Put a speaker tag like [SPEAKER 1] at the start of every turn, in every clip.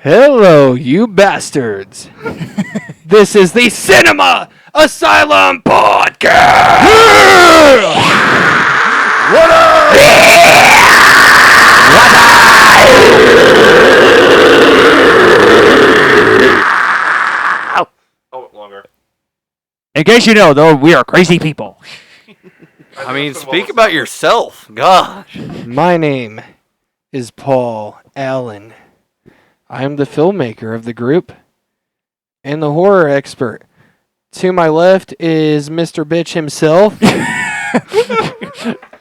[SPEAKER 1] Hello, you bastards. This is the Cinema Asylum Podcast! What up?
[SPEAKER 2] Oh, longer.
[SPEAKER 3] In case you know, though, we are crazy people.
[SPEAKER 4] I mean, speak about yourself. Gosh.
[SPEAKER 1] My name is Paul Allen. I am the filmmaker of the group and the horror expert. To my left is Mr. Bitch himself.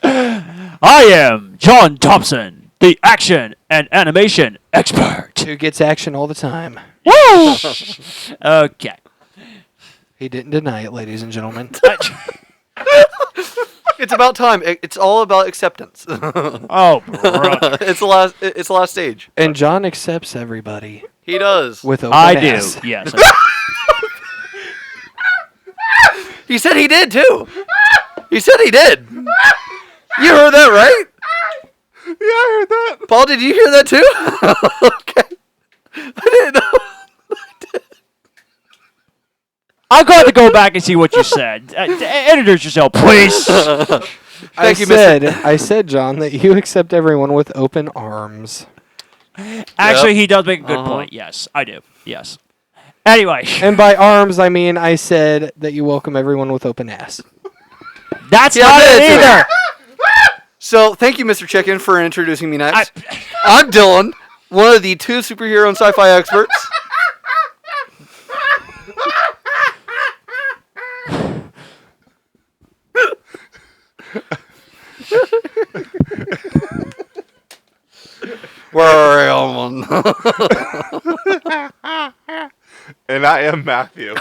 [SPEAKER 3] I am John Thompson, the action and animation expert.
[SPEAKER 1] Who gets action all the time.
[SPEAKER 3] Woo! Okay.
[SPEAKER 1] He didn't deny it, ladies and gentlemen.
[SPEAKER 4] It's about time. It's all about acceptance.
[SPEAKER 3] Oh, brother.
[SPEAKER 4] It's the last stage.
[SPEAKER 1] And John accepts everybody
[SPEAKER 4] He does.
[SPEAKER 1] with open
[SPEAKER 3] I
[SPEAKER 1] ass.
[SPEAKER 3] do, yes.
[SPEAKER 4] He said he did too. He said he did. You heard that, right?
[SPEAKER 2] Yeah, I heard that.
[SPEAKER 4] Paul, did you hear that too? Okay. I didn't know.
[SPEAKER 3] I'm going to go back and see what you said. Editors yourself, please.
[SPEAKER 4] Thank you,
[SPEAKER 1] I said, John, that you accept everyone with open arms.
[SPEAKER 3] Actually, he does make a good point. Yes, I do. Yes. Anyway.
[SPEAKER 1] And by arms, I mean I said that you welcome everyone with open ass.
[SPEAKER 3] That's
[SPEAKER 4] Yeah,
[SPEAKER 3] not
[SPEAKER 4] I
[SPEAKER 3] it
[SPEAKER 4] did, too.
[SPEAKER 3] either.
[SPEAKER 4] So, thank you, Mr. Chicken, for introducing me next. I'm Dyllan, one of the two superhero and sci-fi experts. We're on.
[SPEAKER 2] And I am Matthew,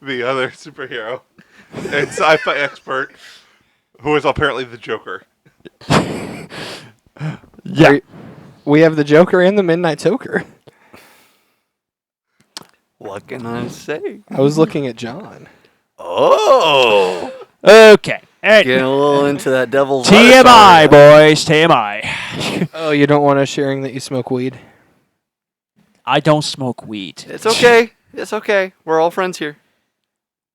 [SPEAKER 2] the other superhero and sci-fi expert, who is apparently the Joker.
[SPEAKER 3] Yeah.
[SPEAKER 1] We have the Joker and the Midnight Toker.
[SPEAKER 4] What can I say?
[SPEAKER 1] I was looking at John.
[SPEAKER 4] Oh.
[SPEAKER 3] Okay.
[SPEAKER 4] Getting a little into that devil's
[SPEAKER 3] TMI, boys. TMI.
[SPEAKER 1] Oh, you don't want us sharing that you smoke weed?
[SPEAKER 3] I don't smoke weed.
[SPEAKER 4] It's okay. It's okay. We're all friends here.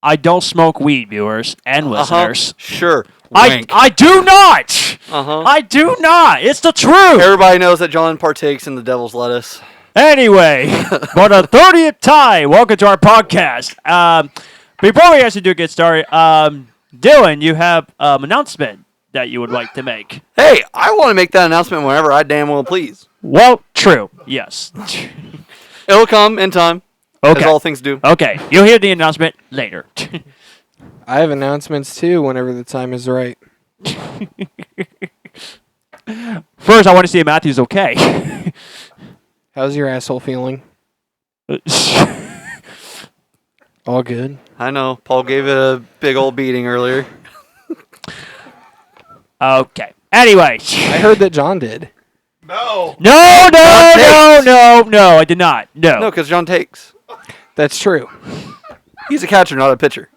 [SPEAKER 3] I don't smoke weed, viewers and listeners.
[SPEAKER 4] Sure.
[SPEAKER 3] I do not. I do not. It's the truth.
[SPEAKER 4] Everybody knows that John partakes in the devil's lettuce.
[SPEAKER 3] Anyway, for the 30th time, welcome to our podcast. Before we actually do get started, Dyllan, you have an announcement that you would like to make.
[SPEAKER 4] Hey, I want to make that announcement whenever I damn well please.
[SPEAKER 3] Well, true. Yes.
[SPEAKER 4] It'll come in time.
[SPEAKER 3] Okay.
[SPEAKER 4] As all things do.
[SPEAKER 3] Okay. You'll hear the announcement later.
[SPEAKER 1] I have announcements too whenever the time is right.
[SPEAKER 3] First, I want to see if Matthew's okay.
[SPEAKER 1] How's your asshole feeling? All good?
[SPEAKER 4] I know. Paul gave it a big old beating earlier.
[SPEAKER 3] Okay. Anyway.
[SPEAKER 1] I heard that John did.
[SPEAKER 2] No.
[SPEAKER 3] No, I did not.
[SPEAKER 4] No, because John takes.
[SPEAKER 1] That's true.
[SPEAKER 4] He's a catcher, not a pitcher.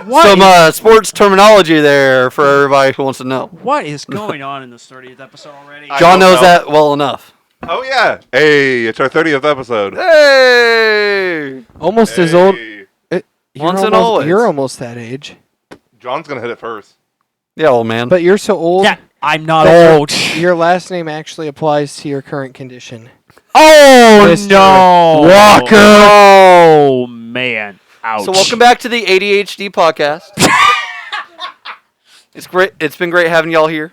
[SPEAKER 3] What
[SPEAKER 4] Some sports terminology there for everybody who wants to know.
[SPEAKER 3] What is going on in this 30th episode already?
[SPEAKER 4] John knows that well enough.
[SPEAKER 2] Oh, yeah. Hey, it's our 30th episode.
[SPEAKER 4] Hey!
[SPEAKER 1] Almost as old.
[SPEAKER 2] Hey.
[SPEAKER 4] Once and always.
[SPEAKER 1] You're almost that age.
[SPEAKER 2] John's going to hit it first.
[SPEAKER 4] Yeah, old man.
[SPEAKER 1] But you're so old.
[SPEAKER 3] Yeah, I'm not
[SPEAKER 1] that
[SPEAKER 3] old.
[SPEAKER 1] Your last name actually applies to your current condition.
[SPEAKER 3] Oh,
[SPEAKER 1] Mr.
[SPEAKER 3] no.
[SPEAKER 1] Walker.
[SPEAKER 3] Oh, man. Ouch.
[SPEAKER 4] So welcome back to the ADHD podcast. It's great. It's been great having y'all here.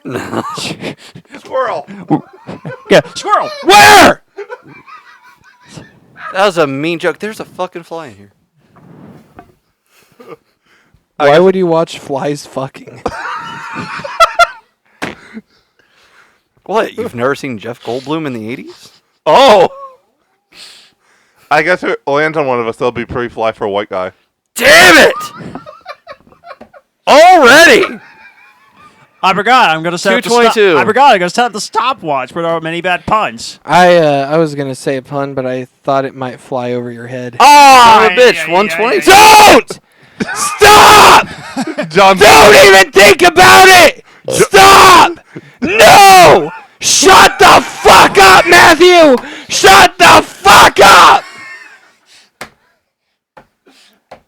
[SPEAKER 2] Squirrel.
[SPEAKER 3] Yeah. Squirrel. Where?
[SPEAKER 4] That was a mean joke. There's a fucking fly in here.
[SPEAKER 1] Why would you watch flies fucking?
[SPEAKER 4] What? You've never seen Jeff Goldblum in the 80s?
[SPEAKER 2] Oh. I guess it lands on one of us. That'll be pretty fly for a white guy.
[SPEAKER 4] Damn it! Already!
[SPEAKER 3] I forgot. I'm going to set up
[SPEAKER 4] 222.
[SPEAKER 3] I forgot. I'm going to set up the stopwatch for our many bad puns.
[SPEAKER 1] I was gonna say a pun, but I thought it might fly over your head.
[SPEAKER 4] Oh,
[SPEAKER 3] yeah,
[SPEAKER 4] bitch!
[SPEAKER 3] yeah,
[SPEAKER 4] 120.
[SPEAKER 1] Don't! Stop!
[SPEAKER 2] John.
[SPEAKER 1] Don't even think about it! Stop! No! Shut the fuck up, Matthew! Shut the fuck up!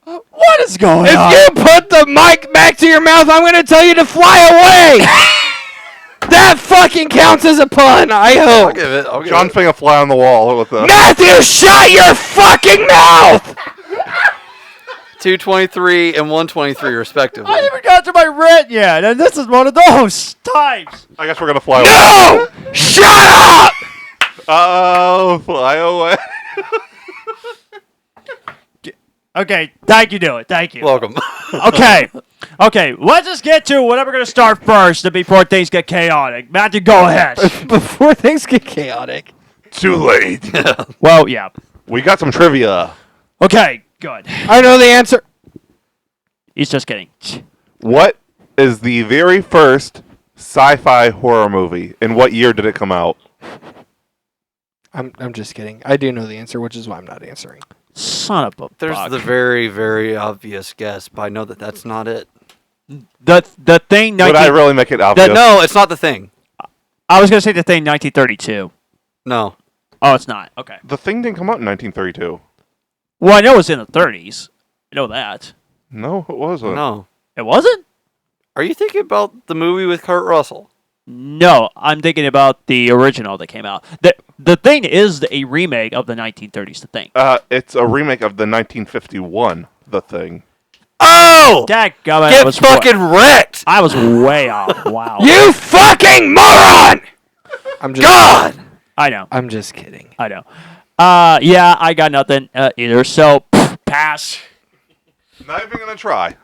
[SPEAKER 3] What is going
[SPEAKER 1] If
[SPEAKER 3] on?
[SPEAKER 1] you put the mic back to your mouth, I'm going to tell you to fly away! That fucking counts as a pun, I
[SPEAKER 4] I'll
[SPEAKER 1] hope.
[SPEAKER 4] give it. I'll give
[SPEAKER 2] John
[SPEAKER 4] it.
[SPEAKER 2] Fing a fly on the wall with the.
[SPEAKER 1] Matthew, shut your fucking mouth!
[SPEAKER 4] 223 and 123 respectively.
[SPEAKER 3] I haven't got to my rant yet, and this is one of those times.
[SPEAKER 2] I guess we're gonna fly away.
[SPEAKER 1] No! Shut up!
[SPEAKER 2] Oh, fly away.
[SPEAKER 3] Okay, thank you, Dylan. Thank you.
[SPEAKER 4] Welcome.
[SPEAKER 3] Okay. Okay, let's just get to whatever we're going to start first before things get chaotic. Matthew, go ahead.
[SPEAKER 1] Before things get chaotic.
[SPEAKER 2] Too late.
[SPEAKER 3] Well, yeah.
[SPEAKER 2] We got some trivia.
[SPEAKER 3] Okay, good.
[SPEAKER 1] I know the answer.
[SPEAKER 3] He's just kidding.
[SPEAKER 2] What is the very first sci-fi horror movie, and what year did it come out?
[SPEAKER 1] I'm just kidding. I do know the answer, which is why I'm not answering.
[SPEAKER 3] Son of a
[SPEAKER 4] There's
[SPEAKER 3] fuck.
[SPEAKER 4] the very, very obvious guess, but I know that that's not it.
[SPEAKER 3] The thing...
[SPEAKER 2] Would I really make it obvious?
[SPEAKER 4] No, it's not the thing.
[SPEAKER 3] I was going to say the thing 1932.
[SPEAKER 4] No.
[SPEAKER 3] Oh, it's not. Okay.
[SPEAKER 2] The Thing didn't come out in 1932.
[SPEAKER 3] Well, I know it's in the 30s. I know that.
[SPEAKER 2] No, it wasn't.
[SPEAKER 4] No.
[SPEAKER 3] It wasn't?
[SPEAKER 4] Are you thinking about the movie with Kurt Russell?
[SPEAKER 3] No, I'm thinking about the original that came out. The thing is a remake of the 1930s. The thing.
[SPEAKER 2] It's a remake of the 1951 The Thing.
[SPEAKER 4] Oh!
[SPEAKER 3] Dadgummit,
[SPEAKER 4] Get
[SPEAKER 3] I was
[SPEAKER 4] fucking wrecked!
[SPEAKER 3] I was way off. Wow.
[SPEAKER 1] You fucking moron! I'm just
[SPEAKER 4] God!
[SPEAKER 3] I know.
[SPEAKER 1] I'm just kidding.
[SPEAKER 3] I know. Yeah, I got nothing either. So pass.
[SPEAKER 2] Not even gonna try.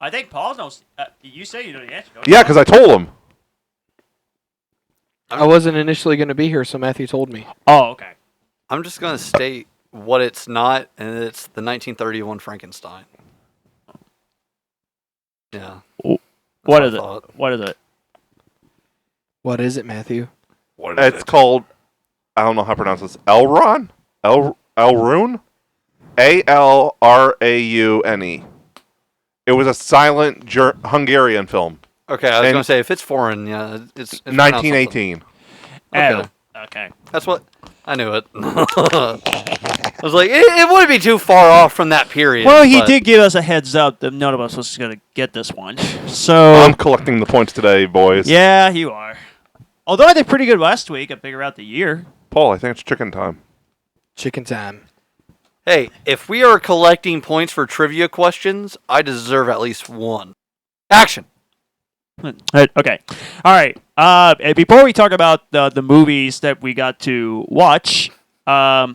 [SPEAKER 3] I think Paul knows. You say you know the answer. Don't
[SPEAKER 2] Yeah, because I told him.
[SPEAKER 1] I wasn't initially going to be here, so Matthew told me.
[SPEAKER 3] Oh, okay.
[SPEAKER 4] I'm just going to state what it's not, and it's the 1931 Frankenstein. Yeah.
[SPEAKER 3] What is it?
[SPEAKER 4] thought.
[SPEAKER 3] What is it?
[SPEAKER 1] What is it, Matthew?
[SPEAKER 4] What is
[SPEAKER 2] It's called. I don't know how to pronounce this. Elron. Elrune. Alraune. It was a silent Hungarian film.
[SPEAKER 4] Okay, I was
[SPEAKER 2] And-
[SPEAKER 4] going to say, if it's foreign, yeah, it's pronounced
[SPEAKER 2] 1918.
[SPEAKER 4] Okay.
[SPEAKER 3] Okay.
[SPEAKER 4] That's what... I knew it. I was like, it wouldn't be too far off from that period.
[SPEAKER 3] Well, he
[SPEAKER 4] but-
[SPEAKER 3] did give us a heads up that none of us was going to get this one. So
[SPEAKER 2] I'm collecting the points today, boys.
[SPEAKER 3] yeah, you are. Although I did pretty good last week, I figure out the year.
[SPEAKER 2] Paul, I think it's chicken time.
[SPEAKER 1] Chicken time.
[SPEAKER 4] Hey, if we are collecting points for trivia questions, I deserve at least one. Action.
[SPEAKER 3] Okay. All right. Before we talk about the movies that we got to watch, I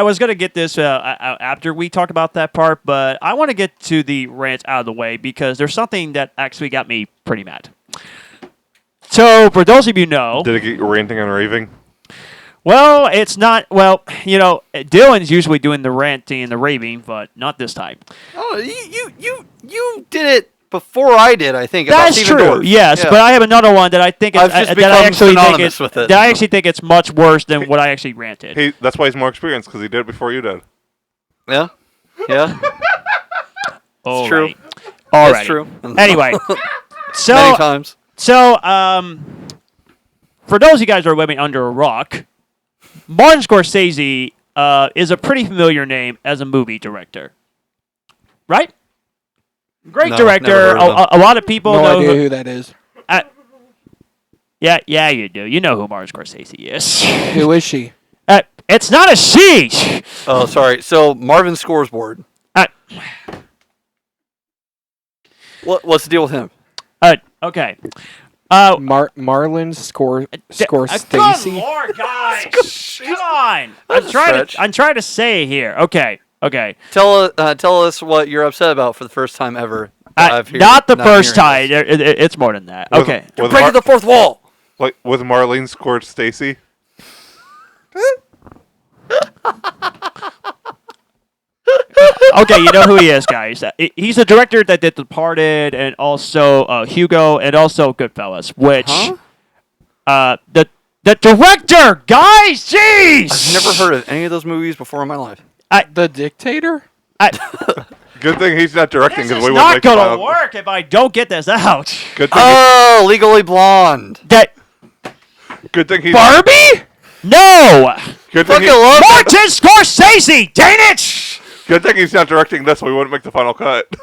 [SPEAKER 3] was going to get this after we talk about that part, but I want to get to the rant out of the way because there's something that actually got me pretty mad. So, for those of you who know...
[SPEAKER 2] Did it get you ranting and raving?
[SPEAKER 3] Well, it's not... Well, you know, Dylan's usually doing the ranting and the raving, but not this time.
[SPEAKER 4] Oh, you did it before I did, I think. about
[SPEAKER 3] That's
[SPEAKER 4] Stephen
[SPEAKER 3] true.
[SPEAKER 4] Dorff.
[SPEAKER 3] Yes,
[SPEAKER 4] Yeah.
[SPEAKER 3] but I have another one that I think
[SPEAKER 4] I've just
[SPEAKER 3] that I
[SPEAKER 4] become
[SPEAKER 3] actually think
[SPEAKER 4] synonymous with it.
[SPEAKER 3] that I actually think it's much worse than what I actually ranted.
[SPEAKER 2] That's why he's more experienced, because he did it before you did.
[SPEAKER 4] Yeah? Yeah?
[SPEAKER 3] All
[SPEAKER 4] true.
[SPEAKER 3] right. All
[SPEAKER 4] That's
[SPEAKER 3] right.
[SPEAKER 4] true.
[SPEAKER 3] Anyway,
[SPEAKER 4] Many
[SPEAKER 3] so
[SPEAKER 4] times.
[SPEAKER 3] For those of you guys who are living under a rock, Martin Scorsese is a pretty familiar name as a movie director, right? Great
[SPEAKER 4] No, never
[SPEAKER 3] director.
[SPEAKER 4] heard of him.
[SPEAKER 3] A lot of people
[SPEAKER 1] No
[SPEAKER 3] know.
[SPEAKER 1] idea who that is.
[SPEAKER 3] Yeah, you do. You know who Martin Scorsese is.
[SPEAKER 1] Who is she?
[SPEAKER 3] It's not a she.
[SPEAKER 4] Oh, sorry. So, Marvin Scoresboard.
[SPEAKER 3] Uh,
[SPEAKER 4] What's the deal with him?
[SPEAKER 3] Okay.
[SPEAKER 1] Marlon Scorsese.
[SPEAKER 3] Good Lord, guys! Come on!
[SPEAKER 4] That's a stretch.
[SPEAKER 3] I'm trying to say here. Okay.
[SPEAKER 4] Tell us what you're upset about for the first time ever.
[SPEAKER 3] Not the first
[SPEAKER 4] hearing
[SPEAKER 3] time.
[SPEAKER 4] this.
[SPEAKER 3] It's more than that.
[SPEAKER 2] With-
[SPEAKER 3] Okay.
[SPEAKER 4] You're
[SPEAKER 2] with
[SPEAKER 4] breaking the fourth wall.
[SPEAKER 2] Like with Marlene scored Stacy.
[SPEAKER 3] Okay, you know who he is, guys. He's the director that did Departed and also Hugo and also Goodfellas, which the director, guys, jeez.
[SPEAKER 4] I've never heard of any of those movies before in my life.
[SPEAKER 1] The Dictator?
[SPEAKER 2] Good thing he's not directing
[SPEAKER 3] This
[SPEAKER 2] because
[SPEAKER 3] is
[SPEAKER 2] we wouldn't
[SPEAKER 3] not
[SPEAKER 2] make the
[SPEAKER 3] gonna
[SPEAKER 2] final.
[SPEAKER 3] work if I don't get this out.
[SPEAKER 2] Good thing.
[SPEAKER 4] Oh, Legally Blonde.
[SPEAKER 3] That
[SPEAKER 2] Good thing he's.
[SPEAKER 1] Barbie?
[SPEAKER 3] no,
[SPEAKER 2] Good thing,
[SPEAKER 4] Fucking love that.
[SPEAKER 3] Martin Scorsese. Dang it!
[SPEAKER 2] good thing he's not directing this, so we wouldn't make the final cut.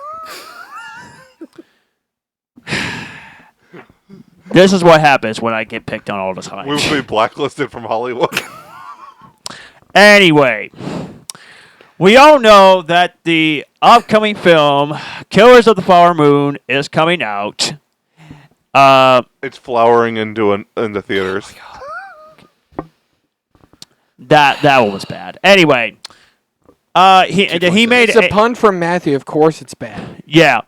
[SPEAKER 3] This is what happens when I get picked on all the time.
[SPEAKER 2] We would be blacklisted from Hollywood.
[SPEAKER 3] Anyway, we all know that the upcoming film Killers of the Flower Moon is coming out.
[SPEAKER 2] It's flowering into theaters.
[SPEAKER 3] That one was bad. Anyway, he made
[SPEAKER 1] It's a pun from Matthew. Of course, it's bad.
[SPEAKER 3] yeah.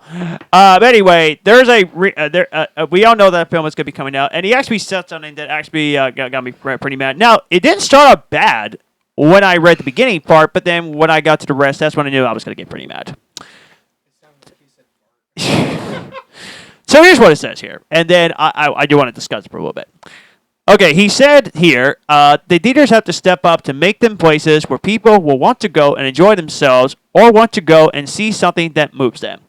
[SPEAKER 3] But anyway, there's we all know that film is going to be coming out, and he actually said something that actually got me pretty mad. Now, it didn't start out bad when I read the beginning part, but then when I got to the rest, that's when I knew I was going to get pretty mad. So here's what it says here, and then I do want to discuss it for a little bit. Okay, he said here, the theaters have to step up to make them places where people will want to go and enjoy themselves or want to go and see something that moves them.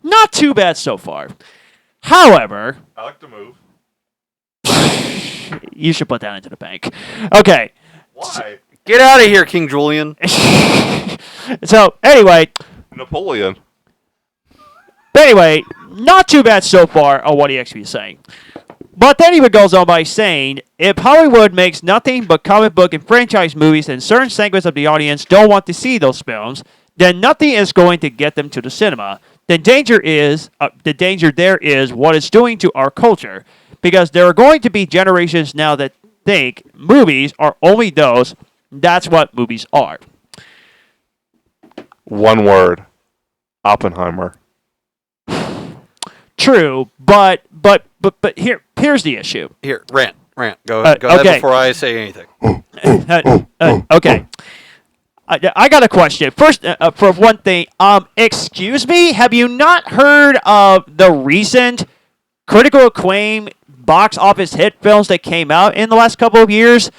[SPEAKER 3] Not too bad so far. However,
[SPEAKER 2] I like to move.
[SPEAKER 3] you should put that into the bank. Okay.
[SPEAKER 2] Why?
[SPEAKER 4] Get out of here, King Julian.
[SPEAKER 3] So, anyway,
[SPEAKER 2] Napoleon.
[SPEAKER 3] not too bad so far on what he actually is saying. But then he goes on by saying, if Hollywood makes nothing but comic book and franchise movies and certain segments of the audience don't want to see those films, then nothing is going to get them to the cinema. The danger there is what it's doing to our culture. Because there are going to be generations now that think movies are only those. That's what movies are.
[SPEAKER 2] One word. Oppenheimer.
[SPEAKER 3] True, but here's the issue.
[SPEAKER 4] Here, rant. Go ahead
[SPEAKER 3] okay.
[SPEAKER 4] before I say anything.
[SPEAKER 3] Okay. I got a question. First, for one thing, excuse me, have you not heard of the recent critical acclaim box office hit films that came out in the last couple of years?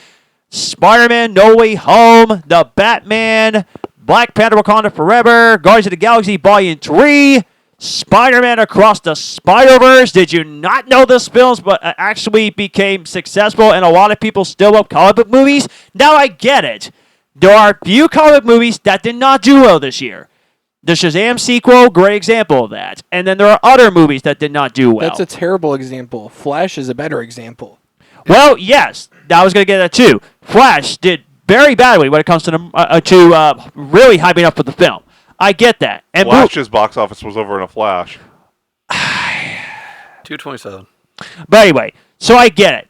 [SPEAKER 3] Spider-Man No Way Home, The Batman, Black Panther Wakanda Forever, Guardians of the Galaxy Volume 3, Spider-Man Across the Spider-Verse. Did you not know those films but actually became successful and a lot of people still love comic book movies? Now I get it. There are a few comic movies that did not do well this year. The Shazam sequel, great example of that. And then there are other movies that did not do well.
[SPEAKER 1] That's a terrible example. Flash is a better example.
[SPEAKER 3] Well, yes, I was going to get that too. Flash did very badly when it comes to really hyping up for the film. I get that. And
[SPEAKER 2] Flash's box office was over in a flash.
[SPEAKER 4] 227.
[SPEAKER 3] But anyway, so I get it.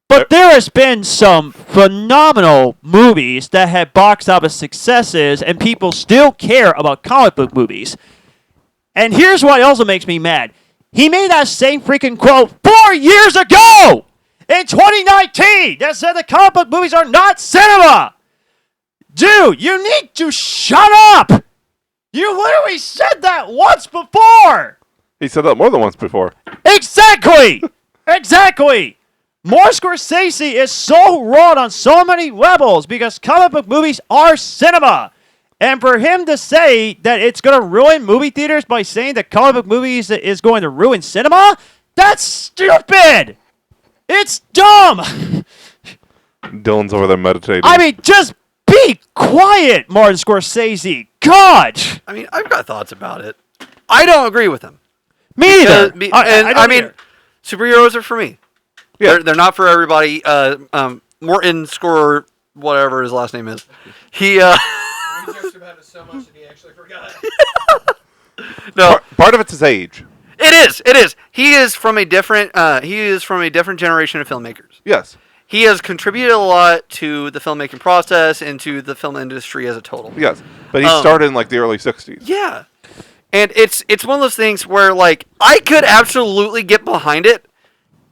[SPEAKER 3] But there has been some phenomenal movies that had box office successes, and people still care about comic book movies. And here's what also makes me mad. He made that same freaking quote 4 years ago! In 2019! That said the comic book movies are not cinema! Dude, you need to shut up! You literally said that once before!
[SPEAKER 2] He said that more than once before.
[SPEAKER 3] Exactly! Exactly! More Scorsese is so wrong on so many levels because comic book movies are cinema. And for him to say that it's going to ruin movie theaters by saying that comic book movies is going to ruin cinema, that's stupid! It's dumb!
[SPEAKER 2] Dylan's over there meditating.
[SPEAKER 3] I mean, just be quiet, Martin Scorsese. God!
[SPEAKER 4] I mean, I've got thoughts about it. I don't agree with him.
[SPEAKER 3] Me either.
[SPEAKER 4] I mean, superheroes are for me.
[SPEAKER 2] Yeah.
[SPEAKER 4] They're not for everybody. Morton Score, whatever his last name is. He
[SPEAKER 1] We joked about it so much that he actually forgot.
[SPEAKER 4] no,
[SPEAKER 2] Part of it's his age.
[SPEAKER 4] it is. He is from a different generation of filmmakers.
[SPEAKER 2] Yes.
[SPEAKER 4] He has contributed a lot to the filmmaking process and to the film industry as a total.
[SPEAKER 2] Yes. But he started in like the early 60s.
[SPEAKER 4] Yeah. And it's one of those things where like I could absolutely get behind it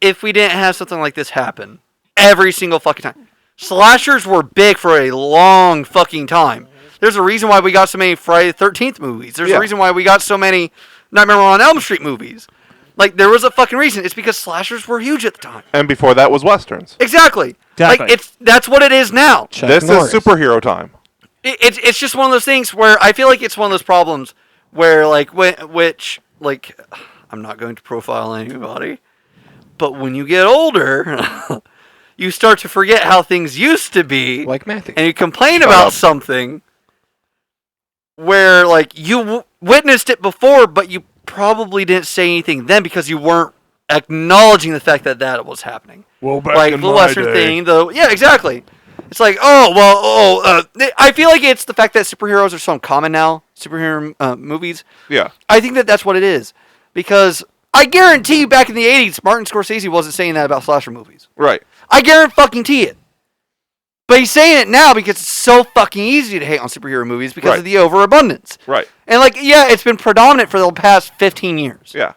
[SPEAKER 4] if we didn't have something like this happen every single fucking time. Slashers were big for a long fucking time. There's a reason why we got so many Friday the 13th movies. There's a reason why we got so many Nightmare on Elm Street movies. Like, there was a fucking reason. It's because slashers were huge at the time.
[SPEAKER 2] And before that was Westerns.
[SPEAKER 4] Exactly. Like, that's what it is now.
[SPEAKER 1] Chuck
[SPEAKER 2] This
[SPEAKER 1] Norris.
[SPEAKER 2] is superhero time.
[SPEAKER 4] It's just one of those things where I feel like it's one of those problems where like which like I'm not going to profile anybody, but when you get older, you start to forget how things used to be,
[SPEAKER 1] Like Matthew.
[SPEAKER 4] and you complain
[SPEAKER 2] Shut
[SPEAKER 4] about
[SPEAKER 2] up.
[SPEAKER 4] something where like you witnessed it before, but you probably didn't say anything then because you weren't acknowledging the fact that that was happening.
[SPEAKER 2] Well, back
[SPEAKER 4] Like
[SPEAKER 2] in
[SPEAKER 4] the
[SPEAKER 2] my
[SPEAKER 4] Western
[SPEAKER 2] day.
[SPEAKER 4] thing, though. Yeah, exactly. It's like, I feel like it's the fact that superheroes are so common now, superhero movies.
[SPEAKER 2] Yeah.
[SPEAKER 4] I think that that's what it is. Because I guarantee you back in the 80s, Martin Scorsese wasn't saying that about slasher movies.
[SPEAKER 2] Right.
[SPEAKER 4] I guarantee it. But he's saying it now because it's so fucking easy to hate on superhero movies because
[SPEAKER 2] Right.
[SPEAKER 4] of the overabundance.
[SPEAKER 2] Right.
[SPEAKER 4] And, like, yeah, it's been predominant for the past 15 years.
[SPEAKER 2] Yeah.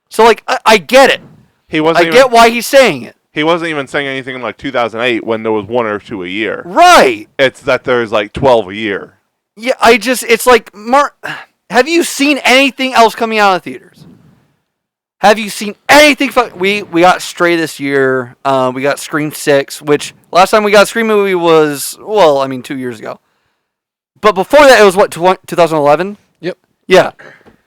[SPEAKER 4] So, like, I get it.
[SPEAKER 2] He wasn't
[SPEAKER 4] I
[SPEAKER 2] even,
[SPEAKER 4] get why he's saying it.
[SPEAKER 2] He wasn't even saying anything in like 2008 when there was 1 or 2 a year.
[SPEAKER 4] Right.
[SPEAKER 2] It's that there's like 12 a year.
[SPEAKER 4] Yeah, it's like, have you seen anything else coming out of theaters? Have you seen anything? We got Stray this year. We got Scream 6, which last time we got a Scream movie was, 2 years ago. But before that, it was what, 2011?
[SPEAKER 1] Yep.
[SPEAKER 4] Yeah.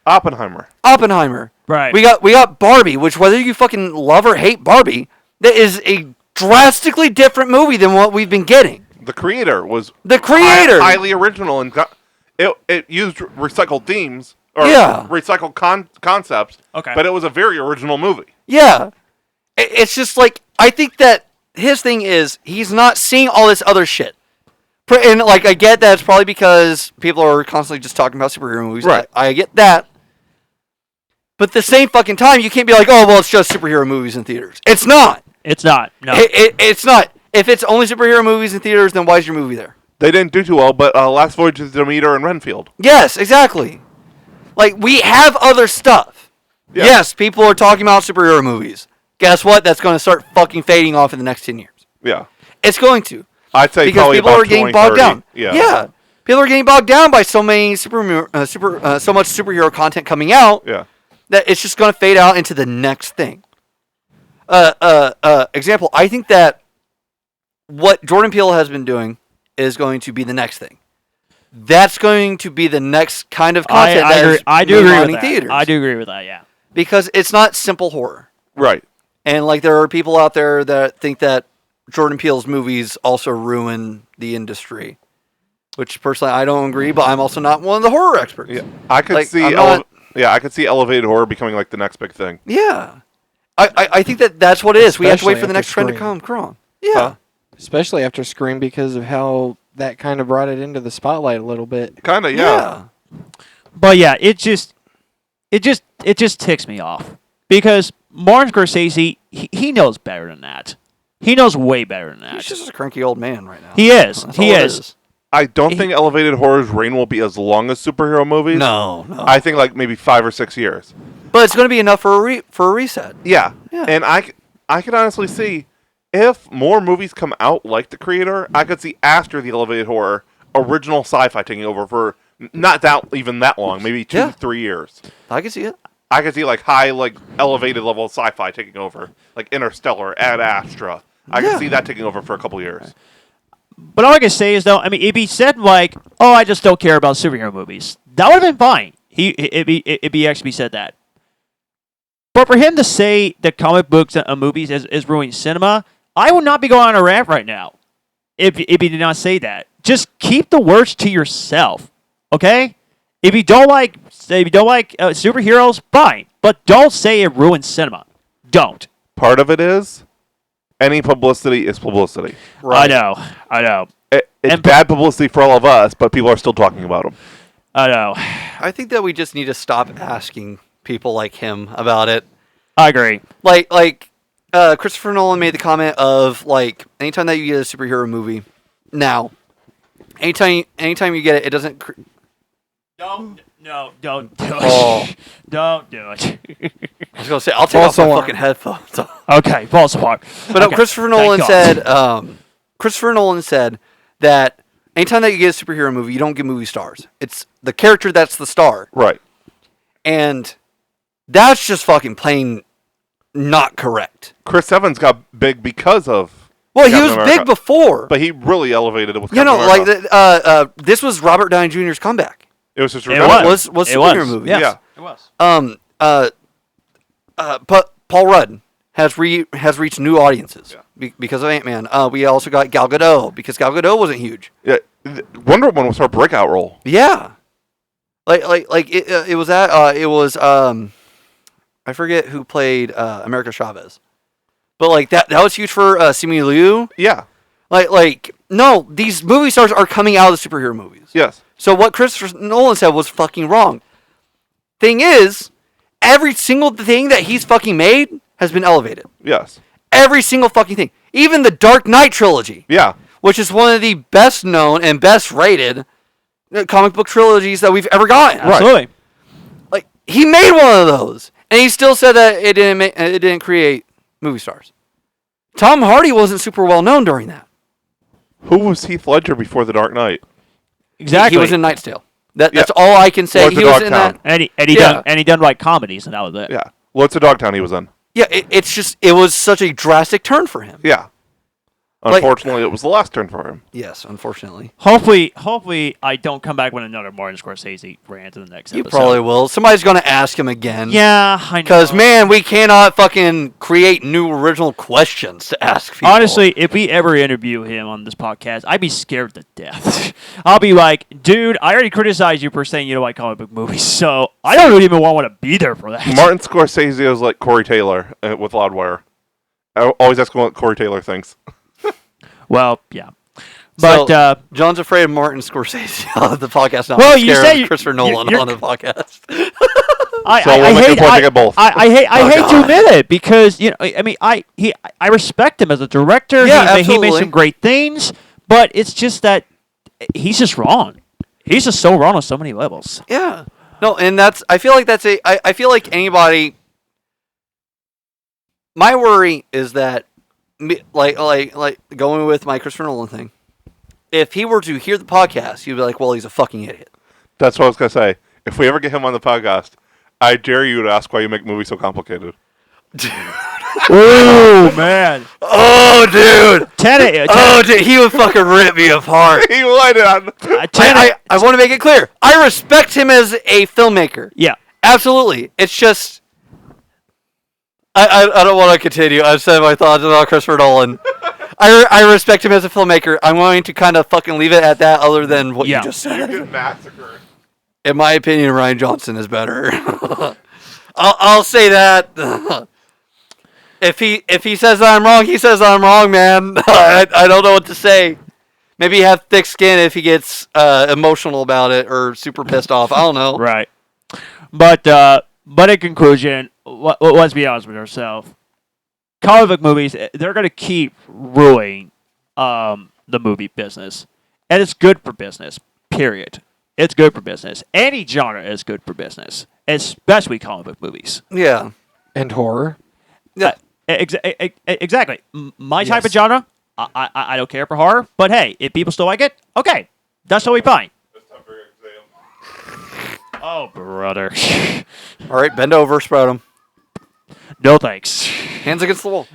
[SPEAKER 2] Oppenheimer.
[SPEAKER 4] Oppenheimer.
[SPEAKER 3] Right.
[SPEAKER 4] We got Barbie, which whether you fucking love or hate Barbie, that is a drastically different movie than what we've been getting.
[SPEAKER 2] The creator was
[SPEAKER 4] The creator.
[SPEAKER 2] highly original and it used recycled themes or
[SPEAKER 4] Yeah.
[SPEAKER 2] recycled concepts.
[SPEAKER 3] Okay.
[SPEAKER 2] But it was a very original movie.
[SPEAKER 4] Yeah. It's just like, I think that his thing is he's not seeing all this other shit. And like, I get that it's probably because people are constantly just talking about superhero movies.
[SPEAKER 2] Right.
[SPEAKER 4] I get that. But at the same fucking time, you can't be like, oh, well, it's just superhero movies in theaters. It's not.
[SPEAKER 3] It's not. No.
[SPEAKER 4] It's not. If it's only superhero movies in theaters, then why is your movie there?
[SPEAKER 2] They didn't do too well, but Last Voyage of Demeter and Renfield.
[SPEAKER 4] Yes, exactly. Like, we have other stuff.
[SPEAKER 2] Yeah.
[SPEAKER 4] Yes, people are talking about superhero movies. Guess what? That's going to start fucking fading off in the next 10 years.
[SPEAKER 2] Yeah.
[SPEAKER 4] It's going to.
[SPEAKER 2] I'd say
[SPEAKER 4] Because
[SPEAKER 2] probably
[SPEAKER 4] people
[SPEAKER 2] about
[SPEAKER 4] are getting
[SPEAKER 2] 20,
[SPEAKER 4] bogged
[SPEAKER 2] 30.
[SPEAKER 4] down.
[SPEAKER 2] Yeah.
[SPEAKER 4] People are getting bogged down by so many so much superhero content coming out
[SPEAKER 2] Yeah.
[SPEAKER 4] that it's just going to fade out into the next thing. Example, I think that what Jordan Peele has been doing is going to be the next thing. That's going to be the next kind of content
[SPEAKER 3] I agree. I do agree with that.
[SPEAKER 4] theaters.
[SPEAKER 3] I do agree with that. Yeah.
[SPEAKER 4] Because it's not simple horror.
[SPEAKER 2] Right.
[SPEAKER 4] And like there are people out there that think that Jordan Peele's movies also ruin the industry. Which personally I don't agree, but I'm also not one of the horror experts.
[SPEAKER 2] Yeah. I could
[SPEAKER 4] Like,
[SPEAKER 2] see
[SPEAKER 4] I'm not-
[SPEAKER 2] I could see elevated horror becoming like the next big thing.
[SPEAKER 4] Yeah. I think that that's what it is. We have to wait
[SPEAKER 1] Especially
[SPEAKER 4] for the next
[SPEAKER 1] after
[SPEAKER 4] trend to
[SPEAKER 1] Scream.
[SPEAKER 4] come on. Yeah.
[SPEAKER 2] Huh?
[SPEAKER 1] Especially after Scream because of how that kind of brought it into the spotlight a little bit.
[SPEAKER 2] Kind of,
[SPEAKER 4] Yeah.
[SPEAKER 3] But yeah, it just ticks me off because Martin Scorsese he knows better than that. He knows way better than that.
[SPEAKER 4] He's just a cranky old man right now.
[SPEAKER 3] He is.
[SPEAKER 4] That's
[SPEAKER 3] He
[SPEAKER 4] all it
[SPEAKER 3] is.
[SPEAKER 2] I don't think elevated horror's reign will be as long as superhero movies.
[SPEAKER 4] No.
[SPEAKER 2] I think like maybe 5 or 6 years.
[SPEAKER 4] But it's going to be enough for a reset.
[SPEAKER 2] Yeah.
[SPEAKER 4] Yeah.
[SPEAKER 2] And I could honestly see if more movies come out like The Creator, I could see after the elevated horror, original sci-fi taking over for not even that long, maybe 2
[SPEAKER 4] Yeah.
[SPEAKER 2] 3 years.
[SPEAKER 4] I can see it.
[SPEAKER 2] I could see like high, like elevated level of sci-fi taking over, like Interstellar, Ad Astra. I
[SPEAKER 4] Yeah.
[SPEAKER 2] could see that taking over for a couple years.
[SPEAKER 3] But all I can say is though, I mean, if he said like, "Oh, I just don't care about superhero movies," that would have been fine. If he actually said that. But for him to say that comic books and movies is ruining cinema, I would not be going on a rant right now. If he did not say that, just keep the words to yourself, okay? If you don't like superheroes, fine, but don't say it ruins cinema. Don't.
[SPEAKER 2] Part of it is any publicity is publicity.
[SPEAKER 3] I know.
[SPEAKER 2] It's
[SPEAKER 3] And
[SPEAKER 2] bad publicity for all of us, but people are still talking about them.
[SPEAKER 3] I know.
[SPEAKER 4] I think that we just need to stop asking people like him about it.
[SPEAKER 3] I agree.
[SPEAKER 4] Like Christopher Nolan made the comment of like anytime that you get a superhero movie now, anytime you get it, it doesn't.
[SPEAKER 3] Don't do it.
[SPEAKER 4] Oh.
[SPEAKER 3] Don't do it.
[SPEAKER 4] I was gonna say I'll take off
[SPEAKER 1] False
[SPEAKER 4] my
[SPEAKER 1] alarm.
[SPEAKER 4] fucking headphones.
[SPEAKER 3] Okay, false apart.
[SPEAKER 4] But
[SPEAKER 3] Okay,
[SPEAKER 4] Christopher
[SPEAKER 3] thank
[SPEAKER 4] Nolan
[SPEAKER 3] God.
[SPEAKER 4] said. Christopher Nolan said that anytime that you get a superhero movie, you don't get movie stars. It's the character that's the star,
[SPEAKER 2] Right.
[SPEAKER 4] and that's just fucking plain not correct.
[SPEAKER 2] Chris Evans got big because of.
[SPEAKER 4] Well, he
[SPEAKER 2] Captain
[SPEAKER 4] was
[SPEAKER 2] America.
[SPEAKER 4] big before.
[SPEAKER 2] But he really elevated it with
[SPEAKER 4] You
[SPEAKER 2] Captain
[SPEAKER 4] know, like
[SPEAKER 2] America.
[SPEAKER 4] this was Robert Downey Jr.'s comeback.
[SPEAKER 2] It was just
[SPEAKER 3] It
[SPEAKER 2] redemption.
[SPEAKER 4] Was
[SPEAKER 3] It
[SPEAKER 4] superhero
[SPEAKER 3] was.
[SPEAKER 4] movies.
[SPEAKER 2] Yeah.
[SPEAKER 3] It was.
[SPEAKER 4] But Paul Rudd has reached new audiences because of Ant-Man. We also got Gal Gadot because Gal Gadot wasn't huge.
[SPEAKER 2] Yeah. Wonder Woman was her breakout role.
[SPEAKER 4] Yeah, it was I forget who played America Chavez, but like that was huge for Simu Liu.
[SPEAKER 2] Yeah.
[SPEAKER 4] No, these movie stars are coming out of the superhero movies.
[SPEAKER 2] Yes.
[SPEAKER 4] So what Christopher Nolan said was fucking wrong. Thing is, every single thing that he's fucking made has been elevated.
[SPEAKER 2] Yes.
[SPEAKER 4] Every single fucking thing. Even the Dark Knight trilogy.
[SPEAKER 2] Yeah.
[SPEAKER 4] Which is one of the best known and best rated comic book trilogies that we've ever gotten.
[SPEAKER 3] Absolutely.
[SPEAKER 4] Like he made one of those, and he still said that it didn't create movie stars. Tom Hardy wasn't super well known during that.
[SPEAKER 2] Who was Heath Ledger before The Dark Knight?
[SPEAKER 3] Exactly.
[SPEAKER 4] He was in Knight's Tale. That's all I can say.
[SPEAKER 2] Lords of
[SPEAKER 4] He was in
[SPEAKER 2] Dogtown.
[SPEAKER 4] that.
[SPEAKER 3] And he done like comedies, and that was it.
[SPEAKER 2] Yeah. What's a Dogtown he was in?
[SPEAKER 4] Yeah, it was such a drastic turn for him.
[SPEAKER 2] Yeah. Unfortunately, it was the last turn for him.
[SPEAKER 4] Yes, unfortunately.
[SPEAKER 3] Hopefully, I don't come back with another Martin Scorsese rant in the next
[SPEAKER 4] You
[SPEAKER 3] episode.
[SPEAKER 4] probably will. Somebody's going to ask him again.
[SPEAKER 3] Yeah, I know.
[SPEAKER 4] Because, man, we cannot fucking create new original questions to ask people.
[SPEAKER 3] Honestly, if we ever interview him on this podcast, I'd be scared to death. I'll be like, dude, I already criticized you for saying you don't like comic book movies, so I don't even want to be there for that.
[SPEAKER 2] Martin Scorsese is like Corey Taylor with Loudwire. I always ask him what Corey Taylor thinks.
[SPEAKER 3] Well, yeah. But,
[SPEAKER 4] So, John's afraid of Martin Scorsese on the podcast now.
[SPEAKER 3] Well,
[SPEAKER 4] I'm
[SPEAKER 3] you
[SPEAKER 4] scared
[SPEAKER 3] say
[SPEAKER 4] of Christopher Nolan on the podcast.
[SPEAKER 3] I hate to admit it because I respect him as a director.
[SPEAKER 4] Yeah,
[SPEAKER 3] He made
[SPEAKER 4] absolutely.
[SPEAKER 3] some great things, but it's just that he's just wrong. He's just so wrong on so many levels.
[SPEAKER 4] Yeah. No, and I feel like I feel like anybody. My worry is that, like going with my Christopher Nolan thing. If he were to hear the podcast, he'd be like, "Well, he's a fucking idiot."
[SPEAKER 2] That's what I was going to say. If we ever get him on the podcast, I dare you to ask why you make movies so complicated.
[SPEAKER 3] Oh man!
[SPEAKER 4] Oh, dude!
[SPEAKER 3] Tenet,
[SPEAKER 4] Dude, he would fucking rip me apart.
[SPEAKER 2] He would.
[SPEAKER 3] Tenet.
[SPEAKER 4] I want to make it clear. I respect him as a filmmaker.
[SPEAKER 3] Yeah.
[SPEAKER 4] Absolutely. It's just I don't want to continue. I've said my thoughts about Christopher Nolan. I respect him as a filmmaker. I'm going to kind of fucking leave it at that other than what you just said.
[SPEAKER 2] You're massacred.
[SPEAKER 4] In my opinion, Ryan Johnson is better. I'll say that. If he says I'm wrong, he says I'm wrong, man. I don't know what to say. Maybe have thick skin if he gets emotional about it or super pissed off. I don't know.
[SPEAKER 3] Right. But in conclusion, let's be honest with ourselves. Comic book movies, they're going to keep ruining the movie business. And it's good for business, period. It's good for business. Any genre is good for business, especially comic book movies.
[SPEAKER 4] Yeah.
[SPEAKER 1] And horror.
[SPEAKER 4] Yeah.
[SPEAKER 3] Exactly. My type of genre, I don't care for horror. But hey, if people still like it, okay. That's totally fine. Oh, brother.
[SPEAKER 4] All right, bend over, spread them.
[SPEAKER 3] No thanks.
[SPEAKER 4] Hands against the wall.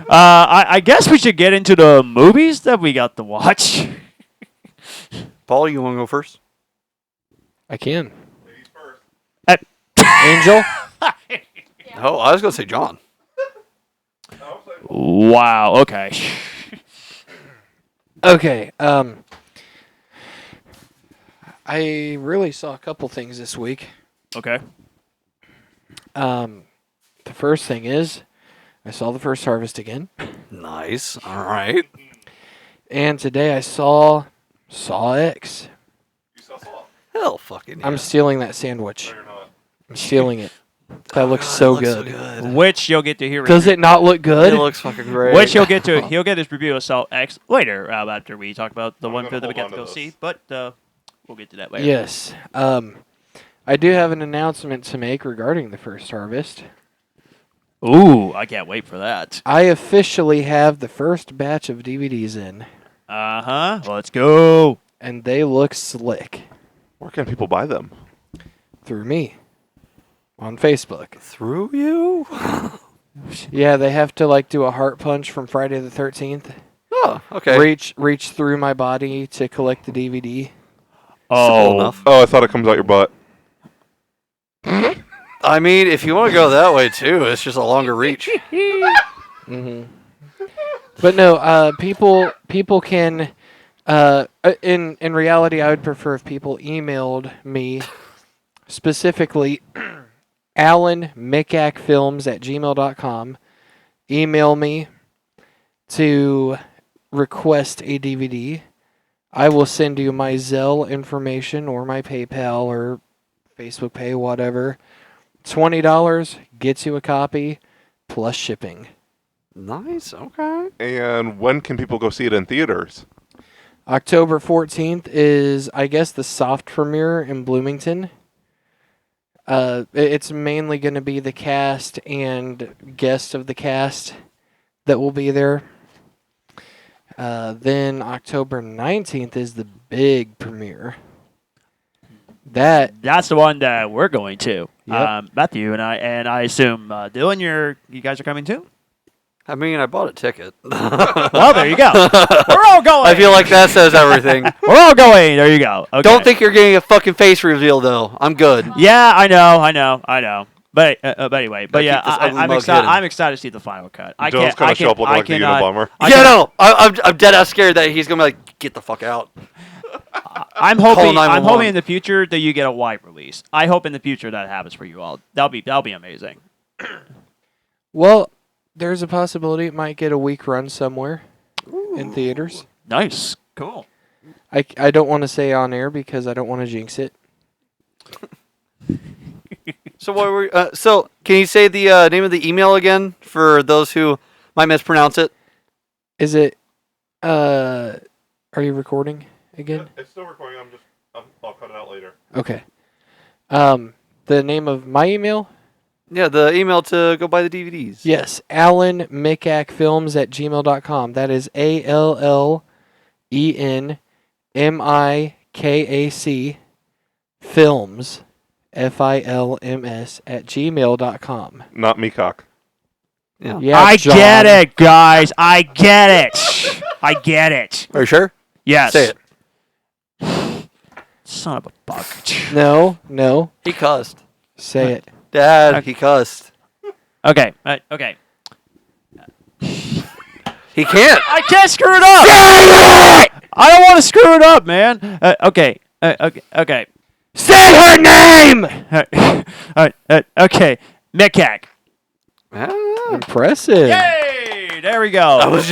[SPEAKER 3] I guess we should get into the movies that we got to watch.
[SPEAKER 4] Paul, you want to go first?
[SPEAKER 1] I can.
[SPEAKER 3] Uh,
[SPEAKER 1] Angel?
[SPEAKER 4] Oh, I was going to say John.
[SPEAKER 3] Wow, okay.
[SPEAKER 1] Okay. I really saw a couple things this week.
[SPEAKER 3] Okay.
[SPEAKER 1] The first thing is I saw The First Harvest again.
[SPEAKER 4] Nice. All right.
[SPEAKER 1] And today I saw Saw X.
[SPEAKER 4] Hell fucking yeah.
[SPEAKER 1] I'm stealing that sandwich. I'm stealing it. That looks so
[SPEAKER 4] It looks
[SPEAKER 1] good.
[SPEAKER 4] so good.
[SPEAKER 3] Which you'll get to hear.
[SPEAKER 1] Does it not look good?
[SPEAKER 4] It looks fucking great.
[SPEAKER 3] Which he'll get his review of Saw X later after we talk about the one
[SPEAKER 2] gonna
[SPEAKER 3] film that we got
[SPEAKER 2] hold
[SPEAKER 3] to
[SPEAKER 2] on
[SPEAKER 3] go
[SPEAKER 2] to
[SPEAKER 3] see.
[SPEAKER 2] this.
[SPEAKER 3] But we'll get to that later.
[SPEAKER 1] Yes. I do have an announcement to make regarding The First Harvest.
[SPEAKER 3] Ooh, I can't wait for that.
[SPEAKER 1] I officially have the first batch of DVDs in,
[SPEAKER 3] Uh-huh. Let's go.
[SPEAKER 1] and they look slick
[SPEAKER 2] Where can people buy them?
[SPEAKER 1] through me on Facebook.
[SPEAKER 4] Through you?
[SPEAKER 1] Yeah, they have to do a heart punch from Friday the 13th.
[SPEAKER 4] Oh, okay.
[SPEAKER 1] reach through my body to collect the DVD.
[SPEAKER 4] Simple enough.
[SPEAKER 2] Oh, I thought it comes out your butt.
[SPEAKER 4] I mean, if you want to go that way too, it's just a longer reach.
[SPEAKER 1] Hmm. But no, people can. In reality, I would prefer if people emailed me specifically alanmicacfilms@gmail.com. Email me to request a DVD. I will send you my Zelle information or my PayPal or Facebook Pay, whatever. $20 gets you a copy plus shipping.
[SPEAKER 4] Nice. Okay.
[SPEAKER 2] And when can people go see it in theaters?
[SPEAKER 1] October 14th is, I guess, the soft premiere in Bloomington. It's mainly going to be the cast and guests of the cast that will be there. Then October 19th is the big premiere.
[SPEAKER 3] That's the one that we're going to.
[SPEAKER 1] Yep.
[SPEAKER 3] Matthew and I assume Dylan, you guys are coming too.
[SPEAKER 4] I mean, I bought a ticket.
[SPEAKER 3] Well, there you go. We're all going.
[SPEAKER 4] I feel like that says everything.
[SPEAKER 3] We're all going. There you go. Okay.
[SPEAKER 4] Don't think you're getting a fucking face reveal, though. I'm good.
[SPEAKER 3] Yeah, I know. But anyway, but
[SPEAKER 4] Gotta
[SPEAKER 3] yeah,
[SPEAKER 4] keep this ugly
[SPEAKER 3] I'm
[SPEAKER 4] mug
[SPEAKER 3] excited.
[SPEAKER 4] hidden.
[SPEAKER 3] I'm excited to see the final cut. I
[SPEAKER 2] Dylan's
[SPEAKER 3] can't.
[SPEAKER 2] gonna
[SPEAKER 3] I
[SPEAKER 2] show up
[SPEAKER 3] can.
[SPEAKER 2] looking
[SPEAKER 3] I
[SPEAKER 2] like the
[SPEAKER 3] cannot.
[SPEAKER 2] Unabomber.
[SPEAKER 3] I
[SPEAKER 4] Yeah,
[SPEAKER 3] can-
[SPEAKER 4] no. I'm dead ass scared that he's gonna be like, get the fuck out.
[SPEAKER 3] I'm hoping. I'm
[SPEAKER 4] 911.
[SPEAKER 3] hoping in the future that you get a wide release. I hope in the future that happens for you all. That'll be amazing.
[SPEAKER 1] Well, there's a possibility it might get a week run somewhere in theaters.
[SPEAKER 3] Nice. Cool.
[SPEAKER 1] I don't want to say on air because I don't want to jinx it.
[SPEAKER 4] So what were so can you say the name of the email again for those who might mispronounce it?
[SPEAKER 1] Is it? Are you recording again?
[SPEAKER 2] It's still recording. I'll cut it out later.
[SPEAKER 1] Okay. The name of my email?
[SPEAKER 4] Yeah, the email to go buy the DVDs.
[SPEAKER 1] Yes, alanmicacfilms@gmail.com. That is ALLENMIKAC films FILMS @gmail.com.
[SPEAKER 2] Not Meacock.
[SPEAKER 4] Yeah.
[SPEAKER 1] Yeah,
[SPEAKER 3] I
[SPEAKER 1] John.
[SPEAKER 3] get it, guys. I get it. I get it.
[SPEAKER 4] Are you sure?
[SPEAKER 3] Yes.
[SPEAKER 4] Say it.
[SPEAKER 3] Son of a buck.
[SPEAKER 1] No.
[SPEAKER 4] He cussed.
[SPEAKER 1] Say it.
[SPEAKER 4] Dad, he cussed.
[SPEAKER 3] Okay. Okay.
[SPEAKER 4] He can't.
[SPEAKER 3] I can't screw it up. I don't want to screw it up, man. Okay. Okay.
[SPEAKER 1] Say her name!
[SPEAKER 3] Okay. Mekak.
[SPEAKER 4] Ah.
[SPEAKER 1] Impressive.
[SPEAKER 3] Yay! There we go.
[SPEAKER 4] I was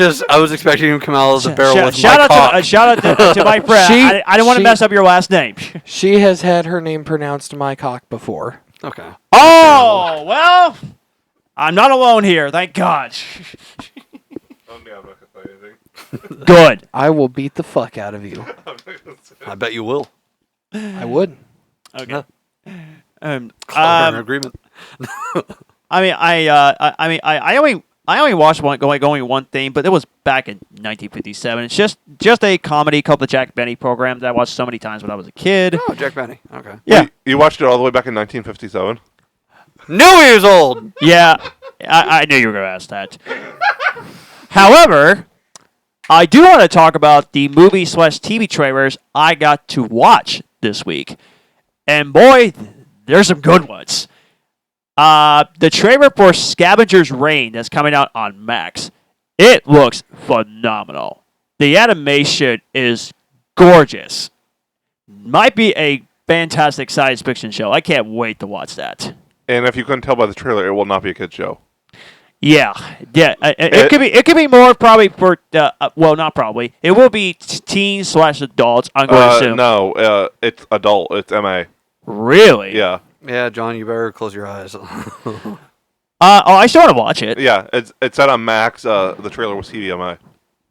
[SPEAKER 4] expecting him to come out of the barrel with
[SPEAKER 3] shout
[SPEAKER 4] my
[SPEAKER 3] out
[SPEAKER 4] cock.
[SPEAKER 3] shout out to my friend. I don't want to mess up your last name.
[SPEAKER 1] She has had her name pronounced my cock before.
[SPEAKER 4] Okay.
[SPEAKER 3] Oh well, I'm not alone here. Thank God.
[SPEAKER 2] I'm not gonna say anything.
[SPEAKER 3] Good.
[SPEAKER 1] I will beat the fuck out of you.
[SPEAKER 4] I bet you will.
[SPEAKER 1] I would.
[SPEAKER 3] Okay.
[SPEAKER 4] An
[SPEAKER 3] Um,
[SPEAKER 4] agreement.
[SPEAKER 3] I only watched going one thing, but it was back in 1957. It's just a comedy called the Jack Benny Program that I watched so many times when I was a kid.
[SPEAKER 4] Oh, Jack Benny. Okay.
[SPEAKER 3] Yeah,
[SPEAKER 2] You watched it all the way back in 1957?
[SPEAKER 4] Knew he was old.
[SPEAKER 3] yeah. I knew you were going to ask that. However, I do want to talk about the movie/TV trailers I got to watch this week, and boy, there's some good ones. The trailer for Scavenger's Reign that's coming out on Max. It looks phenomenal. The animation is gorgeous. Might be a fantastic science fiction show. I can't wait to watch that.
[SPEAKER 2] And if you couldn't tell by the trailer, it will not be a kid's show.
[SPEAKER 3] Yeah. It could be more probably for well, not probably. It will be teens/adults. I'm going to assume.
[SPEAKER 2] No, it's adult. It's MA.
[SPEAKER 3] Really?
[SPEAKER 2] Yeah.
[SPEAKER 4] Yeah, John, you better close your eyes.
[SPEAKER 3] I still want to watch it.
[SPEAKER 2] Yeah, it's set on Max. The trailer was TVMA.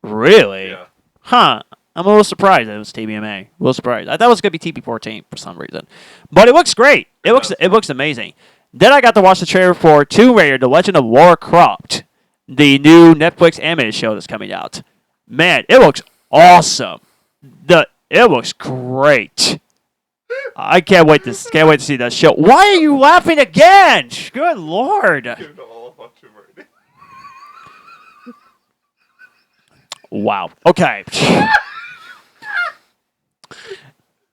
[SPEAKER 3] Really?
[SPEAKER 2] Yeah.
[SPEAKER 3] Huh. I'm a little surprised that it was TVMA. A little surprised. I thought it was going to be TP14 for some reason. But it looks great. It looks amazing. Then I got to watch the trailer for Tomb Raider: The Legend of Lara Croft, the new Netflix animated show that's coming out. Man, it looks awesome. It looks great. I can't wait to see that show. Why are you laughing again? Good Lord. Wow. Okay.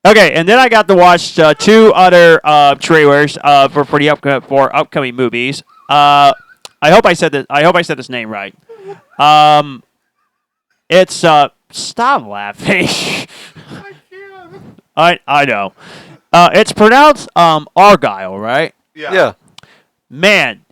[SPEAKER 3] Okay, and then I got to watch two other trailers for upcoming movies. I hope I said this name right. It's stop laughing. I know. It's pronounced Argyle, right?
[SPEAKER 4] Yeah.
[SPEAKER 3] Man,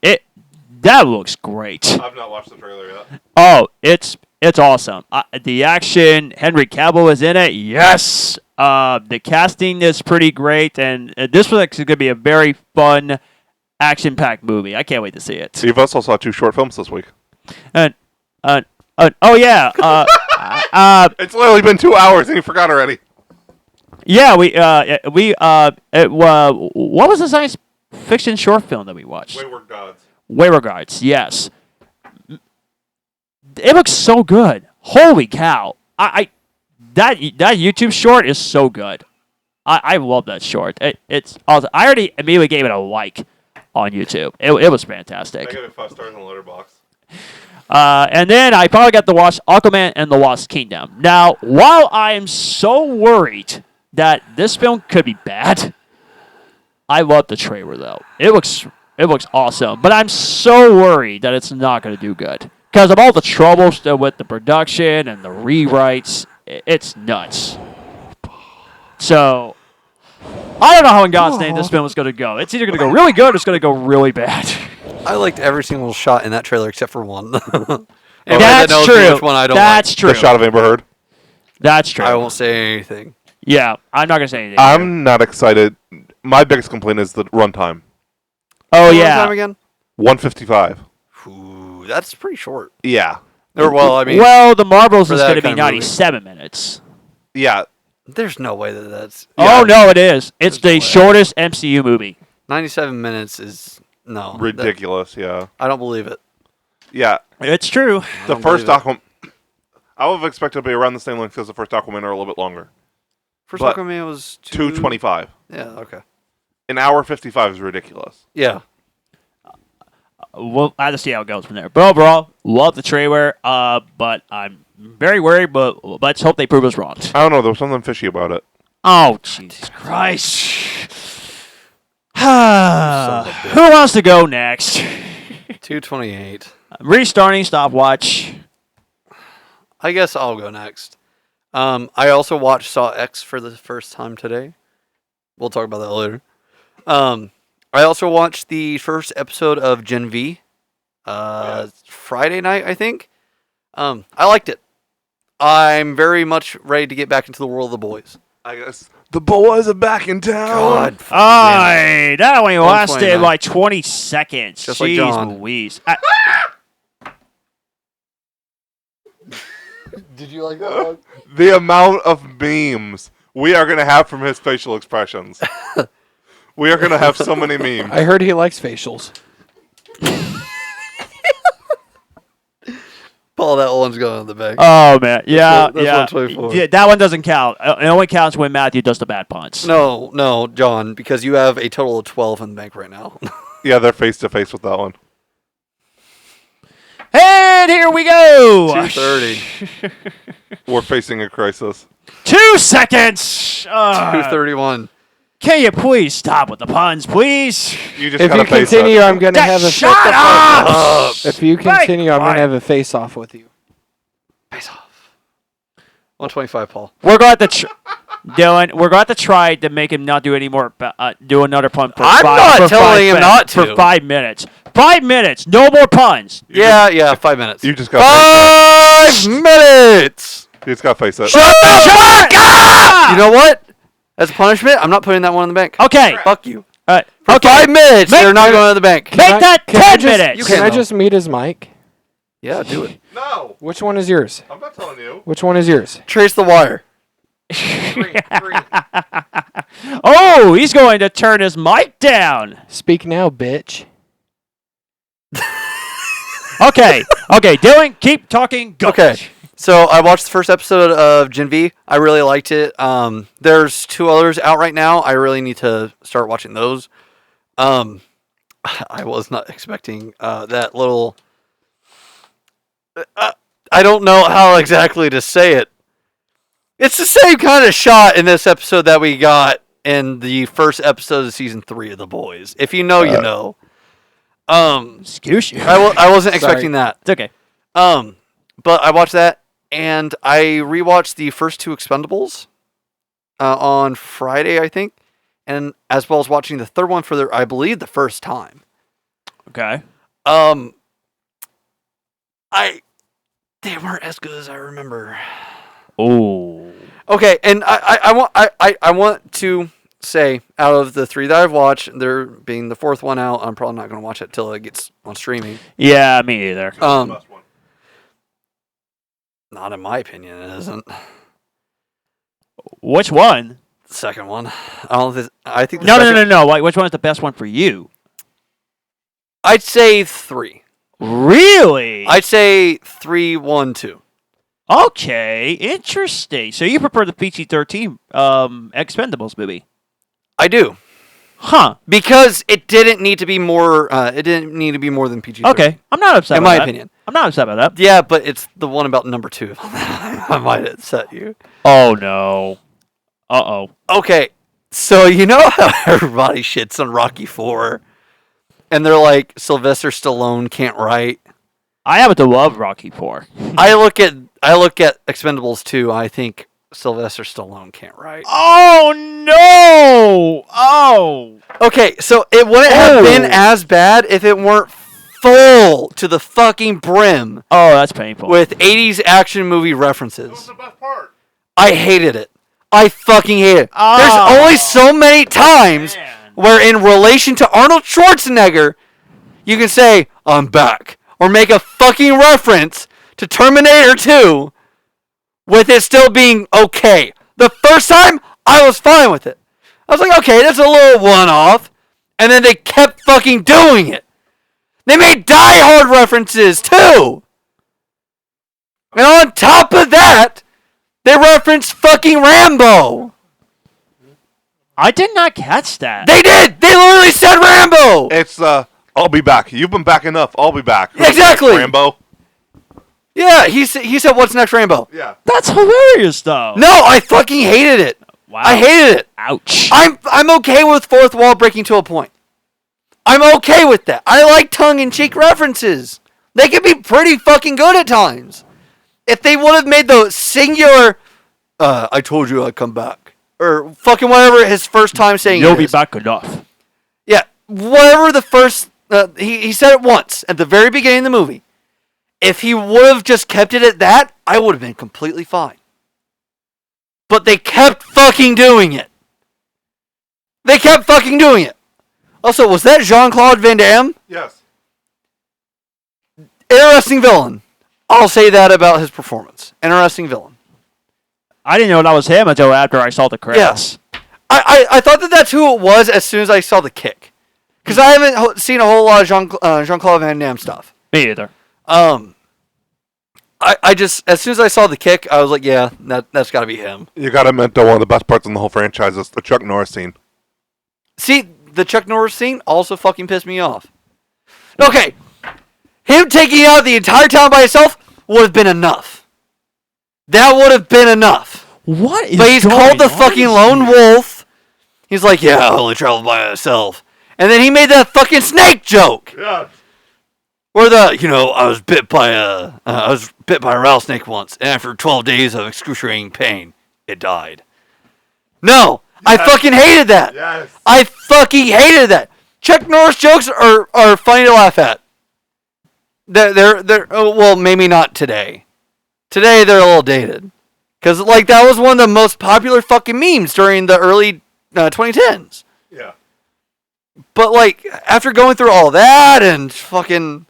[SPEAKER 3] that looks great.
[SPEAKER 2] I've not watched the trailer yet.
[SPEAKER 3] Oh, it's awesome. The action, Henry Cavill is in it. Yes. The casting is pretty great, and this was going to be a very fun, action-packed movie. I can't wait to see it.
[SPEAKER 2] You've also saw 2 short films this week.
[SPEAKER 3] Oh yeah.
[SPEAKER 2] It's literally been 2 hours and you forgot already.
[SPEAKER 3] Yeah. What was the science fiction short film that we watched?
[SPEAKER 2] Wayward Gods.
[SPEAKER 3] Wayward Gods. Yes. It looks so good. Holy cow! That YouTube short is so good. I love that short. It's awesome. I already immediately gave it a like on YouTube. It was fantastic.
[SPEAKER 2] I gave it 5 stars on the letterbox.
[SPEAKER 3] And then I probably got to watch Aquaman and the Lost Kingdom. Now, while I am so worried that this film could be bad, I love the trailer though. It looks awesome. But I'm so worried that it's not going to do good because of all the troubles with the production and the rewrites. It's nuts. So I don't know how in God's name this film is going to go. It's either going to go really good or it's going to go really bad.
[SPEAKER 4] I liked every single shot in that trailer except for one.
[SPEAKER 3] That's true.
[SPEAKER 4] Which one I don't
[SPEAKER 3] That's
[SPEAKER 4] like.
[SPEAKER 3] true.
[SPEAKER 2] The shot of Amber Heard.
[SPEAKER 3] That's true.
[SPEAKER 4] I won't say anything.
[SPEAKER 3] Yeah, I'm not going to say anything.
[SPEAKER 2] I'm not excited. My biggest complaint is the runtime.
[SPEAKER 3] Oh,
[SPEAKER 4] What
[SPEAKER 3] yeah.
[SPEAKER 4] time again?
[SPEAKER 2] 155.
[SPEAKER 4] Ooh, that's pretty short.
[SPEAKER 2] Yeah.
[SPEAKER 4] Or, well, I mean,
[SPEAKER 3] Well, the Marvels
[SPEAKER 4] for
[SPEAKER 3] is
[SPEAKER 4] that
[SPEAKER 3] going to be
[SPEAKER 4] kind of movie.
[SPEAKER 3] 97 minutes.
[SPEAKER 2] Yeah.
[SPEAKER 4] there's no way that's
[SPEAKER 3] Oh, no, it is. It's
[SPEAKER 4] There's no
[SPEAKER 3] the
[SPEAKER 4] way.
[SPEAKER 3] shortest MCU movie.
[SPEAKER 4] 97 minutes is no that-
[SPEAKER 2] Ridiculous, yeah.
[SPEAKER 4] I don't believe it.
[SPEAKER 2] Yeah.
[SPEAKER 3] It's true.
[SPEAKER 2] The
[SPEAKER 4] don't
[SPEAKER 2] first
[SPEAKER 4] believe it.
[SPEAKER 2] Aquaman... I would have expected it to be around the same length as the first Aquaman or a little bit longer.
[SPEAKER 4] First
[SPEAKER 2] But
[SPEAKER 4] Aquaman was
[SPEAKER 2] 225.
[SPEAKER 4] Yeah, okay.
[SPEAKER 2] An hour 55 is ridiculous.
[SPEAKER 4] Yeah.
[SPEAKER 3] We'll have to see how it goes from there. But overall, love the trailer, but I'm very worried, but let's hope they prove us wrong.
[SPEAKER 2] I don't know, there was something fishy about it.
[SPEAKER 3] Oh, Jesus Christ. Who wants to go next?
[SPEAKER 4] 228.
[SPEAKER 3] Restarting stopwatch.
[SPEAKER 4] I guess I'll go next. I also watched Saw X for the first time today. We'll talk about that later. I also watched the first episode of Gen V. Friday night, I think. I liked it. I'm very much ready to get back into the world of the boys.
[SPEAKER 2] I guess the boys are back in town.
[SPEAKER 4] God.
[SPEAKER 3] Aye, that only lasted
[SPEAKER 4] 129.
[SPEAKER 3] like 20 seconds.
[SPEAKER 4] Just like
[SPEAKER 3] Jeez
[SPEAKER 4] John.
[SPEAKER 3] Louise.
[SPEAKER 4] Did you like that one?
[SPEAKER 2] The amount of memes we are going to have from his facial expressions. We are going to have so many memes.
[SPEAKER 1] I heard he likes facials.
[SPEAKER 4] Paul, that one's going in the bag.
[SPEAKER 3] Oh, man. Yeah,
[SPEAKER 4] That's
[SPEAKER 3] yeah.
[SPEAKER 4] 124.
[SPEAKER 3] Yeah, that one doesn't count. It only counts when Matthew does the bad puns.
[SPEAKER 4] No, John, because you have a total of 12 in the bank right now.
[SPEAKER 2] Yeah, they're face to face with that one.
[SPEAKER 3] And here we go.
[SPEAKER 4] 230.
[SPEAKER 2] We're facing a crisis.
[SPEAKER 3] 2 seconds.
[SPEAKER 4] 231.
[SPEAKER 3] Can you please stop with the puns, please?
[SPEAKER 2] You just
[SPEAKER 1] If
[SPEAKER 2] gotta
[SPEAKER 1] you
[SPEAKER 2] face
[SPEAKER 1] continue,
[SPEAKER 2] it.
[SPEAKER 1] I'm gonna have a.
[SPEAKER 3] Shut up!
[SPEAKER 1] If you continue, I'm
[SPEAKER 3] Fine.
[SPEAKER 1] gonna have a face off with you.
[SPEAKER 4] Face off. 125, Paul.
[SPEAKER 3] We're going to Dylan, we're going to try to make him not do any more, do another pun for
[SPEAKER 4] I'm not telling him not to.
[SPEAKER 3] For 5 minutes. 5 minutes. No more puns.
[SPEAKER 4] Yeah, 5 minutes.
[SPEAKER 2] You just gotta face
[SPEAKER 4] 5 minutes!
[SPEAKER 2] it. You just gotta face it.
[SPEAKER 3] Shut up!
[SPEAKER 4] You know what? As a punishment, I'm not putting that one in the bank.
[SPEAKER 3] Okay.
[SPEAKER 4] Fuck you.
[SPEAKER 3] For
[SPEAKER 4] For 5 minutes,
[SPEAKER 3] Make-
[SPEAKER 4] they're not going to the bank.
[SPEAKER 3] Make that 10 minutes.
[SPEAKER 4] You
[SPEAKER 1] Can I
[SPEAKER 4] though.
[SPEAKER 1] just mute his mic?
[SPEAKER 4] Yeah, do it.
[SPEAKER 2] No,
[SPEAKER 1] Which one is yours?
[SPEAKER 2] I'm not telling you.
[SPEAKER 1] Which one is yours?
[SPEAKER 4] Trace the wire.
[SPEAKER 3] Oh, he's going to turn his mic down.
[SPEAKER 1] Speak now, bitch.
[SPEAKER 3] Okay. Okay, Dylan, keep talking. Go.
[SPEAKER 4] Okay. So I watched the first episode of Gen V. I really liked it. There's 2 others out right now. I really need to start watching those. I was not expecting that little. I I don't know how exactly to say it. It's the same kind of shot in this episode that we got in the first episode of season 3 of The Boys. If you know, you know.
[SPEAKER 3] Excuse you.
[SPEAKER 4] I wasn't
[SPEAKER 1] Sorry.
[SPEAKER 4] expecting that.
[SPEAKER 3] It's okay.
[SPEAKER 4] But I watched that, and I rewatched the first 2 Expendables on Friday, I think, and as well as watching the third one for I believe the first time.
[SPEAKER 3] Okay.
[SPEAKER 4] They weren't as good as I remember.
[SPEAKER 3] Oh.
[SPEAKER 4] Okay, and I want to say, out of the 3 that I've watched, there being the 4th one out, I'm probably not going to watch it till it gets on streaming.
[SPEAKER 3] Yeah, me either.
[SPEAKER 2] Best one.
[SPEAKER 4] Not in my opinion, it isn't.
[SPEAKER 3] Which one?
[SPEAKER 4] The second one. I think the
[SPEAKER 3] No,
[SPEAKER 4] second,
[SPEAKER 3] no. Like, which one is the best one for you?
[SPEAKER 4] I'd say 3.
[SPEAKER 3] Really?
[SPEAKER 4] I'd say 3, 1, 2.
[SPEAKER 3] Okay, interesting. So you prefer the PG-13 Expendables movie?
[SPEAKER 4] I do.
[SPEAKER 3] Huh.
[SPEAKER 4] Because it didn't need to be more. It didn't need to be more than PG.
[SPEAKER 3] Okay, I'm not upset.
[SPEAKER 4] In
[SPEAKER 3] about
[SPEAKER 4] my
[SPEAKER 3] that.
[SPEAKER 4] opinion.
[SPEAKER 3] I'm not upset about that.
[SPEAKER 4] Yeah, but it's the one about number 2. I might upset you.
[SPEAKER 3] Oh no. Uh-oh.
[SPEAKER 4] Okay, so you know how everybody shits on Rocky 4, and they're like Sylvester Stallone can't write.
[SPEAKER 3] I happen to love Rocky 4.
[SPEAKER 4] I look at Expendables 2. I think Sylvester Stallone can't write.
[SPEAKER 3] Oh no! Oh.
[SPEAKER 4] Okay, so it wouldn't have been as bad if it weren't full to the fucking brim
[SPEAKER 3] Oh, that's painful.
[SPEAKER 4] with 80s action movie
[SPEAKER 2] That was
[SPEAKER 4] references.
[SPEAKER 2] the best part.
[SPEAKER 4] I hated it. I fucking hate it.
[SPEAKER 3] Oh,
[SPEAKER 4] There's only so many times
[SPEAKER 3] man.
[SPEAKER 4] where in relation to Arnold Schwarzenegger, you can say, I'm back. Or make a fucking reference to Terminator 2 with it still being okay. The first time, I was fine with it. I was like, okay, that's a little one-off. And then they kept fucking doing it. They made Die Hard references, too. And on top of that, they referenced fucking Rambo.
[SPEAKER 3] I did not catch that.
[SPEAKER 4] They did! They literally said Rambo!
[SPEAKER 2] It's I'll be back. You've been back enough. I'll be back. Who's
[SPEAKER 4] Exactly.
[SPEAKER 2] next, Rambo.
[SPEAKER 4] Yeah, he said, what's next, Rambo?
[SPEAKER 2] Yeah.
[SPEAKER 3] That's hilarious, though.
[SPEAKER 4] No, I fucking hated it.
[SPEAKER 3] Wow.
[SPEAKER 4] I hated it.
[SPEAKER 3] Ouch.
[SPEAKER 4] I'm okay with fourth wall breaking to a point. I'm okay with that. I like tongue-in-cheek references. They can be pretty fucking good at times. If they would have made the singular, I told you I'd come back. Or fucking whatever his first time saying
[SPEAKER 3] You'll
[SPEAKER 4] it
[SPEAKER 3] be
[SPEAKER 4] is.
[SPEAKER 3] back enough.
[SPEAKER 4] Yeah, whatever the first, he said it once at the very beginning of the movie. If he would have just kept it at that, I would have been completely fine. But they kept fucking doing it. They kept fucking doing it. Also, was that Jean-Claude Van Damme?
[SPEAKER 2] Yes.
[SPEAKER 4] Interesting villain. I'll say that about his performance. Interesting villain.
[SPEAKER 3] I didn't know that was him until after I saw the credits.
[SPEAKER 4] I thought that's who it was as soon as I saw the kick. Because I haven't seen a whole lot of Jean-Claude Van Damme stuff.
[SPEAKER 3] Me either.
[SPEAKER 4] I just, as soon as I saw the kick, I was like, yeah, that's got to be him.
[SPEAKER 2] You got to admit, though, one of the best parts in the whole franchise is the Chuck Norris scene.
[SPEAKER 4] See, the Chuck Norris scene also fucking pissed me off. Okay, him taking out the entire town by himself would have been enough. That would have been enough.
[SPEAKER 3] What is
[SPEAKER 4] But he's
[SPEAKER 3] going
[SPEAKER 4] called the
[SPEAKER 3] on
[SPEAKER 4] fucking lone wolf. He's like, yeah, I only travel by myself. And then he made that fucking snake joke.
[SPEAKER 2] Yeah.
[SPEAKER 4] Or I was bit by a rattlesnake once, and after 12 days of excruciating pain, it died. No, I fucking hated that.
[SPEAKER 2] Yes.
[SPEAKER 4] I fucking hated that. Chuck Norris jokes are funny to laugh at. They're well, maybe not today. Today they're a little dated, because that was one of the most popular fucking memes during the early 2010s.
[SPEAKER 2] Yeah.
[SPEAKER 4] But after going through all that and fucking,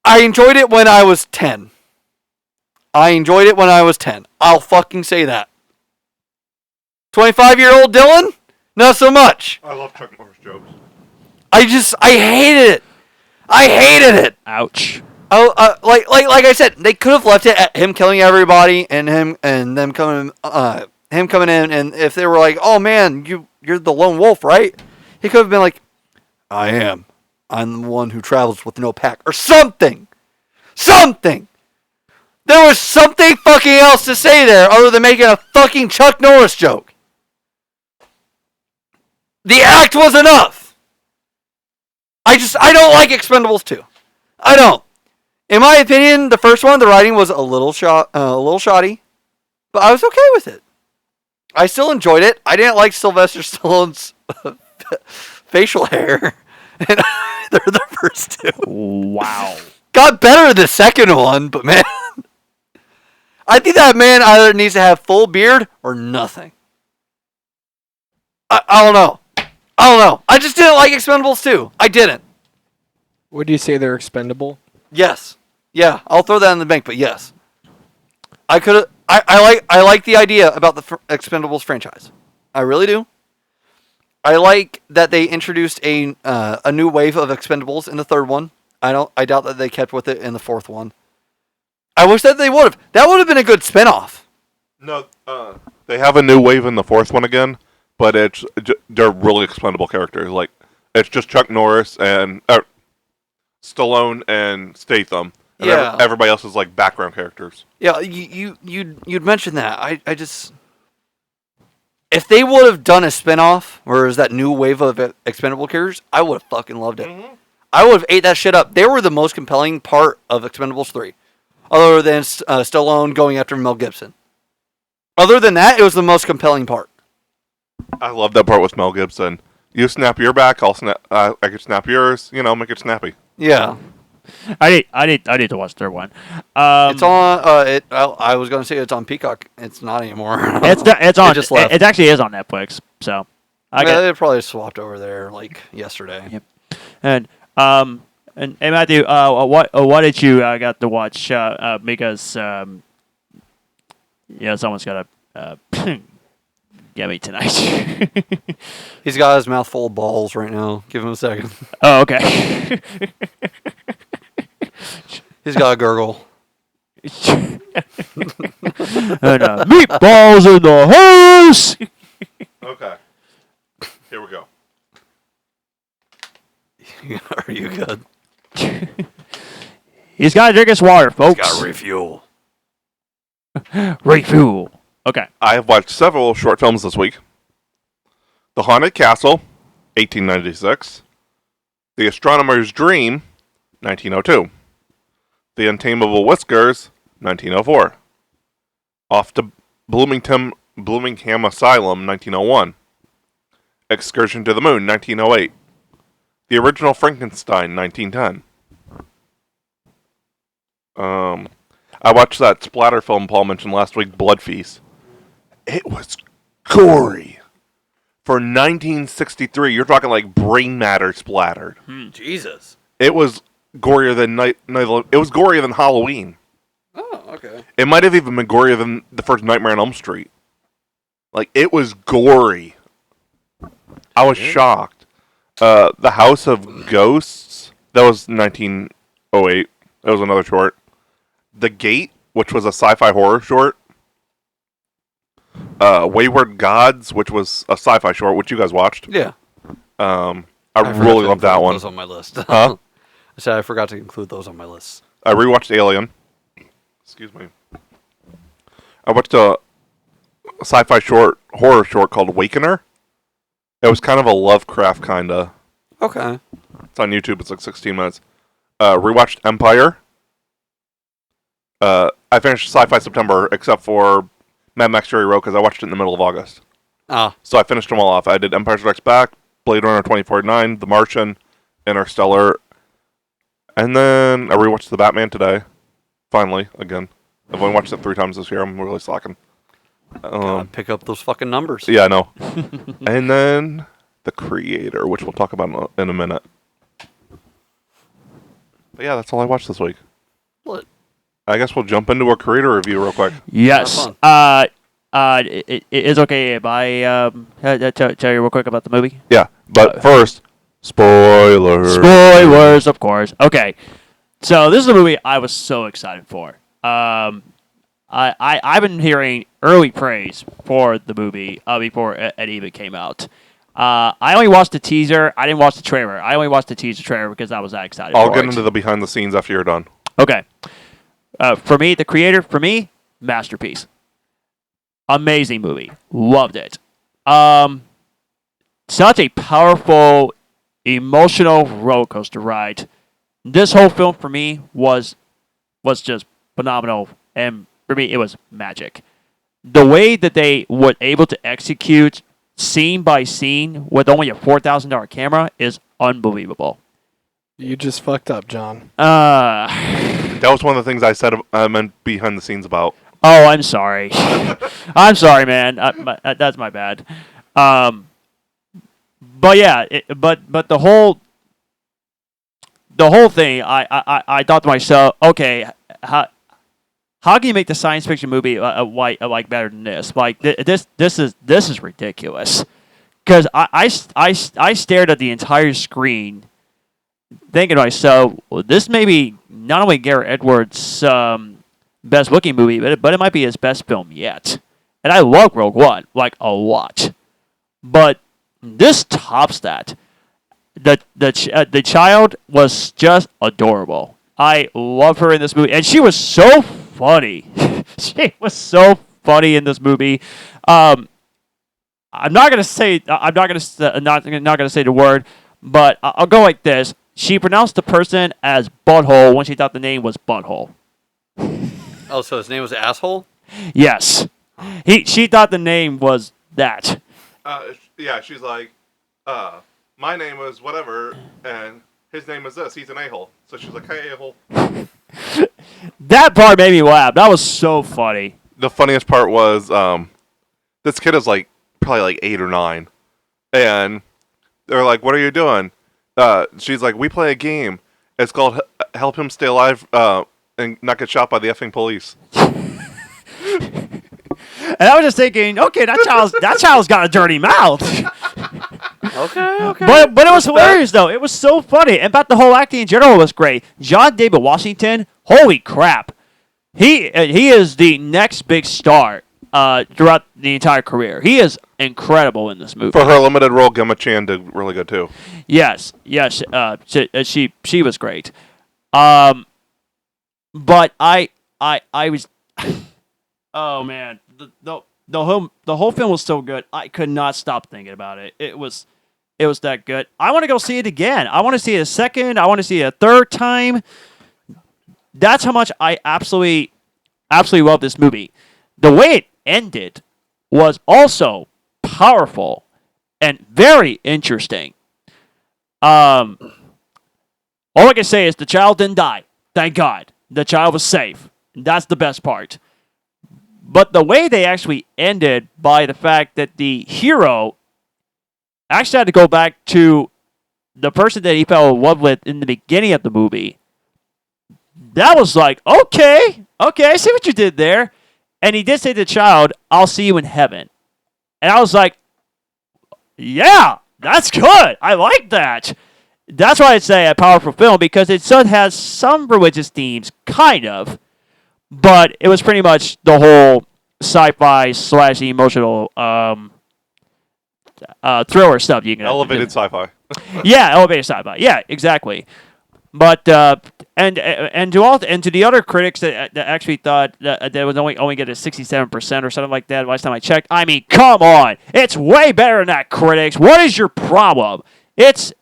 [SPEAKER 4] I enjoyed it when I was 10. I'll fucking say that. 25-year-old Dyllan? Not so much.
[SPEAKER 2] I love Chuck Norris jokes.
[SPEAKER 4] I hated it. I hated it.
[SPEAKER 3] Ouch.
[SPEAKER 4] Oh, like I said, they could have left it at him killing everybody and him coming in, and if they were like, "Oh man, you're the lone wolf, right?" He could have been like, "I am. I'm the one who travels with no pack," or something. There was something fucking else to say there other than making a fucking Chuck Norris joke. The act was enough. I don't like Expendables 2. I don't. In my opinion, the first one, the writing was a little shoddy, but I was okay with it. I still enjoyed it. I didn't like Sylvester Stallone's facial hair in either of the first two.
[SPEAKER 3] Wow.
[SPEAKER 4] Got better the second one, but man, I think that man either needs to have full beard or nothing. I don't know. I just didn't like Expendables 2. I didn't.
[SPEAKER 1] Would you say they're expendable?
[SPEAKER 4] Yes. Yeah, I'll throw that in the bank, but yes. I like the idea about the Expendables franchise. I really do. I like that they introduced a new wave of Expendables in the third one. I doubt that they kept with it in the fourth one. I wish that they would have. That would have been a good spinoff.
[SPEAKER 2] No, they have a new wave in the fourth one again, but they're really expendable characters. Like, it's just Chuck Norris and Stallone and Statham. And
[SPEAKER 4] Yeah.
[SPEAKER 2] everybody else is like background characters.
[SPEAKER 4] Yeah, you'd mentioned that. I just, if they would have done a spinoff, or is that new wave of expendable characters, I would have fucking loved it.
[SPEAKER 2] Mm-hmm.
[SPEAKER 4] I would have ate that shit up. They were the most compelling part of Expendables 3, other than Stallone going after Mel Gibson. Other than that, it was the most compelling part.
[SPEAKER 2] I love that part with Mel Gibson. You snap your back, I'll snap. I can snap yours. Make it snappy.
[SPEAKER 4] Yeah,
[SPEAKER 3] I need to watch the third one.
[SPEAKER 4] it's on. I was gonna say it's on Peacock. It's not anymore.
[SPEAKER 3] It's on.
[SPEAKER 4] It just left.
[SPEAKER 3] It actually is on Netflix. So
[SPEAKER 4] They probably swapped over there like yesterday.
[SPEAKER 3] Yep. And Matthew, what did you got to watch? Because someone's got to get me tonight.
[SPEAKER 4] He's got his mouth full of balls right now. Give him a second.
[SPEAKER 3] Oh, okay.
[SPEAKER 4] He's got a gurgle.
[SPEAKER 3] And meatballs in the house.
[SPEAKER 2] Okay. Here we go.
[SPEAKER 4] Are you good?
[SPEAKER 3] He's got to drink his water, folks.
[SPEAKER 4] Got to refuel.
[SPEAKER 3] Refuel. Okay.
[SPEAKER 2] I have watched several short films this week. The Haunted Castle, 1896. The Astronomer's Dream, 1902. The Untamable Whiskers, 1904. Off to Bloomingham Asylum, 1901. Excursion to the Moon, 1908. The Original Frankenstein, 1910. I watched that splatter film Paul mentioned last week, Blood Feast. It was gory. For 1963, you're talking like brain matter splattered.
[SPEAKER 4] Jesus.
[SPEAKER 2] It was gorier than it was gorier than Halloween.
[SPEAKER 4] Oh, okay.
[SPEAKER 2] It might have even been gorier than the first Nightmare on Elm Street. Like, it was gory. I was shocked. The House of Ghosts, that was 1908. That was another short. The Gate, which was a sci-fi horror short. Wayward Gods, which was a sci-fi short, which you guys watched.
[SPEAKER 4] Yeah.
[SPEAKER 2] I really loved that one.
[SPEAKER 4] Those on my list.
[SPEAKER 2] Huh?
[SPEAKER 4] I said I forgot to include those on my list.
[SPEAKER 2] I rewatched Alien. Excuse me. I watched a sci-fi horror short called Awakener. It was kind of a Lovecraft kinda.
[SPEAKER 4] Okay.
[SPEAKER 2] It's on YouTube. It's like 16 minutes. Rewatched Empire. I finished Sci-Fi September except for Mad Max Fury Road because I watched it in the middle of August.
[SPEAKER 4] Ah.
[SPEAKER 2] So I finished them all off. I did Empire Strikes Back, Blade Runner 2049, The Martian, Interstellar, and then I rewatched The Batman today. Finally, again. I've only watched it 3 times this year. I'm really slacking.
[SPEAKER 4] Gotta pick up those fucking numbers.
[SPEAKER 2] Yeah, I know. And then The Creator, which we'll talk about in a minute. But yeah, that's all I watched this week.
[SPEAKER 4] What?
[SPEAKER 2] I guess we'll jump into a Creator review real quick.
[SPEAKER 3] Yes.
[SPEAKER 4] Have
[SPEAKER 3] It's okay if I tell you real quick about the movie.
[SPEAKER 2] Yeah, but first, spoilers.
[SPEAKER 3] Spoilers, of course. Okay, so this is a movie I was so excited for. I've been hearing early praise for the movie before it even came out. I only watched the teaser. I didn't watch the trailer. I only watched the teaser trailer because I was that excited.
[SPEAKER 2] I'll
[SPEAKER 3] for
[SPEAKER 2] get
[SPEAKER 3] it.
[SPEAKER 2] into the behind the scenes after you're done.
[SPEAKER 3] Okay. For me, the creator, for me, masterpiece. Amazing movie. Loved it. Such a powerful, emotional roller coaster ride. This whole film for me was just phenomenal, and for me, it was magic. The way that they were able to execute scene by scene with only a $4,000 camera is unbelievable.
[SPEAKER 1] You just fucked up, John.
[SPEAKER 2] That was one of the things I said I meant behind the scenes about.
[SPEAKER 3] Oh, I'm sorry. I'm sorry, man. That's my bad. But yeah, but the whole thing, I thought to myself, okay, how can you make the science fiction movie like better than this? Like this is ridiculous. Because I stared at the entire screen, thinking to myself, well, this may be not only Garrett Edwards' best looking movie, but it might be his best film yet. And I love Rogue One like a lot, but this tops that. The child was just adorable. I love her in this movie, and she was so funny. She was so funny in this movie. I'm not gonna say not gonna say the word, but I'll go like this. She pronounced the person as butthole when she thought the name was butthole.
[SPEAKER 4] Oh, so his name was Asshole?
[SPEAKER 3] Yes, she thought the name was that.
[SPEAKER 2] Yeah, she's like, my name is whatever, and his name is this. He's an a-hole. So she's like, hey, a-hole.
[SPEAKER 3] That part made me laugh. That was so funny.
[SPEAKER 2] The funniest part was, this kid is like, probably like 8 or 9. And they're like, what are you doing? She's like, we play a game. It's called Help Him Stay Alive and Not Get Shot by the effing police.
[SPEAKER 3] And I was just thinking, okay, that child's got a dirty mouth.
[SPEAKER 4] Okay.
[SPEAKER 3] But it was hilarious, though. It was so funny. And about the whole acting in general was great. John David Washington, holy crap. He is the next big star throughout the entire career. He is incredible in this movie.
[SPEAKER 2] For her limited role, Gemma Chan did really good, too.
[SPEAKER 3] Yes. She was great. But I was... Oh, man. The whole film was so good. I could not stop thinking about it. It was that good. I want to go see it again. I want to see it a second. I want to see it a third time. That's how much I absolutely love this movie. The way it ended was also powerful and very interesting. All I can say is the child didn't die. Thank God. The child was safe. That's the best part. But the way they actually ended by the fact that the hero actually had to go back to the person that he fell in love with in the beginning of the movie, that was like, okay, I see what you did there. And he did say to the child, I'll see you in heaven. And I was like, yeah, that's good. I like that. That's why I'd say a powerful film, because it still has some religious themes, kind of. But it was pretty much the whole sci-fi / emotional thriller stuff. You can
[SPEAKER 2] Elevated sci-fi.
[SPEAKER 3] Yeah, elevated sci-fi. Yeah, exactly. But and to the other critics that actually thought that was only get a 67% or something like that last time I checked. I mean, come on, it's way better than that, critics. What is your problem? It's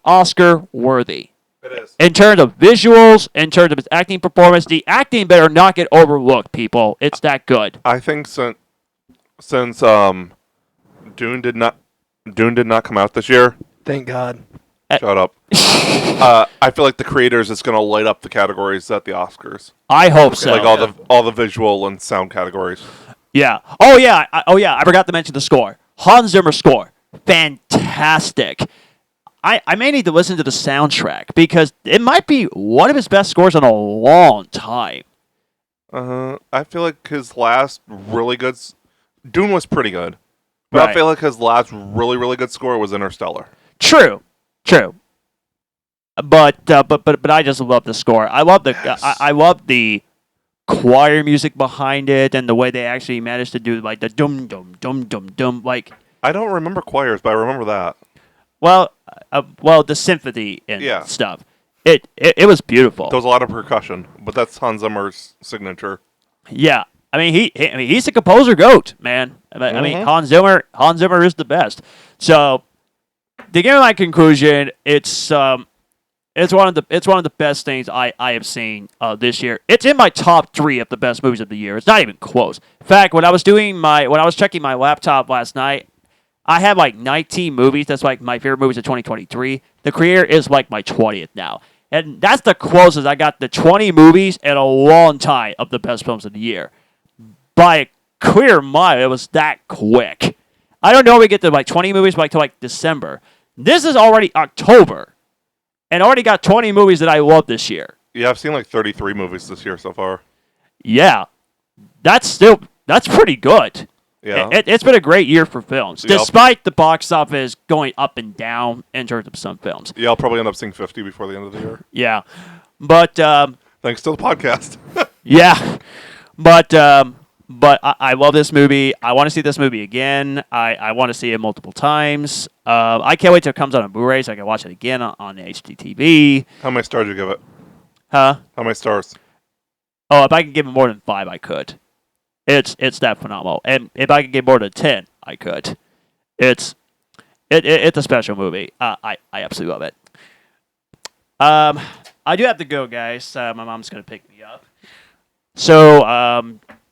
[SPEAKER 3] Oscar worthy.
[SPEAKER 2] It is.
[SPEAKER 3] In terms of visuals, in terms of its acting performance, the acting better not get overlooked, people. It's that good.
[SPEAKER 2] I think since Dune did not come out this year.
[SPEAKER 1] Thank God.
[SPEAKER 2] Shut up. I feel like the creators is going to light up the categories at the Oscars.
[SPEAKER 3] I hope so.
[SPEAKER 2] Like all the visual and sound categories.
[SPEAKER 3] Yeah. Oh yeah. I forgot to mention the score. Hans Zimmer score, fantastic. I may need to listen to the soundtrack because it might be one of his best scores in a long time.
[SPEAKER 2] I feel like his last really good... Dune was pretty good. But
[SPEAKER 3] Right.
[SPEAKER 2] I feel like his last really, really good score was Interstellar.
[SPEAKER 3] True. But I just love the score. I love the
[SPEAKER 2] Yes.
[SPEAKER 3] I love the choir music behind it and the way they actually managed to do like the dum dum dum dum dum like.
[SPEAKER 2] I don't remember choirs, but I remember that.
[SPEAKER 3] Well, the symphony and
[SPEAKER 2] Yeah.
[SPEAKER 3] stuff. It was beautiful.
[SPEAKER 2] There was a lot of percussion, but that's Hans Zimmer's signature.
[SPEAKER 3] Yeah, I mean he's the composer goat, man. I mean Hans Zimmer is the best. So to give me my conclusion, it's one of the best things I have seen this year. It's in my top 3 of the best movies of the year. It's not even close. In fact, when I was checking my laptop last night, I had like 19 movies. That's like my favorite movies of 2023. The Creator is like my 20th now. And that's the closest I got to 20 movies in a long time of the best films of the year. By a clear mile, it was that quick. I don't know if we get to like 20 movies by like December. This is already October. And already got 20 movies that I love this year.
[SPEAKER 2] Yeah, I've seen like 33 movies this year so far.
[SPEAKER 3] Yeah. That's pretty good.
[SPEAKER 2] Yeah.
[SPEAKER 3] It's been a great year for films,
[SPEAKER 2] Yep.
[SPEAKER 3] despite the box office going up and down in terms of some films.
[SPEAKER 2] Yeah, I'll probably end up seeing 50 before the end of the year.
[SPEAKER 3] Yeah. But,
[SPEAKER 2] Thanks to the podcast.
[SPEAKER 3] yeah. But I love this movie. I want to see this movie again. I want to see it multiple times. I can't wait till it comes out on Blu-ray so I can watch it again on HDTV.
[SPEAKER 2] How many stars did you give it?
[SPEAKER 3] Huh?
[SPEAKER 2] How many stars?
[SPEAKER 3] Oh, if I could give it more than 5, I could. It's that phenomenal. And if I could give more than 10, I could. It's a special movie. I absolutely love it. I do have to go, guys. My mom's going to pick me up. So,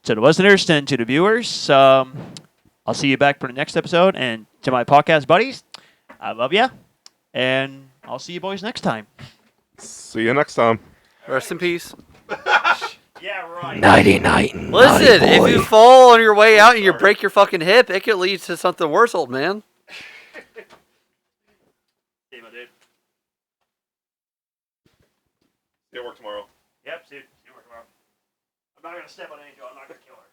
[SPEAKER 3] to the listeners and to the viewers, I'll see you back for the next episode. And to my podcast buddies, I love you. And I'll see you boys next time.
[SPEAKER 2] See you next time.
[SPEAKER 4] Rest in peace.
[SPEAKER 3] Yeah, right.
[SPEAKER 1] Nighty night.
[SPEAKER 4] Listen, if you fall on your way out and you break your fucking hip, it could lead to something worse, old man.
[SPEAKER 3] See you, my dude.
[SPEAKER 2] See you at work tomorrow.
[SPEAKER 3] Yep, see you tomorrow. I'm not going to step on Angel. I'm not going to kill her.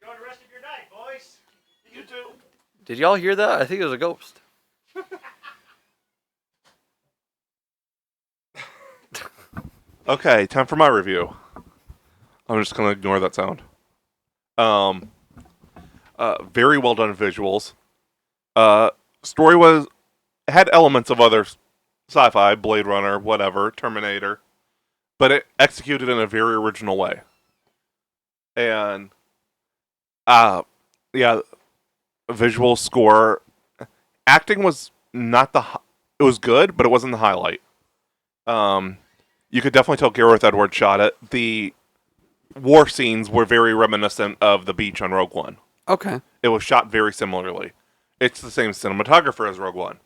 [SPEAKER 3] Enjoy the rest of your night, boys. You too.
[SPEAKER 4] Did y'all hear that? I think it was a ghost.
[SPEAKER 2] Okay, time for my review. I'm just gonna ignore that sound. Very well done visuals. Story had elements of other sci-fi, Blade Runner, whatever, Terminator, but it executed in a very original way. And yeah, visual score, acting was not it was good, but it wasn't the highlight. You could definitely tell Gareth Edwards shot it. The war scenes were very reminiscent of the beach on Rogue One.
[SPEAKER 4] Okay.
[SPEAKER 2] It was shot very similarly. It's the same cinematographer as Rogue One.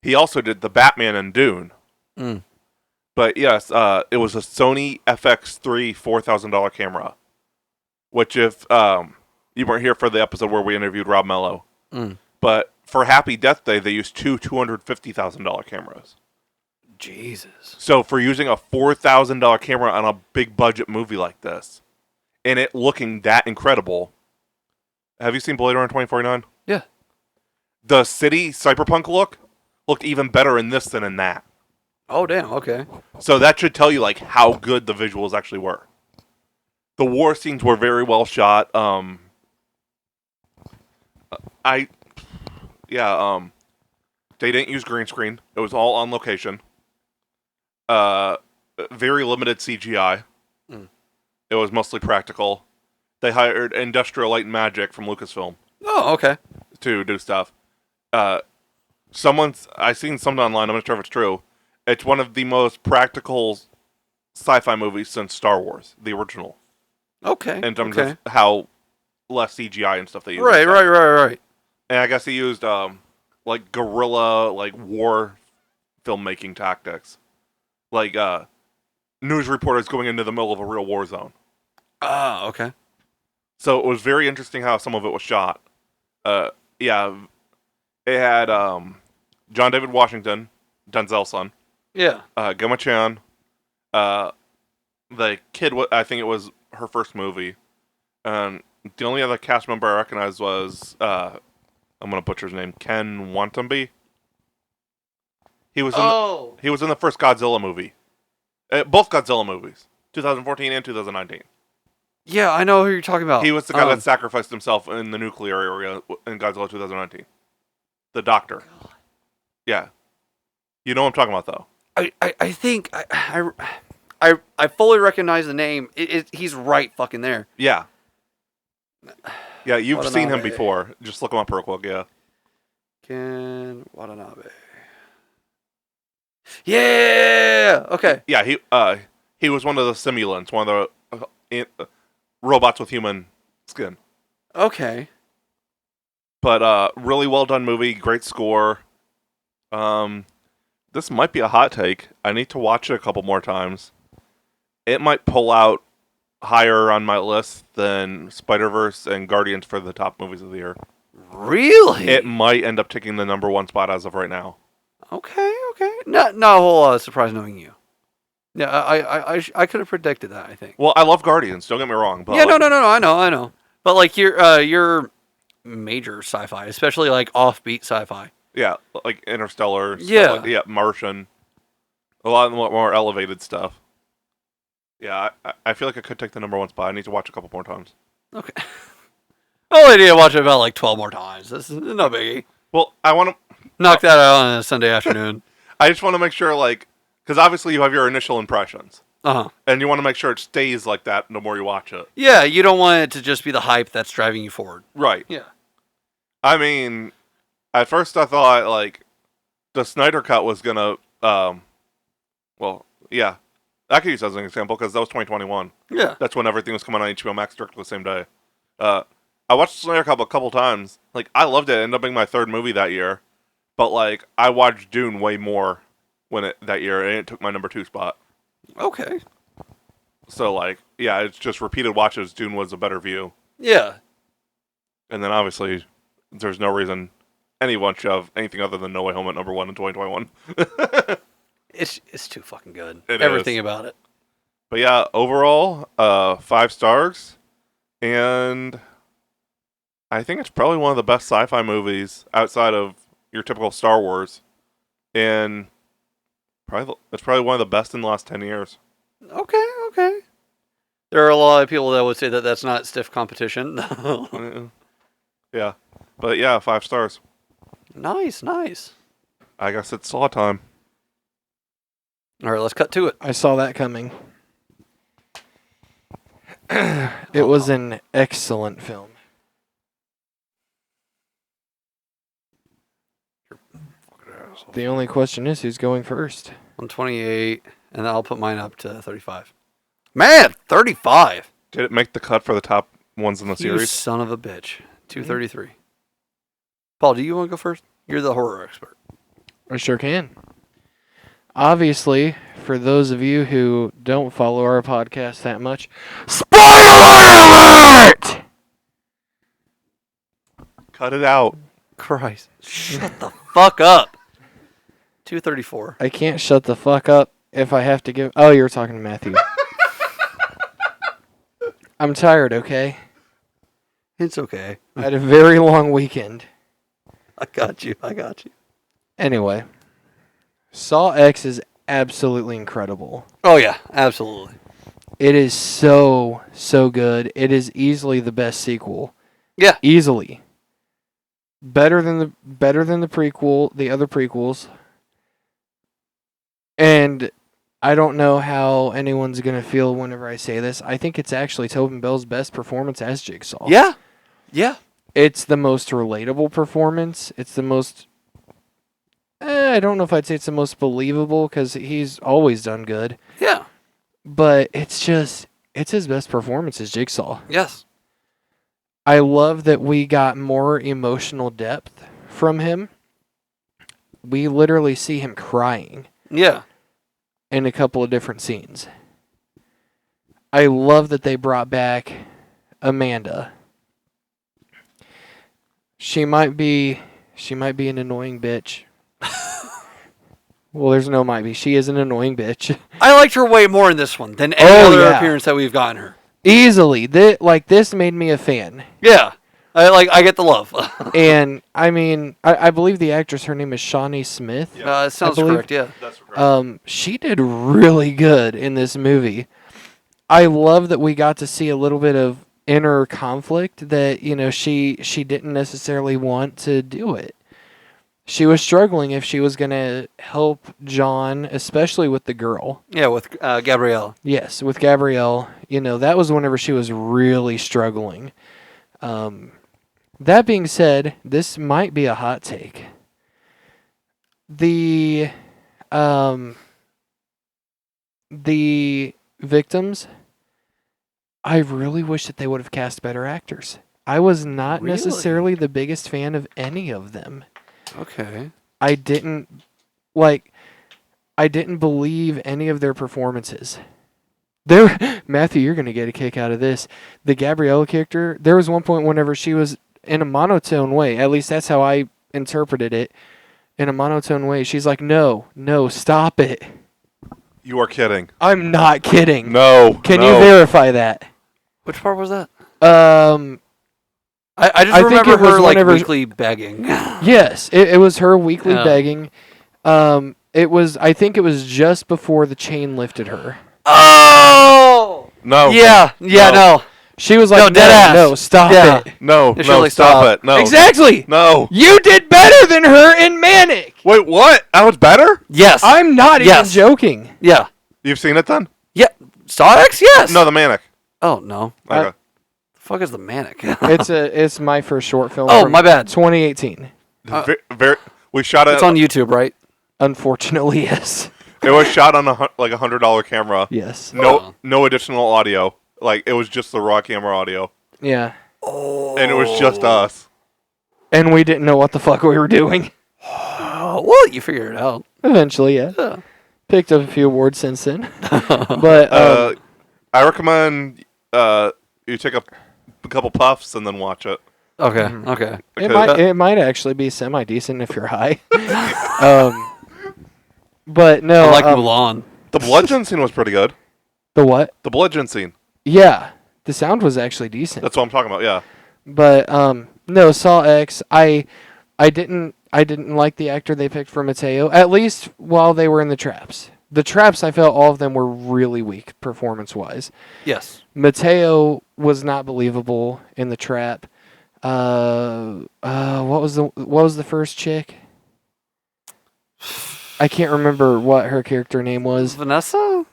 [SPEAKER 2] He also did the Batman and Dune.
[SPEAKER 4] Mm.
[SPEAKER 2] But yes, it was a Sony FX3 $4,000 camera. Which if you weren't here for the episode where we interviewed Rob Mello.
[SPEAKER 4] Mm.
[SPEAKER 2] But for Happy Death Day, they used two $250,000 cameras.
[SPEAKER 4] Jesus.
[SPEAKER 2] So for using a $4,000 camera on a big budget movie like this, and it looking that incredible, have you seen Blade Runner 2049?
[SPEAKER 4] Yeah.
[SPEAKER 2] The city cyberpunk looked even better in this than in that.
[SPEAKER 4] Oh, damn. Okay.
[SPEAKER 2] So that should tell you like how good the visuals actually were. The war scenes were very well shot. They didn't use green screen. It was all on location. Very limited CGI.
[SPEAKER 4] Mm.
[SPEAKER 2] It was mostly practical. They hired Industrial Light and Magic from Lucasfilm
[SPEAKER 4] Oh, okay.
[SPEAKER 2] to do stuff. I seen something online, I'm not sure if it's true. It's one of the most practical sci-fi movies since Star Wars, the original.
[SPEAKER 4] Okay.
[SPEAKER 2] In terms
[SPEAKER 4] okay.
[SPEAKER 2] of how less CGI and stuff they use.
[SPEAKER 4] Right.
[SPEAKER 2] And I guess he used like guerrilla, like war filmmaking tactics. Like news reporters going into the middle of a real war zone.
[SPEAKER 4] Ah, okay.
[SPEAKER 2] So it was very interesting how some of it was shot. Yeah, it had John David Washington, Denzel's son.
[SPEAKER 4] Yeah.
[SPEAKER 2] Gemma Chan. The kid, I think it was her first movie. And the only other cast member I recognized was, I'm going to butcher his name, Ken Watanabe. He was in the first Godzilla movie. Both Godzilla movies, 2014 and 2019.
[SPEAKER 4] Yeah, I know who you're talking about.
[SPEAKER 2] He was the guy that sacrificed himself in the nuclear area in Godzilla 2019. The doctor. Yeah. You know what I'm talking about, though.
[SPEAKER 4] I think I fully recognize the name. He's right fucking there.
[SPEAKER 2] Yeah. Yeah, you've seen him
[SPEAKER 4] Watanabe.
[SPEAKER 2] before. Just look him up real quick, yeah.
[SPEAKER 4] Ken Watanabe. Yeah. Okay.
[SPEAKER 2] Yeah, he was one of the simulants, one of the robots with human skin.
[SPEAKER 4] Okay.
[SPEAKER 2] But really well done movie, great score. This might be a hot take. I need to watch it a couple more times. It might pull out higher on my list than Spider-Verse and Guardians for the top movies of the year.
[SPEAKER 4] Really?
[SPEAKER 2] It might end up taking the number one spot as of right now.
[SPEAKER 4] Okay. Not a whole lot of surprise knowing you. Yeah, I could have predicted that. I think.
[SPEAKER 2] Well, I love Guardians. Don't get me wrong. But
[SPEAKER 4] Yeah. No. I know. But like your major sci-fi, especially like offbeat sci-fi.
[SPEAKER 2] Yeah, like Interstellar.
[SPEAKER 4] Yeah.
[SPEAKER 2] Yeah, Martian. A lot more elevated stuff. Yeah, I feel like I could take the number one spot. I need to watch a couple more times.
[SPEAKER 4] Okay. I only need to watch it about like 12 more times. This is no biggie.
[SPEAKER 2] Well, I want to
[SPEAKER 4] Knock that out on a Sunday afternoon.
[SPEAKER 2] I just want to make sure, like, because obviously you have your initial impressions,
[SPEAKER 4] Uh-huh.
[SPEAKER 2] and you want to make sure it stays like that the more you watch it.
[SPEAKER 4] Yeah, you don't want it to just be the hype that's driving you forward.
[SPEAKER 2] Right.
[SPEAKER 4] Yeah.
[SPEAKER 2] I mean, at first I thought, like, the Snyder Cut was going to, well, yeah. I could use that as an example because that was 2021.
[SPEAKER 4] Yeah.
[SPEAKER 2] That's when everything was coming on HBO Max directly the same day. I watched the Snyder Cut a couple times. Like, I loved it. It ended up being my third movie that year. But, like, I watched Dune way more that year, and it took my number 2 spot.
[SPEAKER 4] Okay.
[SPEAKER 2] So, like, yeah, it's just repeated watches. Dune was a better view.
[SPEAKER 4] Yeah.
[SPEAKER 2] And then, obviously, there's no reason anyone should have anything other than No Way Home at number 1 in 2021.
[SPEAKER 4] It's too fucking good.
[SPEAKER 2] It
[SPEAKER 4] Everything
[SPEAKER 2] is.
[SPEAKER 4] about it.
[SPEAKER 2] But, yeah, overall, 5 stars. And I think it's probably one of the best sci-fi movies outside of your typical Star Wars. And it's probably one of the best in the last 10 years.
[SPEAKER 4] Okay. There are a lot of people that would say that that's not stiff competition.
[SPEAKER 2] Yeah. But, yeah, 5 stars.
[SPEAKER 4] Nice.
[SPEAKER 2] I guess it's Saw time.
[SPEAKER 4] All right, let's cut to it.
[SPEAKER 1] I saw that coming. It was an excellent film. The only question is who's going first.
[SPEAKER 4] 128, and I'll put mine up to 35. Man, 35.
[SPEAKER 2] Did it make the cut for the top ones in the
[SPEAKER 4] You
[SPEAKER 2] series?
[SPEAKER 4] son of a bitch. 233. Paul, do you want to go first? You're the horror expert.
[SPEAKER 1] I sure can. Obviously, for those of you who don't follow our podcast that much, spoiler alert!
[SPEAKER 2] Cut it out.
[SPEAKER 4] Christ. Shut the fuck up. 234.
[SPEAKER 1] I can't shut the fuck up if I have to give... Oh, you were talking to Matthew. I'm tired, okay?
[SPEAKER 4] It's okay.
[SPEAKER 1] I had a very long weekend.
[SPEAKER 4] I got you.
[SPEAKER 1] Anyway, Saw X is absolutely incredible.
[SPEAKER 4] Oh, yeah. Absolutely.
[SPEAKER 1] It is so good. It is easily the best sequel.
[SPEAKER 4] Yeah.
[SPEAKER 1] Easily. Better than the prequel, the other prequels. And I don't know how anyone's going to feel whenever I say this. I think it's actually Tobin Bell's best performance as Jigsaw.
[SPEAKER 4] Yeah.
[SPEAKER 1] It's the most relatable performance. It's the most... I don't know if I'd say it's the most believable because he's always done good.
[SPEAKER 4] Yeah.
[SPEAKER 1] But it's his best performance as Jigsaw.
[SPEAKER 4] Yes.
[SPEAKER 1] I love that we got more emotional depth from him. We literally see him crying
[SPEAKER 4] Yeah.
[SPEAKER 1] in a couple of different scenes. I love that they brought back Amanda. She might be an annoying bitch. Well, there's no might be. She is an annoying bitch.
[SPEAKER 4] I liked her way more in this one than any
[SPEAKER 1] Oh,
[SPEAKER 4] other
[SPEAKER 1] yeah.
[SPEAKER 4] appearance that we've gotten her.
[SPEAKER 1] Easily. This made me a fan.
[SPEAKER 4] Yeah. I get the love.
[SPEAKER 1] And, I mean, I believe the actress, her name is Shawnee Smith.
[SPEAKER 4] It sounds
[SPEAKER 1] I believe-
[SPEAKER 4] correct, yeah.
[SPEAKER 2] That's correct.
[SPEAKER 1] She did really good in this movie. I love that we got to see a little bit of inner conflict that, she didn't necessarily want to do it. She was struggling if she was going to help John, especially with the girl.
[SPEAKER 4] Yeah, with Gabrielle.
[SPEAKER 1] Yes, with Gabrielle. That was whenever she was really struggling. That being said, this might be a hot take. The victims, I really wish that they would have cast better actors. I was not
[SPEAKER 4] Really?
[SPEAKER 1] necessarily the biggest fan of any of them.
[SPEAKER 4] Okay.
[SPEAKER 1] I didn't believe any of their performances. Matthew, you're going to get a kick out of this. The Gabriella character, there was one point whenever she was in a monotone way, at least that's how I interpreted it, in a monotone way. She's like, no, stop it.
[SPEAKER 2] You are kidding.
[SPEAKER 1] I'm not kidding.
[SPEAKER 2] No.
[SPEAKER 1] Can
[SPEAKER 2] no.
[SPEAKER 1] you verify that?
[SPEAKER 4] Which part was that?
[SPEAKER 1] Um,
[SPEAKER 4] I just
[SPEAKER 1] I think
[SPEAKER 4] remember
[SPEAKER 1] it was
[SPEAKER 4] her like
[SPEAKER 1] whenever-
[SPEAKER 4] weekly begging.
[SPEAKER 1] yes, it was her weekly
[SPEAKER 4] Yeah.
[SPEAKER 1] begging. I think it was just before the chain lifted her.
[SPEAKER 4] Oh.
[SPEAKER 2] No.
[SPEAKER 4] Yeah. No.
[SPEAKER 1] She was like,
[SPEAKER 4] No, dead ass.
[SPEAKER 1] no, stop
[SPEAKER 4] Yeah.
[SPEAKER 1] it.
[SPEAKER 2] No.
[SPEAKER 4] It's
[SPEAKER 2] No.
[SPEAKER 4] really
[SPEAKER 2] Stop
[SPEAKER 4] stop.
[SPEAKER 2] it. No.
[SPEAKER 1] Exactly.
[SPEAKER 2] No.
[SPEAKER 1] You did better than her in Manic.
[SPEAKER 2] Wait, what? I was better?
[SPEAKER 4] Yes.
[SPEAKER 1] I'm not even
[SPEAKER 4] Yes.
[SPEAKER 1] joking.
[SPEAKER 4] Yeah.
[SPEAKER 2] You've seen it then?
[SPEAKER 4] Yeah. Star X? Yes.
[SPEAKER 2] No, the Manic.
[SPEAKER 4] Oh no.
[SPEAKER 2] Okay.
[SPEAKER 4] The fuck is the Manic?
[SPEAKER 1] It's my first short film.
[SPEAKER 4] Oh,
[SPEAKER 1] from
[SPEAKER 4] my bad.
[SPEAKER 1] 2018.
[SPEAKER 2] We shot it.
[SPEAKER 4] It's on YouTube, right?
[SPEAKER 1] Unfortunately, yes.
[SPEAKER 2] It was shot on like $100 camera.
[SPEAKER 1] Yes.
[SPEAKER 2] No additional audio. Like, it was just the raw camera audio.
[SPEAKER 1] Yeah.
[SPEAKER 2] And it was just us.
[SPEAKER 1] And we didn't know what the fuck we were doing.
[SPEAKER 4] Oh, well, you figure it out.
[SPEAKER 1] Eventually, yeah.
[SPEAKER 4] Yeah.
[SPEAKER 1] Picked up a few awards since then. But
[SPEAKER 2] I recommend you take a couple puffs and then watch it.
[SPEAKER 4] Okay. Okay.
[SPEAKER 1] it might actually be semi decent if you're high. But no,
[SPEAKER 4] I like Mulan.
[SPEAKER 2] The bludgeon scene was pretty good.
[SPEAKER 1] the what?
[SPEAKER 2] The bludgeon scene.
[SPEAKER 1] Yeah, the sound was actually decent.
[SPEAKER 2] That's what I'm talking about, yeah.
[SPEAKER 1] But no, Saw X. I didn't like the actor they picked for Mateo. At least while they were in the traps. The traps, I felt all of them were really weak performance wise.
[SPEAKER 4] Yes.
[SPEAKER 1] Mateo was not believable in the trap. What was the first chick? I can't remember what her character name was.
[SPEAKER 4] Vanessa?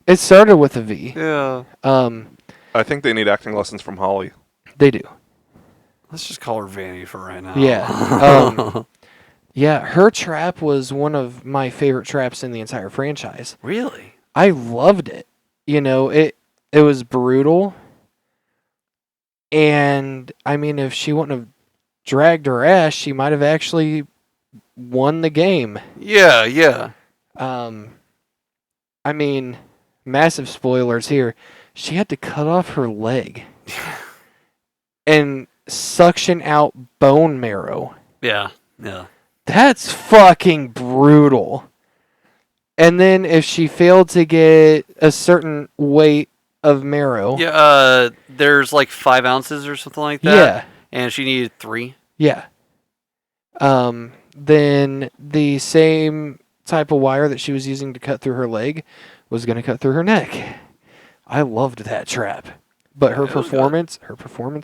[SPEAKER 1] It started with a V.
[SPEAKER 4] Yeah.
[SPEAKER 2] I think they need acting lessons from Holly.
[SPEAKER 1] They do.
[SPEAKER 4] Let's just call her Vanny for right now.
[SPEAKER 1] Yeah. Yeah, her trap was one of my favorite traps in the entire franchise.
[SPEAKER 4] Really?
[SPEAKER 1] I loved it. It was brutal. And I mean, if she wouldn't have dragged her ass, she might have actually won the game.
[SPEAKER 4] Yeah, yeah.
[SPEAKER 1] I mean, massive spoilers here. She had to cut off her leg and suction out bone marrow.
[SPEAKER 4] Yeah, yeah.
[SPEAKER 1] That's fucking brutal. And then if she failed to get a certain weight of marrow.
[SPEAKER 4] Yeah, there's like 5 ounces or something like that.
[SPEAKER 1] Yeah.
[SPEAKER 4] And she needed 3.
[SPEAKER 1] Yeah. Then the same type of wire that she was using to cut through her leg was going to cut through her neck. I loved that trap. But her performance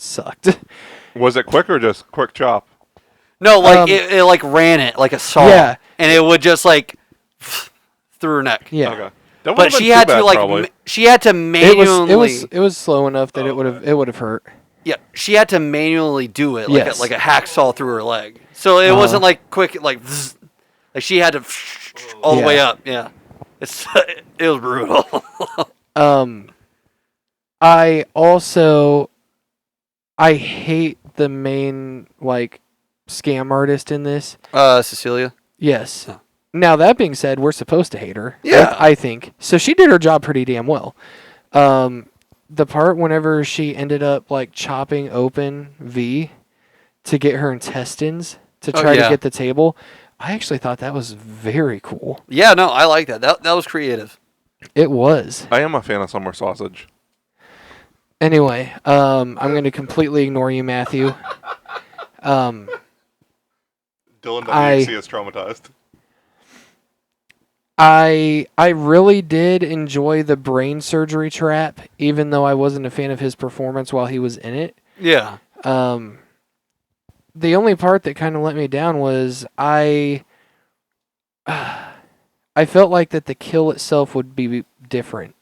[SPEAKER 1] sucked.
[SPEAKER 2] Was it quick or just quick chop?
[SPEAKER 4] No, like it like ran it like a saw.
[SPEAKER 1] Yeah.
[SPEAKER 4] And it would just like through her neck.
[SPEAKER 1] Yeah.
[SPEAKER 2] Okay. That
[SPEAKER 4] But
[SPEAKER 2] would've
[SPEAKER 4] she
[SPEAKER 2] been
[SPEAKER 4] had
[SPEAKER 2] too
[SPEAKER 4] to
[SPEAKER 2] bad,
[SPEAKER 4] like
[SPEAKER 2] probably.
[SPEAKER 4] she had to manually
[SPEAKER 1] It was slow enough that it would have hurt.
[SPEAKER 4] Yeah, she had to manually do it
[SPEAKER 1] Yes.
[SPEAKER 4] like a hacksaw through her leg. So it wasn't like quick like zzz. Like she had to all the way
[SPEAKER 1] Yeah.
[SPEAKER 4] up. Yeah. It was brutal.
[SPEAKER 1] I hate the main like scam artist in this.
[SPEAKER 4] Cecilia.
[SPEAKER 1] Yes.
[SPEAKER 4] Huh.
[SPEAKER 1] Now that being said, we're supposed to hate her.
[SPEAKER 4] Yeah.
[SPEAKER 1] I think. So she did her job pretty damn well. The part whenever she ended up like chopping open V to get her intestines to try to
[SPEAKER 4] yeah.
[SPEAKER 1] get the table, I actually thought that was very cool.
[SPEAKER 4] Yeah, no, I like that. That was creative.
[SPEAKER 1] It was.
[SPEAKER 2] I am a fan of summer sausage.
[SPEAKER 1] Anyway, I'm going to completely ignore you, Matthew.
[SPEAKER 2] Dylan
[SPEAKER 1] I-
[SPEAKER 2] WC is traumatized.
[SPEAKER 1] I really did enjoy the brain surgery trap, even though I wasn't a fan of his performance while he was in it.
[SPEAKER 4] Yeah.
[SPEAKER 1] the only part that kind of let me down was I felt like that the kill itself would be different.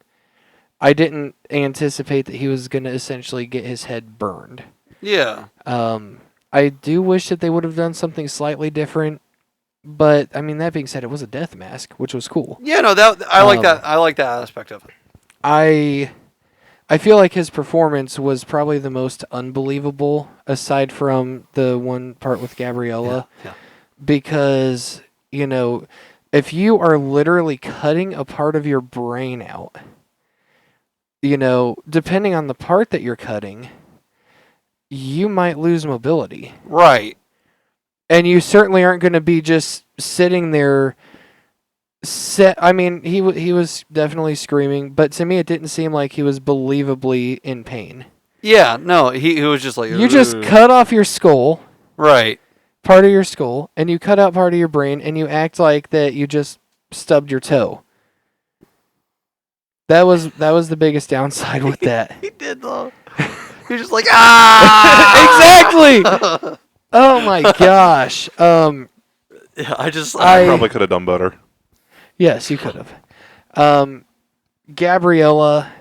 [SPEAKER 1] I didn't anticipate that he was going to essentially get his head burned.
[SPEAKER 4] Yeah.
[SPEAKER 1] I do wish that they would have done something slightly different, but I mean, that being said, it was a death mask, which was cool.
[SPEAKER 4] Yeah, no, that I like that. I like that aspect of it.
[SPEAKER 1] I feel like his performance was probably the most unbelievable, aside from the one part with Gabriella,
[SPEAKER 4] Yeah.
[SPEAKER 1] because, you know, if you are literally cutting a part of your brain out, you know, depending on the part that you're cutting, you might lose mobility.
[SPEAKER 4] Right.
[SPEAKER 1] And you certainly aren't going to be just sitting there. I mean, he was definitely screaming, but to me, it didn't seem like he was believably in pain.
[SPEAKER 4] Yeah, no, he was just like...
[SPEAKER 1] You just cut off your skull,
[SPEAKER 4] Right.
[SPEAKER 1] part of your skull, and you cut out part of your brain, and you act like that you just stubbed your toe. That was the biggest downside with that.
[SPEAKER 4] He did, though. He was just like, ah!
[SPEAKER 1] Exactly! Oh my gosh.
[SPEAKER 4] Yeah, I
[SPEAKER 2] Probably could have done better.
[SPEAKER 1] Yes, you could have. Gabriella,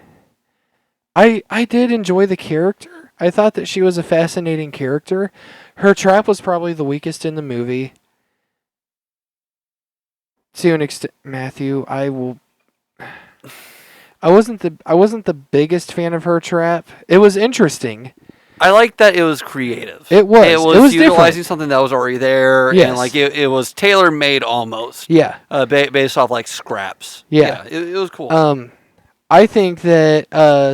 [SPEAKER 1] I did enjoy the character. I thought that she was a fascinating character. Her trap was probably the weakest in the movie. To an extent, Matthew, I wasn't the biggest fan of her trap. It was interesting.
[SPEAKER 4] I like that it was creative.
[SPEAKER 1] It was.
[SPEAKER 4] It
[SPEAKER 1] It
[SPEAKER 4] was
[SPEAKER 1] was
[SPEAKER 4] utilizing
[SPEAKER 1] different.
[SPEAKER 4] something that was already there,
[SPEAKER 1] Yes.
[SPEAKER 4] and like it was tailor made almost.
[SPEAKER 1] Yeah.
[SPEAKER 4] Based off like scraps.
[SPEAKER 1] Yeah.
[SPEAKER 4] It was cool.
[SPEAKER 1] I think that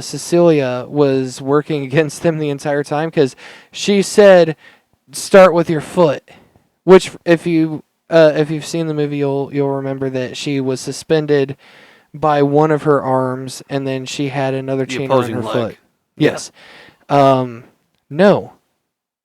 [SPEAKER 1] Cecilia was working against them the entire time because she said, "Start with your foot," which if you've seen the movie, you'll remember that she was suspended by one of her arms, and then she had another
[SPEAKER 4] The
[SPEAKER 1] chain around
[SPEAKER 4] opposing
[SPEAKER 1] her
[SPEAKER 4] leg.
[SPEAKER 1] foot. Yes. No.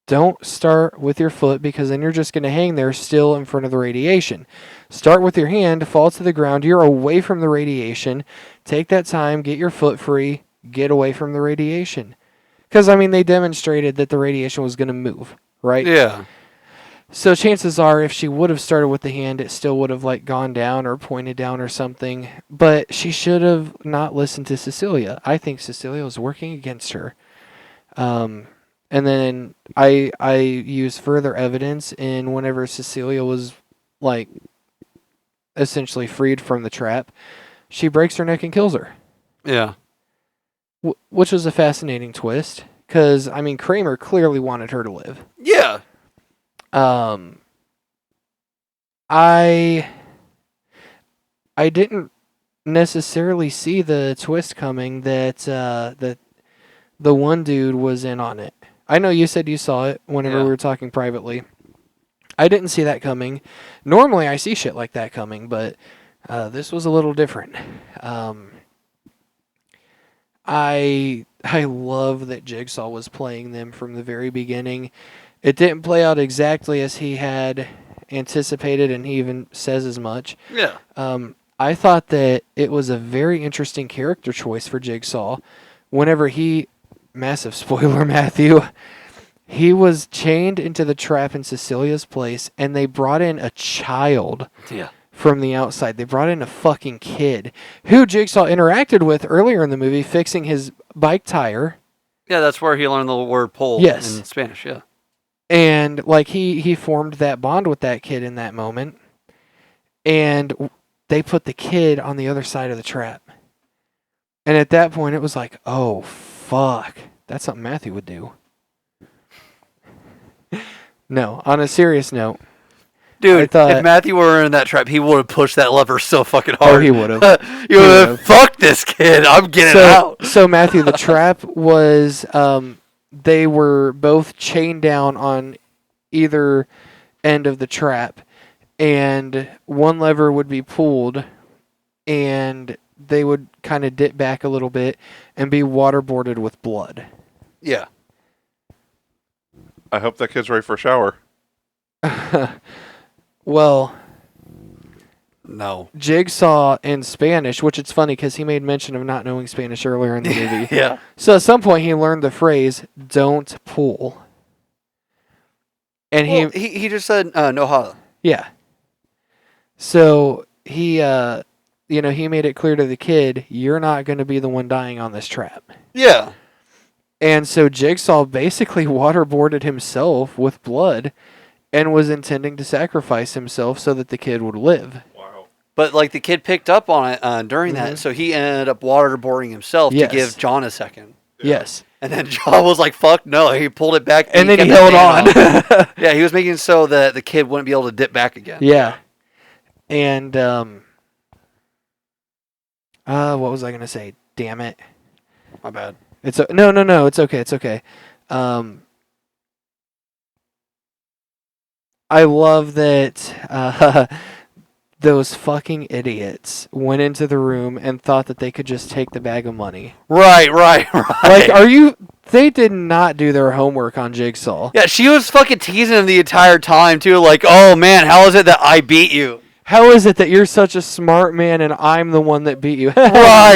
[SPEAKER 1] Don't start with your foot because then you're just going to hang there still in front of the radiation. Start with your hand, fall to the ground. You're away from the radiation. Take that time, get your foot free, get away from the radiation. Because, I mean, they demonstrated that the radiation was going to move, right?
[SPEAKER 4] Yeah.
[SPEAKER 1] So chances are if she would have started with the hand, it still would have like gone down or pointed down or something. But she should have not listened to Cecilia. I think Cecilia was working against her. And then I use further evidence in whenever Cecilia was like essentially freed from the trap, she breaks her neck and kills her.
[SPEAKER 4] Yeah.
[SPEAKER 1] Which was a fascinating twist because I mean Kramer clearly wanted her to live.
[SPEAKER 4] Yeah.
[SPEAKER 1] I didn't necessarily see the twist coming that that the one dude was in on it. I know you said you saw it whenever
[SPEAKER 4] Yeah.
[SPEAKER 1] we were talking privately. I didn't see that coming. Normally I see shit like that coming, but this was a little different. I love that Jigsaw was playing them from the very beginning. It didn't play out exactly as he had anticipated, and he even says as much.
[SPEAKER 4] Yeah.
[SPEAKER 1] I thought that it was a very interesting character choice for Jigsaw. Whenever massive spoiler, Matthew, he was chained into the trap in Cecilia's place, and they brought in a child
[SPEAKER 4] Yeah.
[SPEAKER 1] from the outside. They brought in a fucking kid who Jigsaw interacted with earlier in the movie, fixing his bike tire.
[SPEAKER 4] Yeah, that's where he learned the word pole
[SPEAKER 1] Yes.
[SPEAKER 4] in Spanish, yeah.
[SPEAKER 1] And like he formed that bond with that kid in that moment. And they put the kid on the other side of the trap. And at that point it was like, oh fuck. That's something Matthew would do. No, on a serious note.
[SPEAKER 4] Dude,
[SPEAKER 1] I thought-
[SPEAKER 4] if Matthew were in that trap, he would have pushed that lever so fucking hard.
[SPEAKER 1] Oh, he would have.
[SPEAKER 4] You would have, fuck this kid, I'm getting out.
[SPEAKER 1] So Matthew, the trap was they were both chained down on either end of the trap, and one lever would be pulled, and they would kind of dip back a little bit and be waterboarded with blood.
[SPEAKER 4] Yeah.
[SPEAKER 2] I hope that kid's ready for a shower.
[SPEAKER 1] Well,
[SPEAKER 4] No.
[SPEAKER 1] Jigsaw in Spanish, which it's funny because he made mention of not knowing Spanish earlier in the movie.
[SPEAKER 4] Yeah.
[SPEAKER 1] So at some point he learned the phrase, don't pull. And
[SPEAKER 4] he just said no holla.
[SPEAKER 1] yeah. So he he made it clear to the kid, you're not going to be the one dying on this trap.
[SPEAKER 4] Yeah.
[SPEAKER 1] And so Jigsaw basically waterboarded himself with blood and was intending to sacrifice himself so that the kid would live.
[SPEAKER 2] Wow.
[SPEAKER 4] But like the kid picked up on it during that, so he ended up waterboarding himself
[SPEAKER 1] Yes.
[SPEAKER 4] to give John a second.
[SPEAKER 1] Yes.
[SPEAKER 4] And then John was like, "Fuck no!" He pulled it back,
[SPEAKER 1] And then he
[SPEAKER 4] kept
[SPEAKER 1] held
[SPEAKER 4] his hand
[SPEAKER 1] on.
[SPEAKER 4] up. Yeah, he was making it so that the kid wouldn't be able to dip back again.
[SPEAKER 1] Yeah. And what was I going to say? Damn it.
[SPEAKER 4] My bad.
[SPEAKER 1] No, it's okay. It's okay. I love that those fucking idiots went into the room and thought that they could just take the bag of money.
[SPEAKER 4] Right.
[SPEAKER 1] Like, they did not do their homework on Jigsaw.
[SPEAKER 4] Yeah, she was fucking teasing him the entire time too. Like, oh man, how is it that I beat you?
[SPEAKER 1] How is it that you're such a smart man and I'm the one that beat you?
[SPEAKER 4] Right,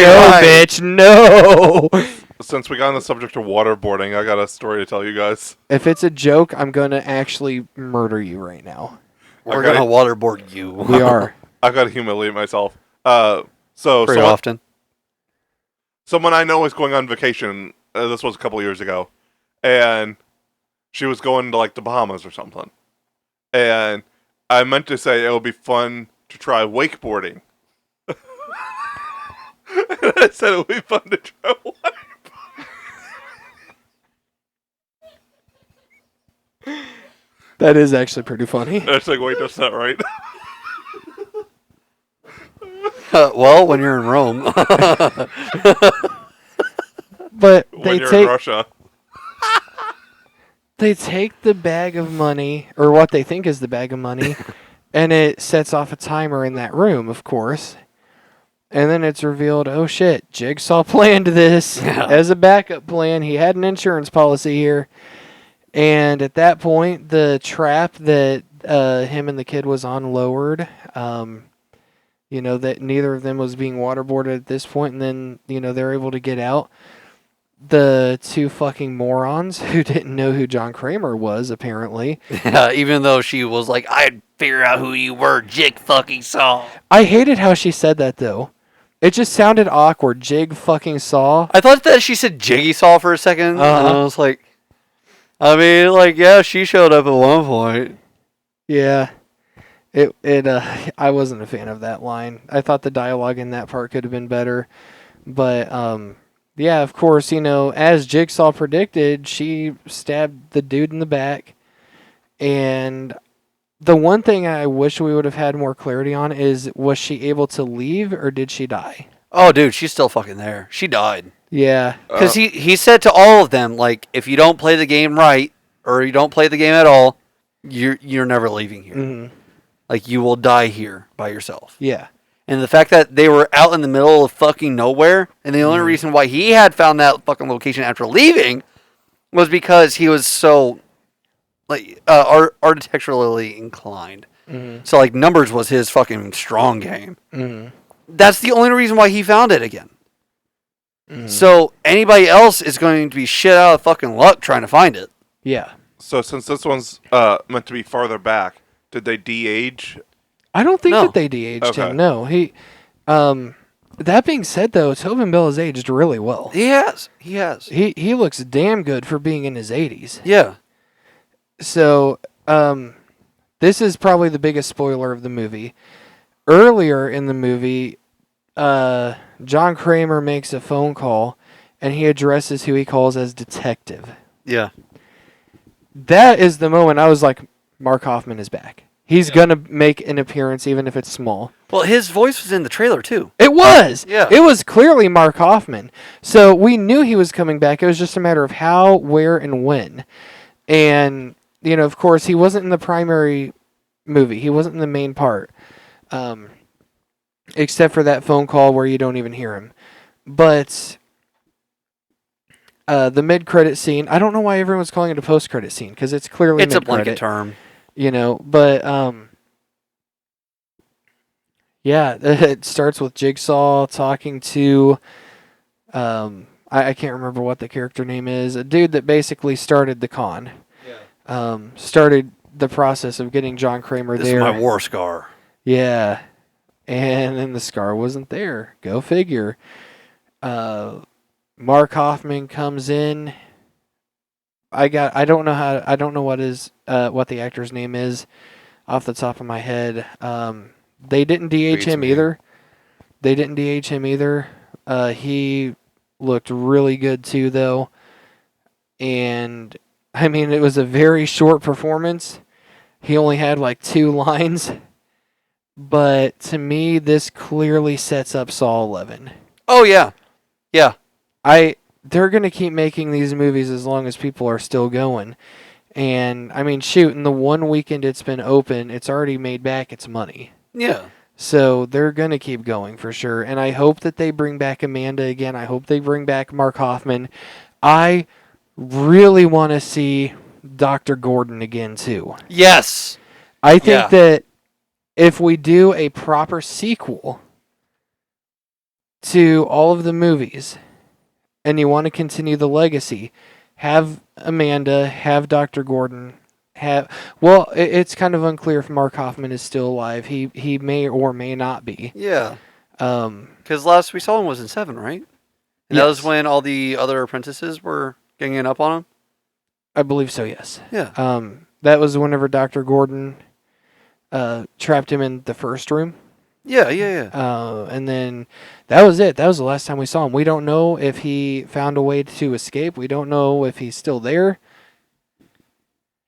[SPEAKER 1] no,
[SPEAKER 4] right.
[SPEAKER 1] bitch, no.
[SPEAKER 2] Since we got on the subject of waterboarding, I got a story to tell you guys.
[SPEAKER 1] If it's a joke, I'm going to actually murder you right now.
[SPEAKER 4] We're
[SPEAKER 2] Okay.
[SPEAKER 4] gonna waterboard you.
[SPEAKER 1] We are.
[SPEAKER 2] I got to humiliate myself.
[SPEAKER 4] Pretty often.
[SPEAKER 2] Someone I know is going on vacation. This was a couple years ago, and she was going to like the Bahamas or something. And I meant to say it would be fun to try wakeboarding. And I said it would be fun to try
[SPEAKER 1] That is actually pretty funny.
[SPEAKER 2] It's like, wait, that's not right.
[SPEAKER 4] Well, when you're in Rome.
[SPEAKER 1] But
[SPEAKER 2] When you're in Russia.
[SPEAKER 1] they take the bag of money, or what they think is the bag of money, and it sets off a timer in that room, of course. And then it's revealed, oh shit, Jigsaw planned this as a backup plan. He had an insurance policy here. And at that point, the trap that him and the kid was on lowered. That neither of them was being waterboarded at this point, and then, they're able to get out. The two fucking morons who didn't know who John Kramer was, apparently.
[SPEAKER 4] Yeah, even though she was like, I'd figure out who you were, Jig fucking Saw.
[SPEAKER 1] I hated how she said that, though. It just sounded awkward. Jig fucking Saw.
[SPEAKER 4] I thought that she said Jiggy Saw for a second.
[SPEAKER 1] Uh-huh.
[SPEAKER 4] And I was like, yeah, she showed up at one point.
[SPEAKER 1] Yeah. I wasn't a fan of that line. I thought the dialogue in that part could have been better. But, yeah, of course, as Jigsaw predicted, she stabbed the dude in the back. And the one thing I wish we would have had more clarity on is, was she able to leave or did she die?
[SPEAKER 4] Oh, dude, she's still fucking there. She died.
[SPEAKER 1] Yeah.
[SPEAKER 4] Because he said to all of them, like, if you don't play the game right, or you don't play the game at all, you're never leaving here.
[SPEAKER 1] Mm-hmm.
[SPEAKER 4] Like, you will die here by yourself.
[SPEAKER 1] Yeah.
[SPEAKER 4] And the fact that they were out in the middle of fucking nowhere, and the only reason why he had found that fucking location after leaving was because he was so, like, architecturally inclined.
[SPEAKER 1] Mm-hmm.
[SPEAKER 4] So, like, numbers was his fucking strong game.
[SPEAKER 1] Mm-hmm.
[SPEAKER 4] That's the only reason why he found it again.
[SPEAKER 1] Mm-hmm.
[SPEAKER 4] So, anybody else is going to be shit out of fucking luck trying to find it.
[SPEAKER 1] Yeah.
[SPEAKER 2] So since this one's meant to be farther back, did they de-age?
[SPEAKER 1] I don't think
[SPEAKER 4] No.
[SPEAKER 1] that they de-aged
[SPEAKER 2] Okay.
[SPEAKER 1] him. No. He, that being said, though, Tobin Bell has aged really well.
[SPEAKER 4] He has.
[SPEAKER 1] He looks damn good for being in his 80s.
[SPEAKER 4] Yeah.
[SPEAKER 1] So, this is probably the biggest spoiler of the movie. Earlier in the movie, John Kramer makes a phone call, and he addresses who he calls as detective.
[SPEAKER 4] Yeah.
[SPEAKER 1] That is the moment I was like, Mark Hoffman is back. He's going to make an appearance, even if it's small.
[SPEAKER 4] Well, his voice was in the trailer, too.
[SPEAKER 1] It was!
[SPEAKER 4] Yeah.
[SPEAKER 1] It was clearly Mark Hoffman. So we knew he was coming back. It was just a matter of how, where, and when. And, of course, he wasn't in the primary movie. He wasn't in the main part. Except for that phone call where you don't even hear him. But the mid-credit scene, I don't know why everyone's calling it a post-credit scene, because it's clearly
[SPEAKER 4] It's a
[SPEAKER 1] mid-credit.
[SPEAKER 4] blanket term.
[SPEAKER 1] But yeah, it starts with Jigsaw talking to I can't remember what the character name is, a dude that basically started the con. Started the process of getting John Kramer
[SPEAKER 4] This
[SPEAKER 1] there.
[SPEAKER 4] is my war scar.
[SPEAKER 1] Yeah. And then the scar wasn't there. Go figure. Mark Hoffman comes in. I don't know what the actor's name is off the top of my head. They didn't DH
[SPEAKER 4] Beats
[SPEAKER 1] him
[SPEAKER 4] me.
[SPEAKER 1] either. He looked really good too, though. And I mean, it was a very short performance. He only had like 2 lines. But to me, this clearly sets up Saw 11.
[SPEAKER 4] Oh yeah, yeah.
[SPEAKER 1] They're going to keep making these movies as long as people are still going. And, I mean, shoot, in the 1 weekend it's been open, it's already made back its money.
[SPEAKER 4] Yeah.
[SPEAKER 1] So they're going to keep going for sure. And I hope that they bring back Amanda again. I hope they bring back Mark Hoffman. I really want to see Dr. Gordon again, too.
[SPEAKER 4] Yes.
[SPEAKER 1] I think that if we do a proper sequel to all of the movies, and you want to continue the legacy, have Amanda, have Dr. Gordon, it's kind of unclear if Mark Hoffman is still alive. He may or may not be.
[SPEAKER 4] Yeah. Because last we saw him was in 7, right? And that was when all the other apprentices were ganging up on him?
[SPEAKER 1] I believe so, yes.
[SPEAKER 4] Yeah.
[SPEAKER 1] That was whenever Dr. Gordon trapped him in the first room.
[SPEAKER 4] Yeah.
[SPEAKER 1] And then that was it. That was the last time we saw him. We don't know if he found a way to escape. We don't know if he's still there.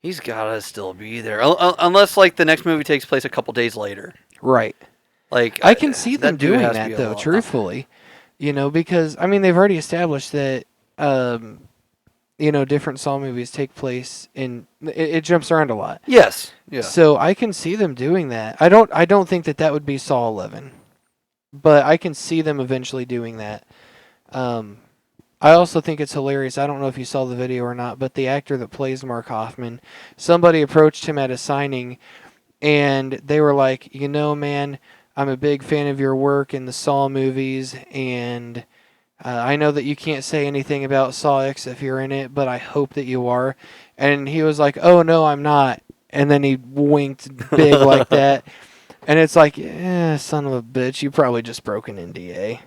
[SPEAKER 4] He's gotta still be there, unless like the next movie takes place a couple days later.
[SPEAKER 1] Right.
[SPEAKER 4] Like
[SPEAKER 1] I can see them
[SPEAKER 4] that dude
[SPEAKER 1] doing
[SPEAKER 4] has to
[SPEAKER 1] that
[SPEAKER 4] be
[SPEAKER 1] though.
[SPEAKER 4] alive.
[SPEAKER 1] Truthfully, because I mean they've already established that different Saw movies take place in it jumps around a lot.
[SPEAKER 4] Yes. Yeah.
[SPEAKER 1] So I can see them doing that. I don't think that would be Saw 11, but I can see them eventually doing that. I also think it's hilarious. I don't know if you saw the video or not, but the actor that plays Mark Hoffman, somebody approached him at a signing, and they were like, man, I'm a big fan of your work in the Saw movies, and I know that you can't say anything about Saw X if you're in it, but I hope that you are. And he was like, oh, no, I'm not. And then he winked big like that. And it's like, son of a bitch, you probably just broke an NDA.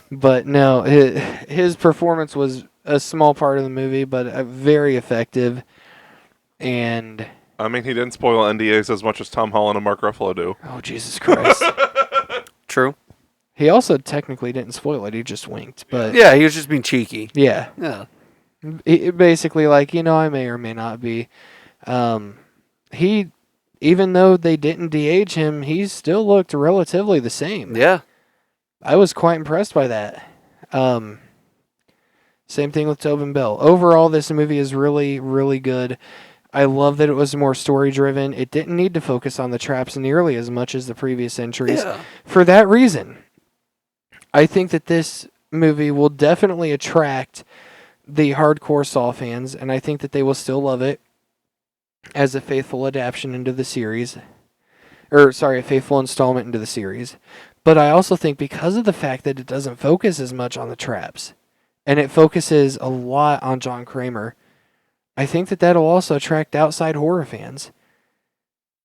[SPEAKER 1] But no, his performance was a small part of the movie, but very effective. And
[SPEAKER 2] I mean, he didn't spoil NDAs as much as Tom Holland and Mark Ruffalo do.
[SPEAKER 1] oh, Jesus Christ.
[SPEAKER 4] True.
[SPEAKER 1] He also technically didn't spoil it. He just winked. But
[SPEAKER 4] Yeah, he was just being cheeky.
[SPEAKER 1] yeah.
[SPEAKER 4] Yeah.
[SPEAKER 1] Basically, like, I may or may not be. He, even though they didn't DH him, he still looked relatively the same.
[SPEAKER 4] Yeah.
[SPEAKER 1] I was quite impressed by that. Same thing with Tobin Bell. Overall, this movie is really, really good. I love that it was more story-driven. It didn't need to focus on the traps nearly as much as the previous entries.
[SPEAKER 4] Yeah.
[SPEAKER 1] For that reason, I think that this movie will definitely attract the hardcore Saw fans, and I think that they will still love it as a faithful adaptation into the series. A faithful installment into the series. But I also think because of the fact that it doesn't focus as much on the traps, and it focuses a lot on John Kramer, I think that that'll also attract outside horror fans.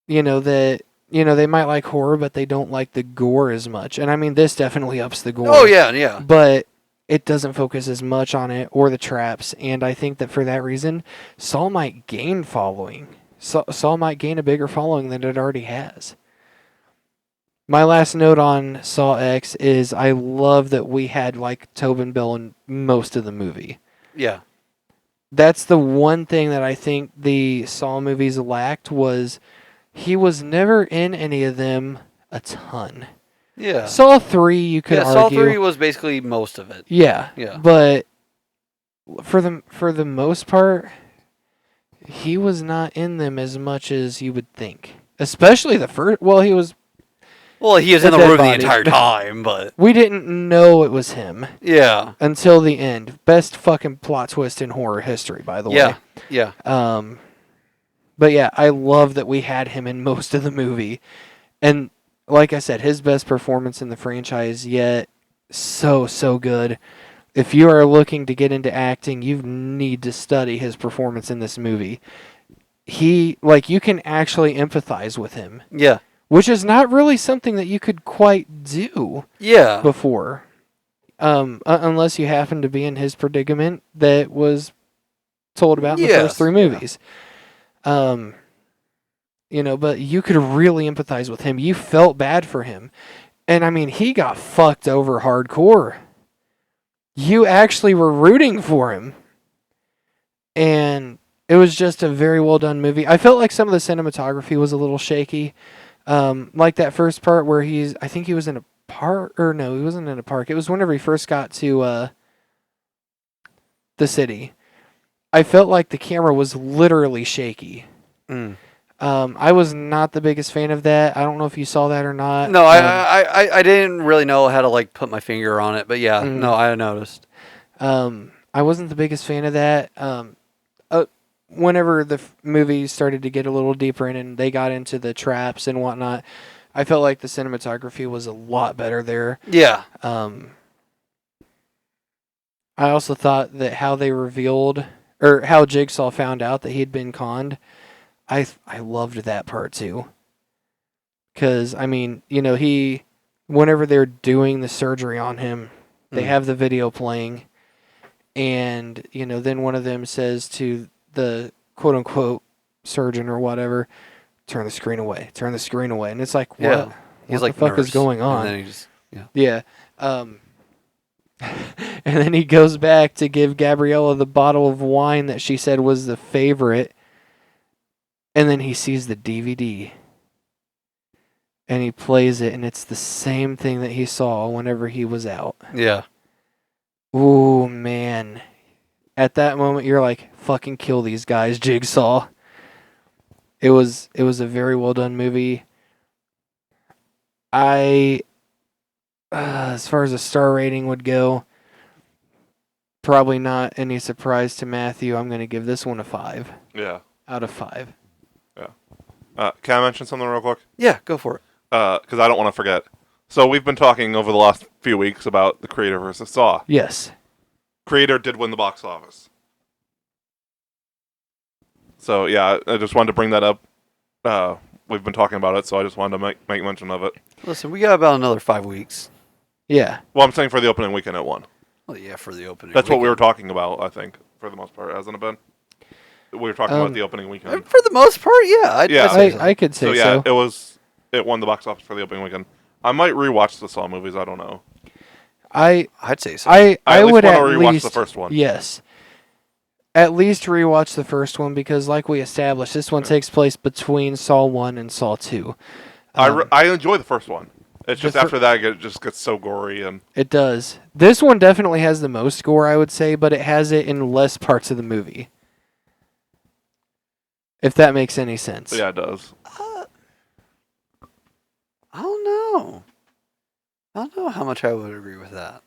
[SPEAKER 1] They might like horror, but they don't like the gore as much. And I mean, this definitely ups the gore.
[SPEAKER 4] Oh yeah.
[SPEAKER 1] But it doesn't focus as much on it or the traps. And I think that for that reason, Saw might gain following. Saw might gain a bigger following than it already has. My last note on Saw X is I love that we had like Tobin Bell in most of the movie.
[SPEAKER 4] Yeah.
[SPEAKER 1] That's the one thing that I think the Saw movies lacked was he was never in any of them a ton.
[SPEAKER 4] Yeah.
[SPEAKER 1] Saw 3 you could argue.
[SPEAKER 4] Saw 3 was basically most of it.
[SPEAKER 1] Yeah.
[SPEAKER 4] Yeah.
[SPEAKER 1] But for the most part, he was not in them as much as you would think. Especially the first. Well, he was
[SPEAKER 4] in the
[SPEAKER 1] dead
[SPEAKER 4] room
[SPEAKER 1] body.
[SPEAKER 4] the entire time, but
[SPEAKER 1] We didn't know it was him
[SPEAKER 4] yeah.
[SPEAKER 1] until the end. Best fucking plot twist in horror history, by the way.
[SPEAKER 4] Yeah.
[SPEAKER 1] But yeah, I love that we had him in most of the movie. And like I said, his best performance in the franchise yet. So good. If you are looking to get into acting, you need to study his performance in this movie. he like you can actually empathize with him,
[SPEAKER 4] Yeah.
[SPEAKER 1] which is not really something that you could quite do
[SPEAKER 4] Yeah.
[SPEAKER 1] before, unless you happen to be in his predicament that was told about in the first
[SPEAKER 4] Yes,
[SPEAKER 1] 3
[SPEAKER 4] yeah.
[SPEAKER 1] movies. But you could really empathize with him. You felt bad for him. And I mean, he got fucked over hardcore. You actually were rooting for him. And it was just a very well done movie. I felt like some of the cinematography was a little shaky. Like that first part where I think he was in a park, or no, he wasn't in a park. It was whenever he first got to the city. I felt like the camera was literally shaky.
[SPEAKER 4] Mm.
[SPEAKER 1] I was not the biggest fan of that. I don't know if you saw that or not.
[SPEAKER 4] No, I didn't really know how to like put my finger on it, but yeah, no, I noticed.
[SPEAKER 1] I wasn't the biggest fan of that. Whenever the movie started to get a little deeper in and they got into the traps and whatnot, I felt like the cinematography was a lot better there.
[SPEAKER 4] Yeah.
[SPEAKER 1] I also thought that how they revealed, or how Jigsaw found out that he'd been conned, I loved that part too. Because, I mean, whenever they're doing the surgery on him, they have the video playing, and, then one of them says to the quote-unquote surgeon or whatever, turn the screen away. And it's like, what?
[SPEAKER 4] Yeah.
[SPEAKER 1] What
[SPEAKER 4] He's
[SPEAKER 1] the
[SPEAKER 4] like,
[SPEAKER 1] fuck is
[SPEAKER 4] nurse,
[SPEAKER 1] going on?
[SPEAKER 4] And then he just,
[SPEAKER 1] Yeah. And then he goes back to give Gabriella the bottle of wine that she said was the favorite. And then he sees the DVD. And he plays it, and it's the same thing that he saw whenever he was out.
[SPEAKER 4] Yeah.
[SPEAKER 1] Ooh, man. At that moment, you're like, fucking kill these guys, Jigsaw. It was a very well done movie. As far as a star rating would go, probably not any surprise to Matthew. I'm going to give this one a 5
[SPEAKER 2] Yeah.
[SPEAKER 1] out of 5.
[SPEAKER 2] Can I mention something real quick?
[SPEAKER 4] Yeah, go for it.
[SPEAKER 2] Because I don't want to forget. So we've been talking over the last few weeks about the Creator versus Saw.
[SPEAKER 1] Yes.
[SPEAKER 2] Creator did win the box office. So yeah, I just wanted to bring that up. We've been talking about it, so I just wanted to make mention of it.
[SPEAKER 4] Listen, we got about another 5 weeks.
[SPEAKER 1] Yeah.
[SPEAKER 2] Well, I'm saying for the opening weekend it won.
[SPEAKER 4] Well, yeah, for the opening.
[SPEAKER 2] That's what we were
[SPEAKER 4] weekend.
[SPEAKER 2] talking about, I think, for the most part, hasn't it been? We were talking about the opening weekend.
[SPEAKER 4] For the most part, yeah. I'd say so.
[SPEAKER 1] I could say
[SPEAKER 2] So yeah, it won the box office for the opening weekend. I might rewatch the Saw movies. I don't know.
[SPEAKER 1] I'd
[SPEAKER 4] say so.
[SPEAKER 1] I
[SPEAKER 2] at least
[SPEAKER 1] would
[SPEAKER 2] want
[SPEAKER 1] at
[SPEAKER 2] to rewatch
[SPEAKER 1] least
[SPEAKER 2] the first one.
[SPEAKER 1] Yes. At least rewatch the first one because, like we established, this one takes place between Saw 1 and Saw 2.
[SPEAKER 2] I enjoy the first one. It's just
[SPEAKER 1] the fir-
[SPEAKER 2] after that it just gets so gory and
[SPEAKER 1] It does. This one definitely has the most score, I would say, but it has it in less parts of the movie. If that makes any sense.
[SPEAKER 2] yeah, it does.
[SPEAKER 4] I don't know. I don't know how much I would agree with that.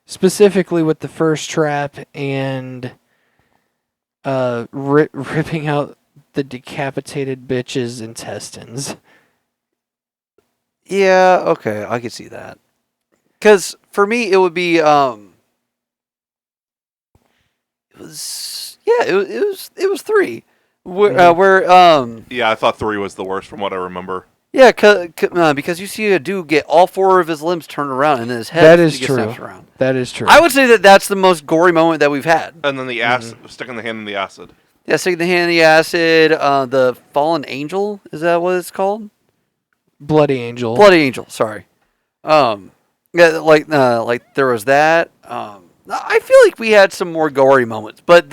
[SPEAKER 1] Specifically with the first trap and ripping out the decapitated bitch's intestines.
[SPEAKER 4] Yeah, okay, I could see that. Because for me, it would be it was 3.
[SPEAKER 2] Yeah, I thought 3 was the worst from what I remember.
[SPEAKER 4] Yeah, because you see a dude get all 4 of his limbs turned around and then his head
[SPEAKER 1] That is
[SPEAKER 4] gets
[SPEAKER 1] true.
[SPEAKER 4] snapped around.
[SPEAKER 1] That is true.
[SPEAKER 4] I would say that that's the most gory moment that we've had.
[SPEAKER 2] And then the acid, sticking the hand in the acid.
[SPEAKER 4] Yeah, sticking the hand in the acid, the fallen angel, is that what it's called?
[SPEAKER 1] Bloody Angel.
[SPEAKER 4] Bloody angel, sorry. Yeah, like there was that. I feel like we had some more gory moments, but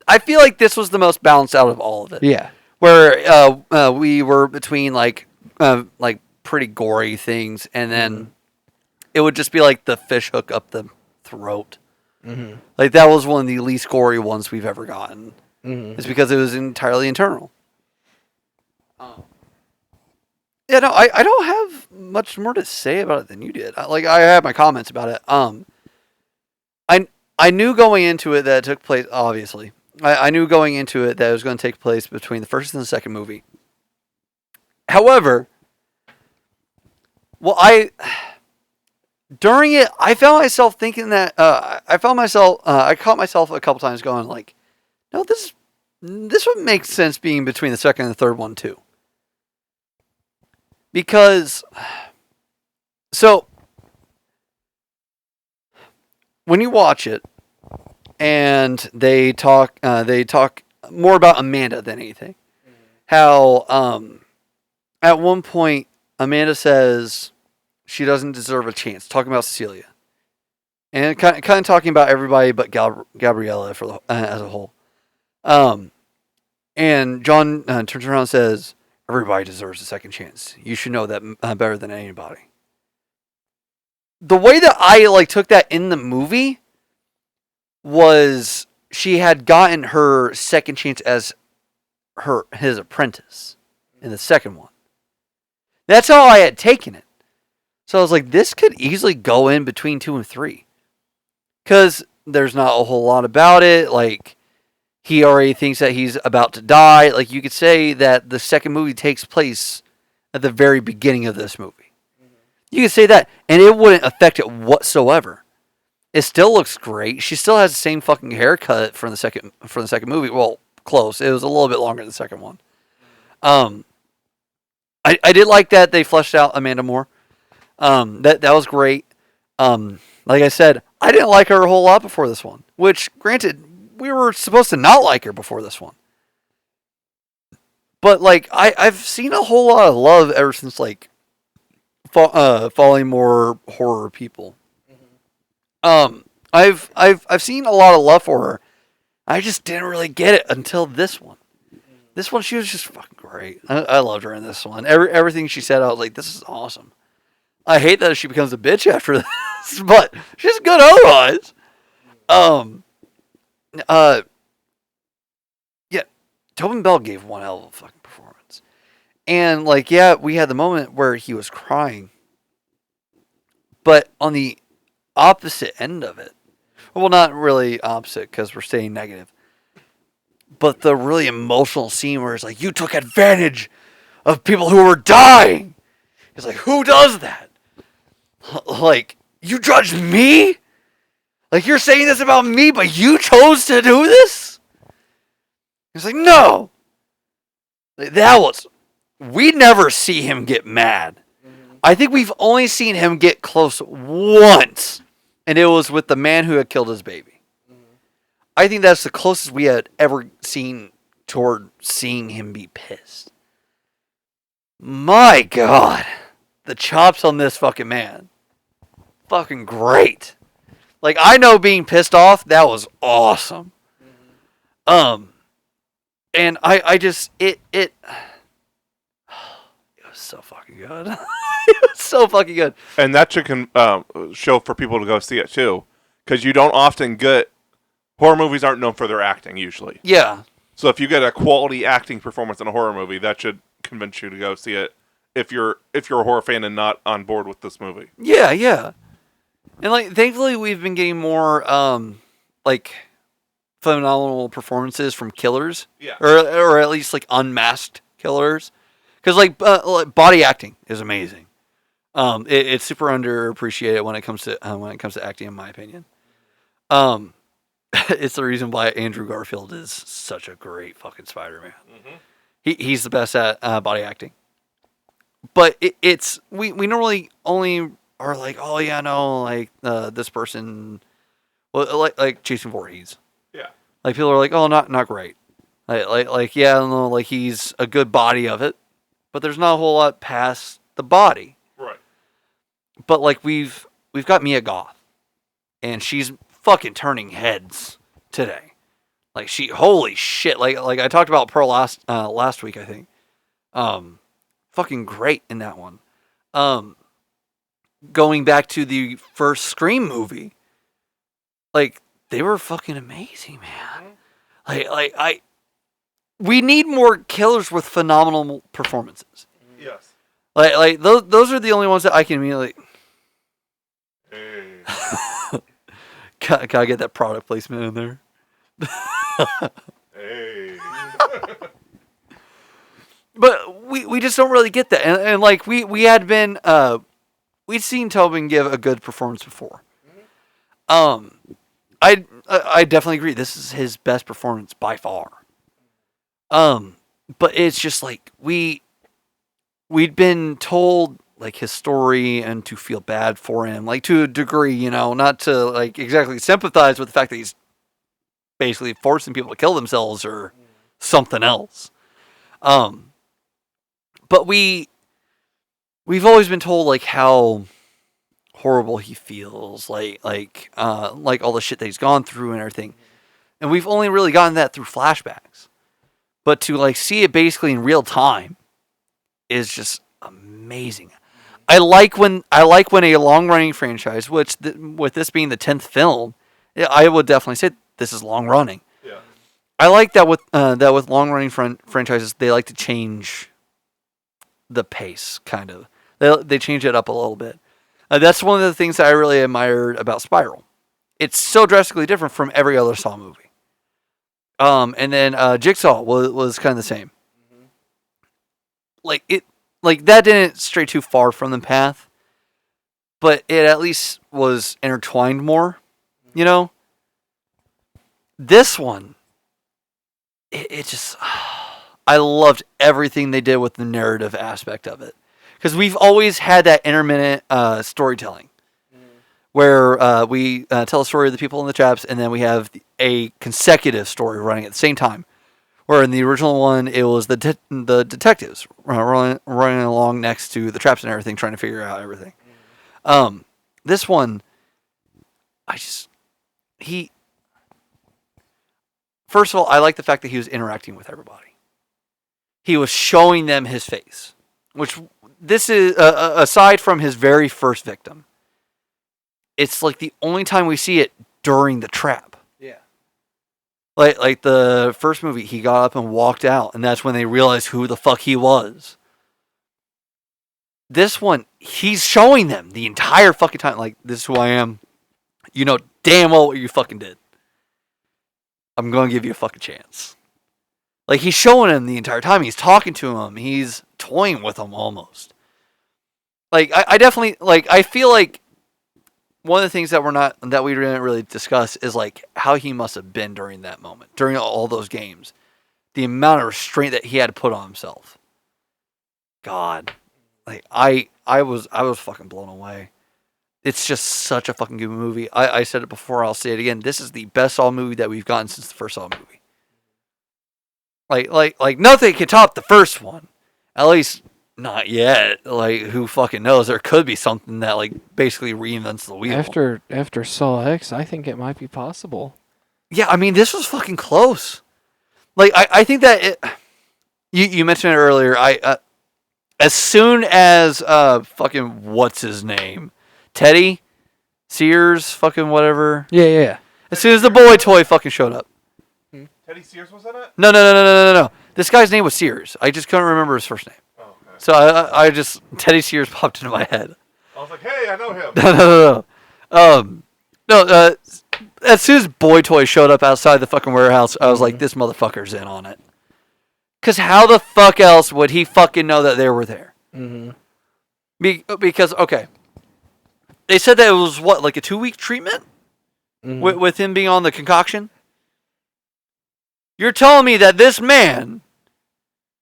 [SPEAKER 4] I feel like this was the most balanced out of all of it.
[SPEAKER 1] Yeah.
[SPEAKER 4] Where we were between like pretty gory things, and then it would just be like the fish hook up the throat.
[SPEAKER 1] Mm-hmm.
[SPEAKER 4] Like that was one of the least gory ones we've ever gotten.
[SPEAKER 1] Mm-hmm.
[SPEAKER 4] It's because it was entirely internal. Yeah, no, I don't have much more to say about it than you did. I have my comments about it. I knew going into it that it took place. Obviously, I knew going into it that it was going to take place between the first and the second movie. However, during it, I found myself thinking that I caught myself a couple times going like, no, this this would make sense being between the second and the third one too. Because, so, when you watch it, and they talk more about Amanda than anything. How, at one point, Amanda says she doesn't deserve a chance, talking about Cecilia. And kind of talking about everybody but Gabriella as a whole. And John turns around and says, everybody deserves a second chance. You should know that better than anybody. The way that I took that in the movie was she had gotten her second chance as his apprentice in the second one. That's how I had taken it. So I was like, this could easily go in between 2 and 3. Because there's not a whole lot about it. He already thinks that he's about to die. You could say that the second movie takes place at the very beginning of this movie. You could say that, and it wouldn't affect it whatsoever. It still looks great. She still has the same fucking haircut from the second movie. Well, close. It was a little bit longer than the second one. I did like that they fleshed out Amanda more. That was great. Like I said, I didn't like her a whole lot before this one. Which, granted, we were supposed to not like her before this one. But I've seen a whole lot of love ever since following more horror people. I've seen a lot of love for her. I just didn't really get it until this one. This one, she was just fucking great. I loved her in this one. Everything she said, I was like, this is awesome. I hate that she becomes a bitch after this, but she's good otherwise. Yeah, Tobin Bell gave one hell of a fucking performance. And we had the moment where he was crying. But on the opposite end of it, well, not really opposite because we're staying negative, but the really emotional scene where it's like, you took advantage of people who were dying. It's like, who does that? You judged me? You're saying this about me, but you chose to do this? It's like, no. We never see him get mad. I think we've only seen him get close once. And it was with the man who had killed his baby. I think that's the closest we had ever seen toward seeing him be pissed. My God. The chops on this fucking man. Fucking great. I know being pissed off, that was awesome. And I just, it was so fucking good. It was so fucking good.
[SPEAKER 2] And that should show for people to go see it too. Because you don't often get, horror movies aren't known for their acting usually.
[SPEAKER 4] Yeah.
[SPEAKER 2] So if you get a quality acting performance in a horror movie, that should convince you to go see it if you're a horror fan and not on board with this movie.
[SPEAKER 4] Yeah, yeah. And thankfully we've been getting more phenomenal performances from killers.
[SPEAKER 2] Yeah.
[SPEAKER 4] Or at least unmasked killers. Because body acting is amazing. It's super underappreciated when it comes to acting, in my opinion. It's the reason why Andrew Garfield is such a great fucking Spider-Man. He's the best at body acting. But we normally only are oh yeah, no, this person, well, like Jason Voorhees.
[SPEAKER 2] Yeah.
[SPEAKER 4] People are oh, not great. Yeah, no, he's a good body of it, but there's not a whole lot past the body.
[SPEAKER 2] Right.
[SPEAKER 4] But we've got Mia Goth, and she's fucking turning heads today. Holy shit. I talked about Pearl last week, I think. Fucking great in that one. Going back to the first Scream movie, they were fucking amazing, man. We need more killers with phenomenal performances.
[SPEAKER 2] Yes.
[SPEAKER 4] Those are the only ones that I can immediately.
[SPEAKER 2] Hey.
[SPEAKER 4] Gotta get that product placement in there.
[SPEAKER 2] Hey.
[SPEAKER 4] But we just don't really get that, and we had been we'd seen Tobin give a good performance before. I definitely agree. This is his best performance by far. But it's just like we'd been told like his story and to feel bad for him, like to a degree, not to like exactly sympathize with the fact that he's basically forcing people to kill themselves or something else. But we've always been told like how horrible he feels, like all the shit that he's gone through and everything, and we've only really gotten that through flashbacks. But to like see it basically in real time is just amazing. I like when a long running franchise, which with this being the 10th film, I would definitely say this is long running.
[SPEAKER 2] Yeah.
[SPEAKER 4] I like that with long running franchises, they like to change the pace, kind of. They change it up a little bit. That's one of the things that I really admired about Spiral. It's so drastically different from every other Saw movie. And then Jigsaw was kind of the same. Like that didn't stray too far from the path, but it at least was intertwined more. This one, it just, I loved everything they did with the narrative aspect of it, because we've always had that intermittent storytelling, where we tell a story of the people in the traps, and then we have a consecutive story running at the same time. Where in the original one, it was the detectives running along next to the traps and everything, trying to figure out everything. This one, first of all, I like the fact that he was interacting with everybody. He was showing them his face, which this is aside from his very first victim. It's like the only time we see it during the trap.
[SPEAKER 1] Yeah.
[SPEAKER 4] Like the first movie, he got up and walked out, and that's when they realized who the fuck he was. This one, he's showing them the entire fucking time, like, this is who I am. You know damn well what you fucking did. I'm going to give you a fucking chance. Like, he's showing him the entire time. He's talking to him. He's toying with him almost. Like, I definitely, like, I feel like one of the things that we didn't really discuss is like how he must have been during that moment, during all those games, the amount of restraint that he had to put on himself. God, like I was fucking blown away. It's just such a fucking good movie. I said it before, I'll say it again. This is the best Saw movie that we've gotten since the first Saw movie. Like nothing can top the first one, at least. Not yet. Like, who fucking knows? There could be something that, like, basically reinvents the wheel.
[SPEAKER 1] After Saw X, I think it might be possible.
[SPEAKER 4] Yeah, I mean, this was fucking close. Like, I think that it... You mentioned it earlier. As soon as, fucking, what's his name? Teddy? Sears? Fucking whatever.
[SPEAKER 1] Yeah.
[SPEAKER 4] As soon as the boy toy fucking showed up.
[SPEAKER 2] Teddy Sears was in it?
[SPEAKER 4] No. This guy's name was Sears. I just couldn't remember his first name. So I just, Teddy Sears popped into my head.
[SPEAKER 2] I was like, hey, I know him.
[SPEAKER 4] No. As soon as Boy Toy showed up outside the fucking warehouse, I was like, this motherfucker's in on it. Because how the fuck else would he fucking know that they were there?
[SPEAKER 1] Mm-hmm.
[SPEAKER 4] Because, okay. They said that it was, what, like a 2-week treatment?
[SPEAKER 1] Mm-hmm.
[SPEAKER 4] With him being on the concoction? You're telling me that this man,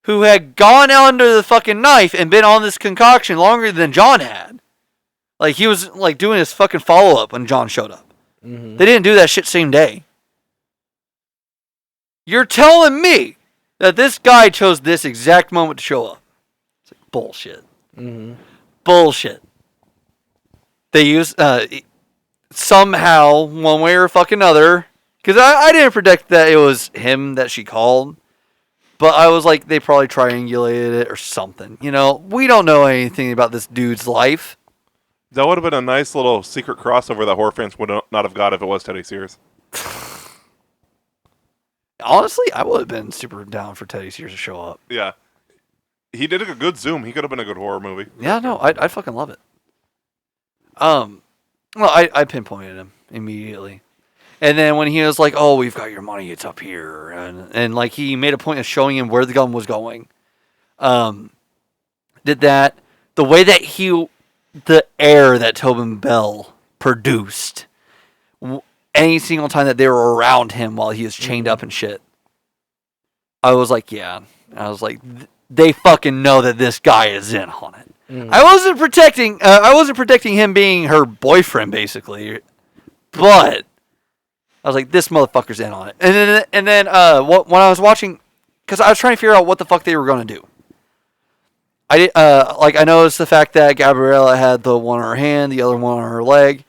[SPEAKER 4] who had gone under the fucking knife and been on this concoction longer than John had. Like, he was, like, doing his fucking follow-up when John showed up.
[SPEAKER 1] Mm-hmm.
[SPEAKER 4] They didn't do that shit same day. You're telling me that this guy chose this exact moment to show up. It's like, bullshit.
[SPEAKER 1] Mm-hmm.
[SPEAKER 4] Bullshit. They used, somehow, one way or fucking other, because I didn't predict that it was him that she called. But I was like, they probably triangulated it or something. You know, we don't know anything about this dude's life.
[SPEAKER 2] That would have been a nice little secret crossover that horror fans would not have got if it was Teddy Sears.
[SPEAKER 4] Honestly, I would have been super down for Teddy Sears to show up.
[SPEAKER 2] Yeah. He did a good Zoom. He could have been a good horror movie.
[SPEAKER 4] Yeah, no, I'd fucking love it. Well, I pinpointed him immediately. And then when he was like, oh, we've got your money, it's up here. And like, he made a point of showing him where the gun was going. Did that. The way that the air that Tobin Bell produced, any single time that they were around him while he was chained up and shit. I was like, yeah. I was like, they fucking know that this guy is in on it.
[SPEAKER 1] Mm.
[SPEAKER 4] I wasn't predicting him being her boyfriend, basically, but I was like, this motherfucker's in on it. And then when I was watching, because I was trying to figure out what the fuck they were gonna do. I noticed the fact that Gabriella had the one on her hand, the other one on her leg.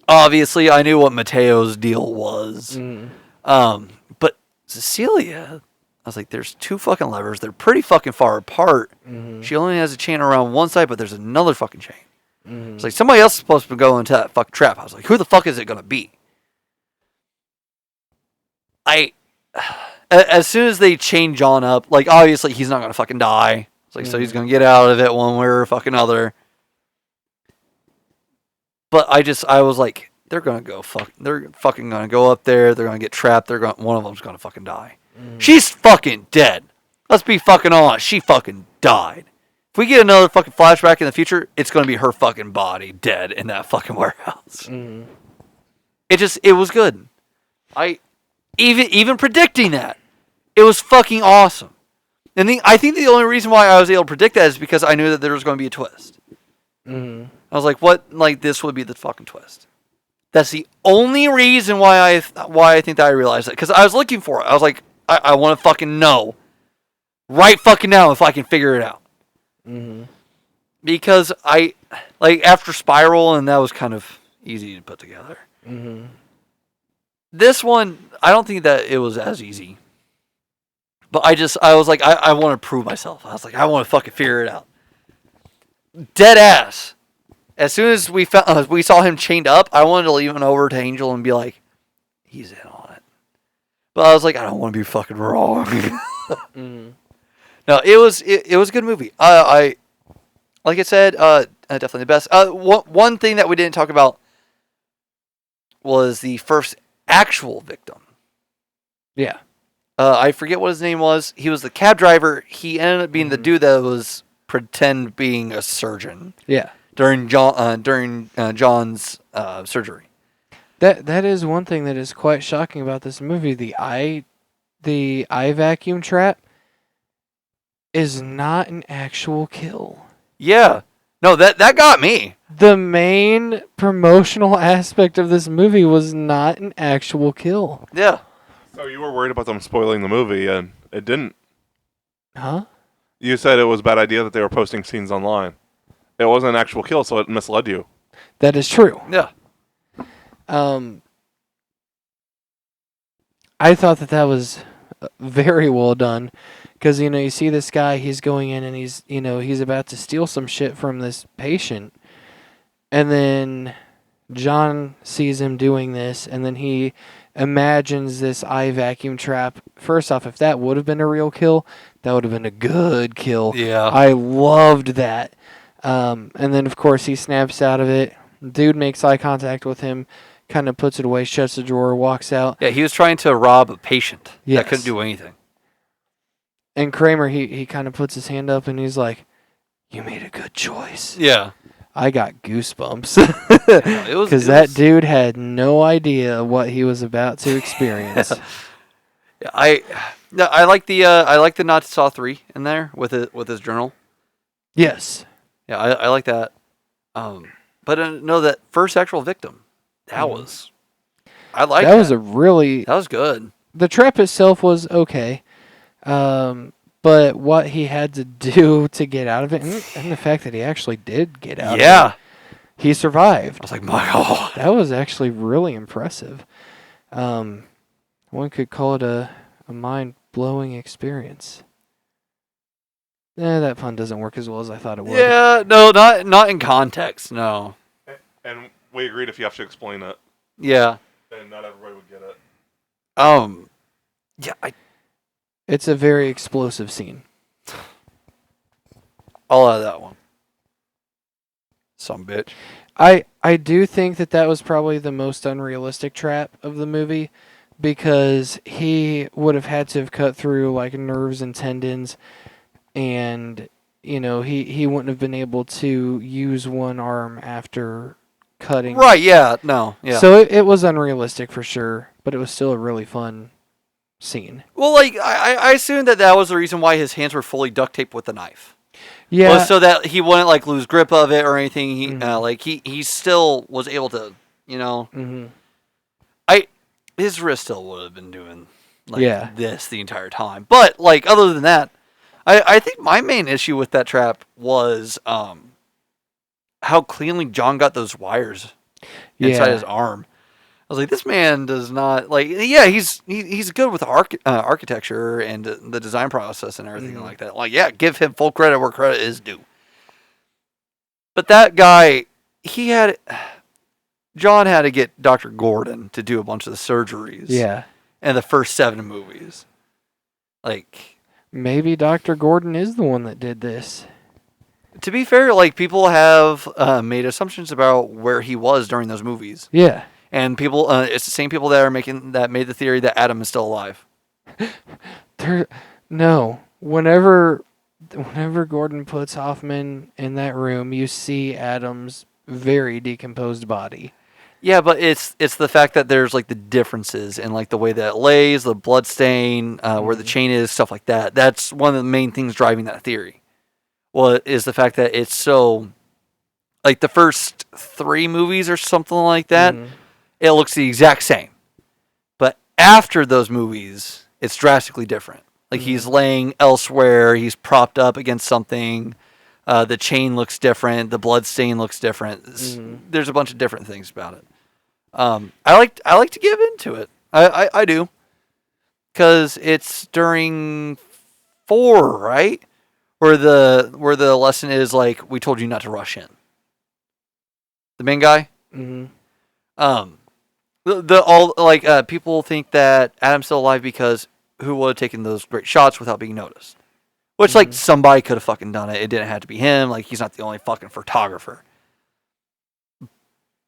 [SPEAKER 4] Obviously, I knew what Mateo's deal was.
[SPEAKER 1] Mm.
[SPEAKER 4] But Cecilia, I was like, there's two fucking levers. They're pretty fucking far apart.
[SPEAKER 1] Mm-hmm.
[SPEAKER 4] She only has a chain around one side, but there's another fucking chain.
[SPEAKER 1] Mm-hmm.
[SPEAKER 4] It's like somebody else is supposed to go into that fucking trap. I was like, who the fuck is it gonna be? As soon as they chain John up, like obviously he's not gonna fucking die. It's like so he's gonna get out of it one way or fucking other. But I was like, they're fucking gonna go up there. They're gonna get trapped. One of them's gonna fucking die. She's fucking dead. Let's be fucking honest. She fucking died. If we get another fucking flashback in the future, it's gonna be her fucking body dead in that fucking warehouse.
[SPEAKER 1] Mm.
[SPEAKER 4] It was good. Even predicting that, it was fucking awesome. And I think the only reason why I was able to predict that is because I knew that there was going to be a twist.
[SPEAKER 1] Mm.
[SPEAKER 4] I was like, what? Like this would be the fucking twist. That's the only reason why I think that I realized that, because I was looking for it. I was like, I want to fucking know right fucking now if I can figure it out.
[SPEAKER 1] Mm-hmm.
[SPEAKER 4] Because after Spiral, and that was kind of easy to put together.
[SPEAKER 1] Mm-hmm.
[SPEAKER 4] This one, I don't think that it was as easy. But I was like, I want to prove myself. I was like, I want to fucking figure it out. Dead ass. As soon as we saw him chained up, I wanted to leave him over to Angel and be like, he's in on it. But I was like, I don't want to be fucking wrong.
[SPEAKER 1] Mm-hmm.
[SPEAKER 4] No, it was a good movie. Like I said, definitely the best. One thing that we didn't talk about was the first actual victim.
[SPEAKER 1] Yeah.
[SPEAKER 4] I forget what his name was. He was the cab driver. He ended up being the dude that was pretend being a surgeon.
[SPEAKER 1] Yeah.
[SPEAKER 4] During John's surgery.
[SPEAKER 1] That is one thing that is quite shocking about this movie. The eye vacuum trap is not an actual kill.
[SPEAKER 4] Yeah. No, that got me.
[SPEAKER 1] The main promotional aspect of this movie was not an actual kill.
[SPEAKER 4] Yeah.
[SPEAKER 2] So you were worried about them spoiling the movie, and it didn't.
[SPEAKER 1] Huh?
[SPEAKER 2] You said it was a bad idea that they were posting scenes online. It wasn't an actual kill, so it misled you.
[SPEAKER 1] That is true.
[SPEAKER 4] Yeah.
[SPEAKER 1] I thought that was very well done, because you see this guy, he's going in and he's about to steal some shit from this patient, and then John sees him doing this, and then he imagines this eye vacuum trap. First off, if that would have been a real kill, that would have been a good kill.
[SPEAKER 4] Yeah.
[SPEAKER 1] I loved that. And then, of course, he snaps out of it. Dude makes eye contact with him, kind of puts it away, shuts the drawer, walks out.
[SPEAKER 4] Yeah, he was trying to rob a patient
[SPEAKER 1] Yes.
[SPEAKER 4] that couldn't do anything.
[SPEAKER 1] And Kramer, he kind of puts his hand up and he's like, "You made a good choice."
[SPEAKER 4] Yeah.
[SPEAKER 1] I got goosebumps.
[SPEAKER 4] It was
[SPEAKER 1] Because that dude had no idea what he was about to experience.
[SPEAKER 4] Yeah, I like the Not Saw 3 in there with his journal.
[SPEAKER 1] Yes.
[SPEAKER 4] Yeah, I like that. But no, that first actual victim, that was, I like that.
[SPEAKER 1] That was a really...
[SPEAKER 4] That was good.
[SPEAKER 1] The trap itself was okay. But what he had to do to get out of it, and the fact that he actually did get out of it, he survived.
[SPEAKER 4] I was like, my God.
[SPEAKER 1] That was actually really impressive. One could call it a mind-blowing experience. That pun doesn't work as well as I thought it would.
[SPEAKER 4] Yeah, no, not in context, no.
[SPEAKER 2] And we agreed if you have to explain it,
[SPEAKER 4] Yeah.
[SPEAKER 2] then not everybody would get it.
[SPEAKER 4] Yeah,
[SPEAKER 1] It's a very explosive scene.
[SPEAKER 4] I'll add that one. Some bitch.
[SPEAKER 1] I do think that was probably the most unrealistic trap of the movie, because he would have had to have cut through like nerves and tendons, and he wouldn't have been able to use one arm after cutting.
[SPEAKER 4] Right, yeah, no, yeah.
[SPEAKER 1] So it was unrealistic for sure, but it was still a really fun scene.
[SPEAKER 4] Well, like I assume that was the reason why his hands were fully duct taped with the knife.
[SPEAKER 1] Yeah.
[SPEAKER 4] Was so that he wouldn't like lose grip of it or anything. He
[SPEAKER 1] Mhm.
[SPEAKER 4] like he still was able to,
[SPEAKER 1] hmm
[SPEAKER 4] his wrist still would have been doing like
[SPEAKER 1] Yeah.
[SPEAKER 4] this the entire time. But like other than that, I think my main issue with that trap was how cleanly John got those wires inside his arm. I was like, this man does not like. Yeah, he's good with architecture and the design process and everything like that. Like, yeah, give him full credit where credit is due. But that guy, John had to get Dr. Gordon to do a bunch of the surgeries.
[SPEAKER 1] Yeah.
[SPEAKER 4] In the first 7 movies, like
[SPEAKER 1] Maybe Dr. Gordon is the one that did this.
[SPEAKER 4] to be fair, like people have made assumptions about where he was during those movies.
[SPEAKER 1] Yeah.
[SPEAKER 4] And people, it's the same people that made the theory that Adam is still alive.
[SPEAKER 1] No. Whenever Gordon puts Hoffman in that room, you see Adam's very decomposed body.
[SPEAKER 4] Yeah, but it's the fact that there's like the differences in like the way that it lays, the blood stain, where the chain is, stuff like that. That's one of the main things driving that theory. Well, is the fact that it's so, like the first 3 movies or something like that, it looks the exact same. But after those movies, it's drastically different. Like he's laying elsewhere, he's propped up against something. The chain looks different. The blood stain looks different. There's a bunch of different things about it. I like to give into it. I do, because it's during 4, right, where the lesson is like, we told you not to rush in. The main guy. People think that Adam's still alive because who would have taken those great shots without being noticed. Which, like, somebody could have fucking done it. It didn't have to be him. Like, he's not the only fucking photographer.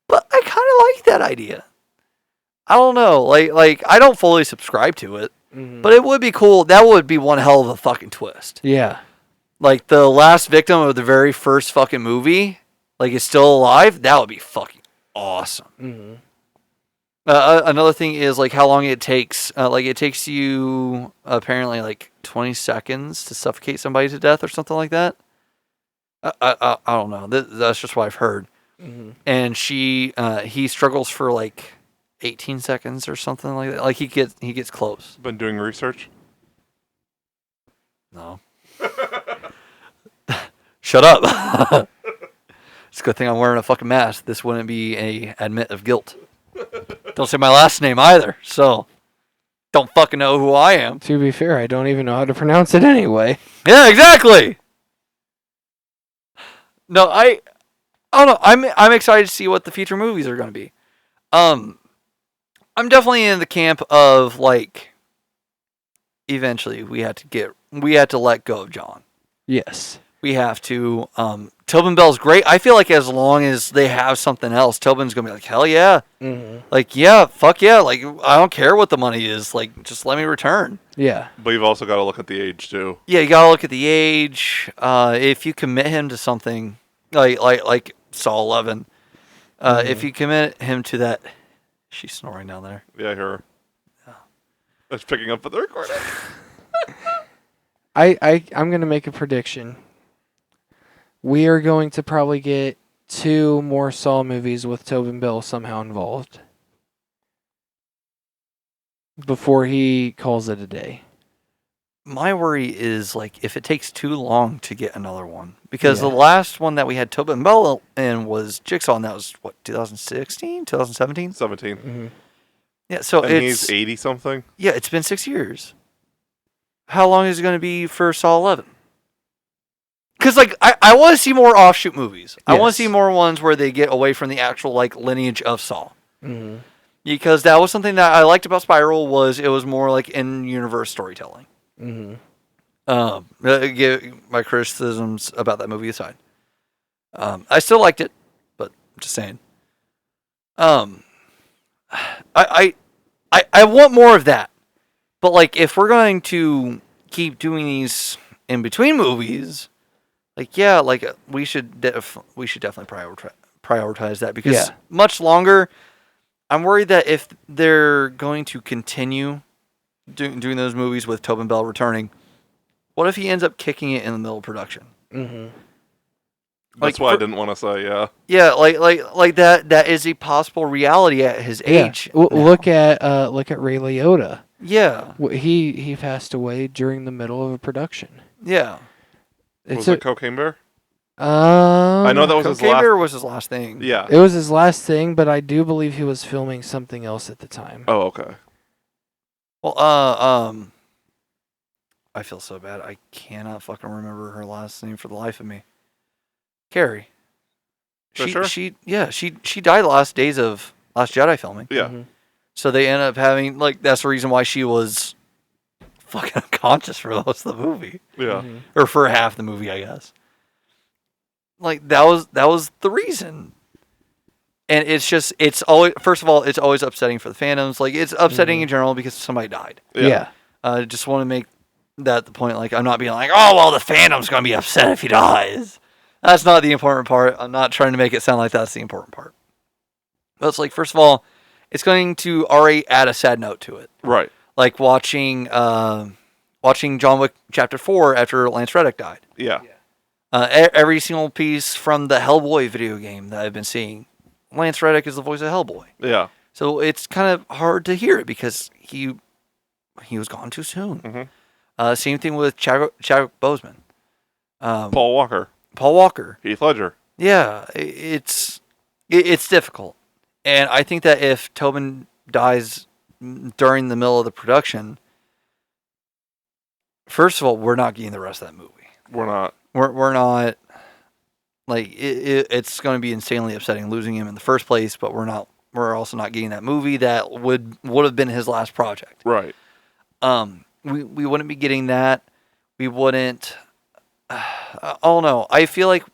[SPEAKER 4] But I kind of like that idea. I don't know. Like I don't fully subscribe to it. But it would be cool. That would be one hell of a fucking twist.
[SPEAKER 1] Yeah.
[SPEAKER 4] Like, the last victim of the very first fucking movie, like, is still alive. That would be fucking awesome. Another thing is, like, how long it takes. Like, it takes you, apparently, like, 20 seconds to suffocate somebody to death or something like that. I don't know. That's just what I've heard. And he struggles for, like, 18 seconds or something like that. Like, he gets close.
[SPEAKER 2] Been doing research?
[SPEAKER 4] No. Shut up. It's a good thing I'm wearing a fucking mask. This wouldn't be a admit of guilt. Don't say my last name either, so don't fucking know who I am.
[SPEAKER 1] To be fair, I don't even know how to pronounce it anyway.
[SPEAKER 4] Yeah, exactly. No, I don't know. I'm excited to see what the future movies are going to be. I'm definitely in the camp of, like, eventually we had to let go of John.
[SPEAKER 1] Yes.
[SPEAKER 4] We have to. Tobin Bell's great. I feel like as long as they have something else, Tobin's gonna be like, hell yeah. Like, yeah, fuck yeah. Like, I don't care what the money is. Like, just let me return.
[SPEAKER 1] Yeah.
[SPEAKER 2] But you've also got to look at the age too.
[SPEAKER 4] Yeah, you gotta look at the age. If you commit him to something, like Saw 11, if you commit him to that, she's snoring down there.
[SPEAKER 2] Yeah, I hear her. That's picking up for the recording.
[SPEAKER 1] I'm gonna make a prediction. We are going to probably get 2 more Saw movies with Tobin Bell somehow involved before he calls it a day.
[SPEAKER 4] My worry is, like, if it takes too long to get another one. Because the last one that we had Tobin Bell in was Jigsaw, and that was, what, 2016? 2017?
[SPEAKER 2] 17.
[SPEAKER 4] Yeah, so
[SPEAKER 2] and he's 80-something?
[SPEAKER 4] Yeah, it's been 6 years. How long is it going to be for Saw 11? Because, like, I want to see more offshoot movies. I want to see more ones where they get away from the actual, like, lineage of Saw. Because that was something that I liked about Spiral, was it was more like in-universe storytelling. My criticisms about that movie aside. I still liked it, but I'm just saying. I want more of that. But, like, if we're going to keep doing these in between movies, like, yeah, like, we should definitely prioritize that, because much longer, I'm worried that if they're going to continue doing those movies with Tobin Bell returning. What if he ends up kicking it in the middle of production?
[SPEAKER 1] Mm-hmm.
[SPEAKER 2] That's why I didn't want to say, yeah.
[SPEAKER 4] Yeah, like that is a possible reality at his age.
[SPEAKER 1] Yeah.
[SPEAKER 4] now.
[SPEAKER 1] Look at Ray Liotta.
[SPEAKER 4] Yeah,
[SPEAKER 1] He passed away during the middle of a production.
[SPEAKER 4] yeah.
[SPEAKER 2] Was it Cocaine Bear?
[SPEAKER 1] I
[SPEAKER 2] know that was his
[SPEAKER 4] Cocaine
[SPEAKER 2] last...
[SPEAKER 4] Bear was his last thing.
[SPEAKER 2] Yeah.
[SPEAKER 1] It was his last thing, but I do believe he was filming something else at the time.
[SPEAKER 2] Oh, okay.
[SPEAKER 4] Well, I feel so bad. I cannot fucking remember her last name for the life of me. Carrie.
[SPEAKER 2] Fisher?
[SPEAKER 4] She died the last days of Last Jedi filming.
[SPEAKER 2] Yeah.
[SPEAKER 1] Mhm.
[SPEAKER 4] So they ended up having that's the reason why she was fucking unconscious for most of the movie,
[SPEAKER 2] Yeah.
[SPEAKER 1] Mhm.
[SPEAKER 4] or for half the movie, I guess. Like that was the reason. And it's always, first of all, it's always upsetting for the fandoms. Like it's upsetting in general because somebody died.
[SPEAKER 1] Yeah.
[SPEAKER 4] Just want to make that the point. Like I'm not being like, oh well, the fandom's gonna be upset if he dies. That's not the important part. I'm not trying to make it sound like that's the important part. But it's like, first of all, it's going to already add a sad note to it.
[SPEAKER 2] Right.
[SPEAKER 4] Like watching John Wick Chapter 4 after Lance Reddick died.
[SPEAKER 2] Yeah.
[SPEAKER 4] Every single piece from the Hellboy video game that I've been seeing, Lance Reddick is the voice of Hellboy.
[SPEAKER 2] Yeah.
[SPEAKER 4] So it's kind of hard to hear it because he was gone too soon.
[SPEAKER 2] Mm-hmm.
[SPEAKER 4] Same thing with Chadwick Boseman.
[SPEAKER 2] Paul Walker. Heath Ledger.
[SPEAKER 4] Yeah, it's difficult. And I think that if Tobin dies during the middle of the production, first of all, we're not getting the rest of that movie.
[SPEAKER 2] We're not.
[SPEAKER 4] We're not. Like it's going to be insanely upsetting losing him in the first place, but we're not. We're also not getting that movie that would have been his last project.
[SPEAKER 2] Right.
[SPEAKER 4] We wouldn't be getting that. We wouldn't. Oh no, I feel like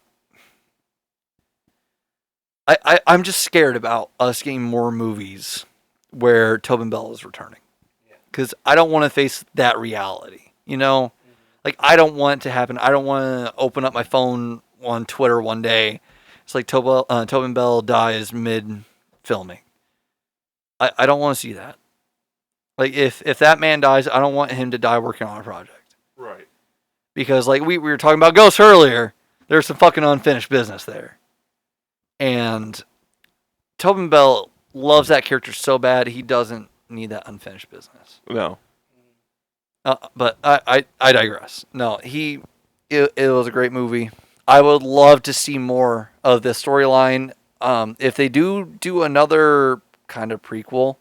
[SPEAKER 4] I'm just scared about us getting more movies where Tobin Bell is returning, because I don't want to face that reality. You know, like I don't want it to happen. I don't want to open up my phone on Twitter one day. It's like Tobin Bell dies mid filming. I don't want to see that. Like if that man dies, I don't want him to die working on a project.
[SPEAKER 2] Right.
[SPEAKER 4] Because like we were talking about Ghost earlier, there's some fucking unfinished business there. And Tobin Bell loves that character so bad, he doesn't need that unfinished business.
[SPEAKER 2] No.
[SPEAKER 4] But I digress. No, it was a great movie. I would love to see more of this storyline. If they do another kind of prequel,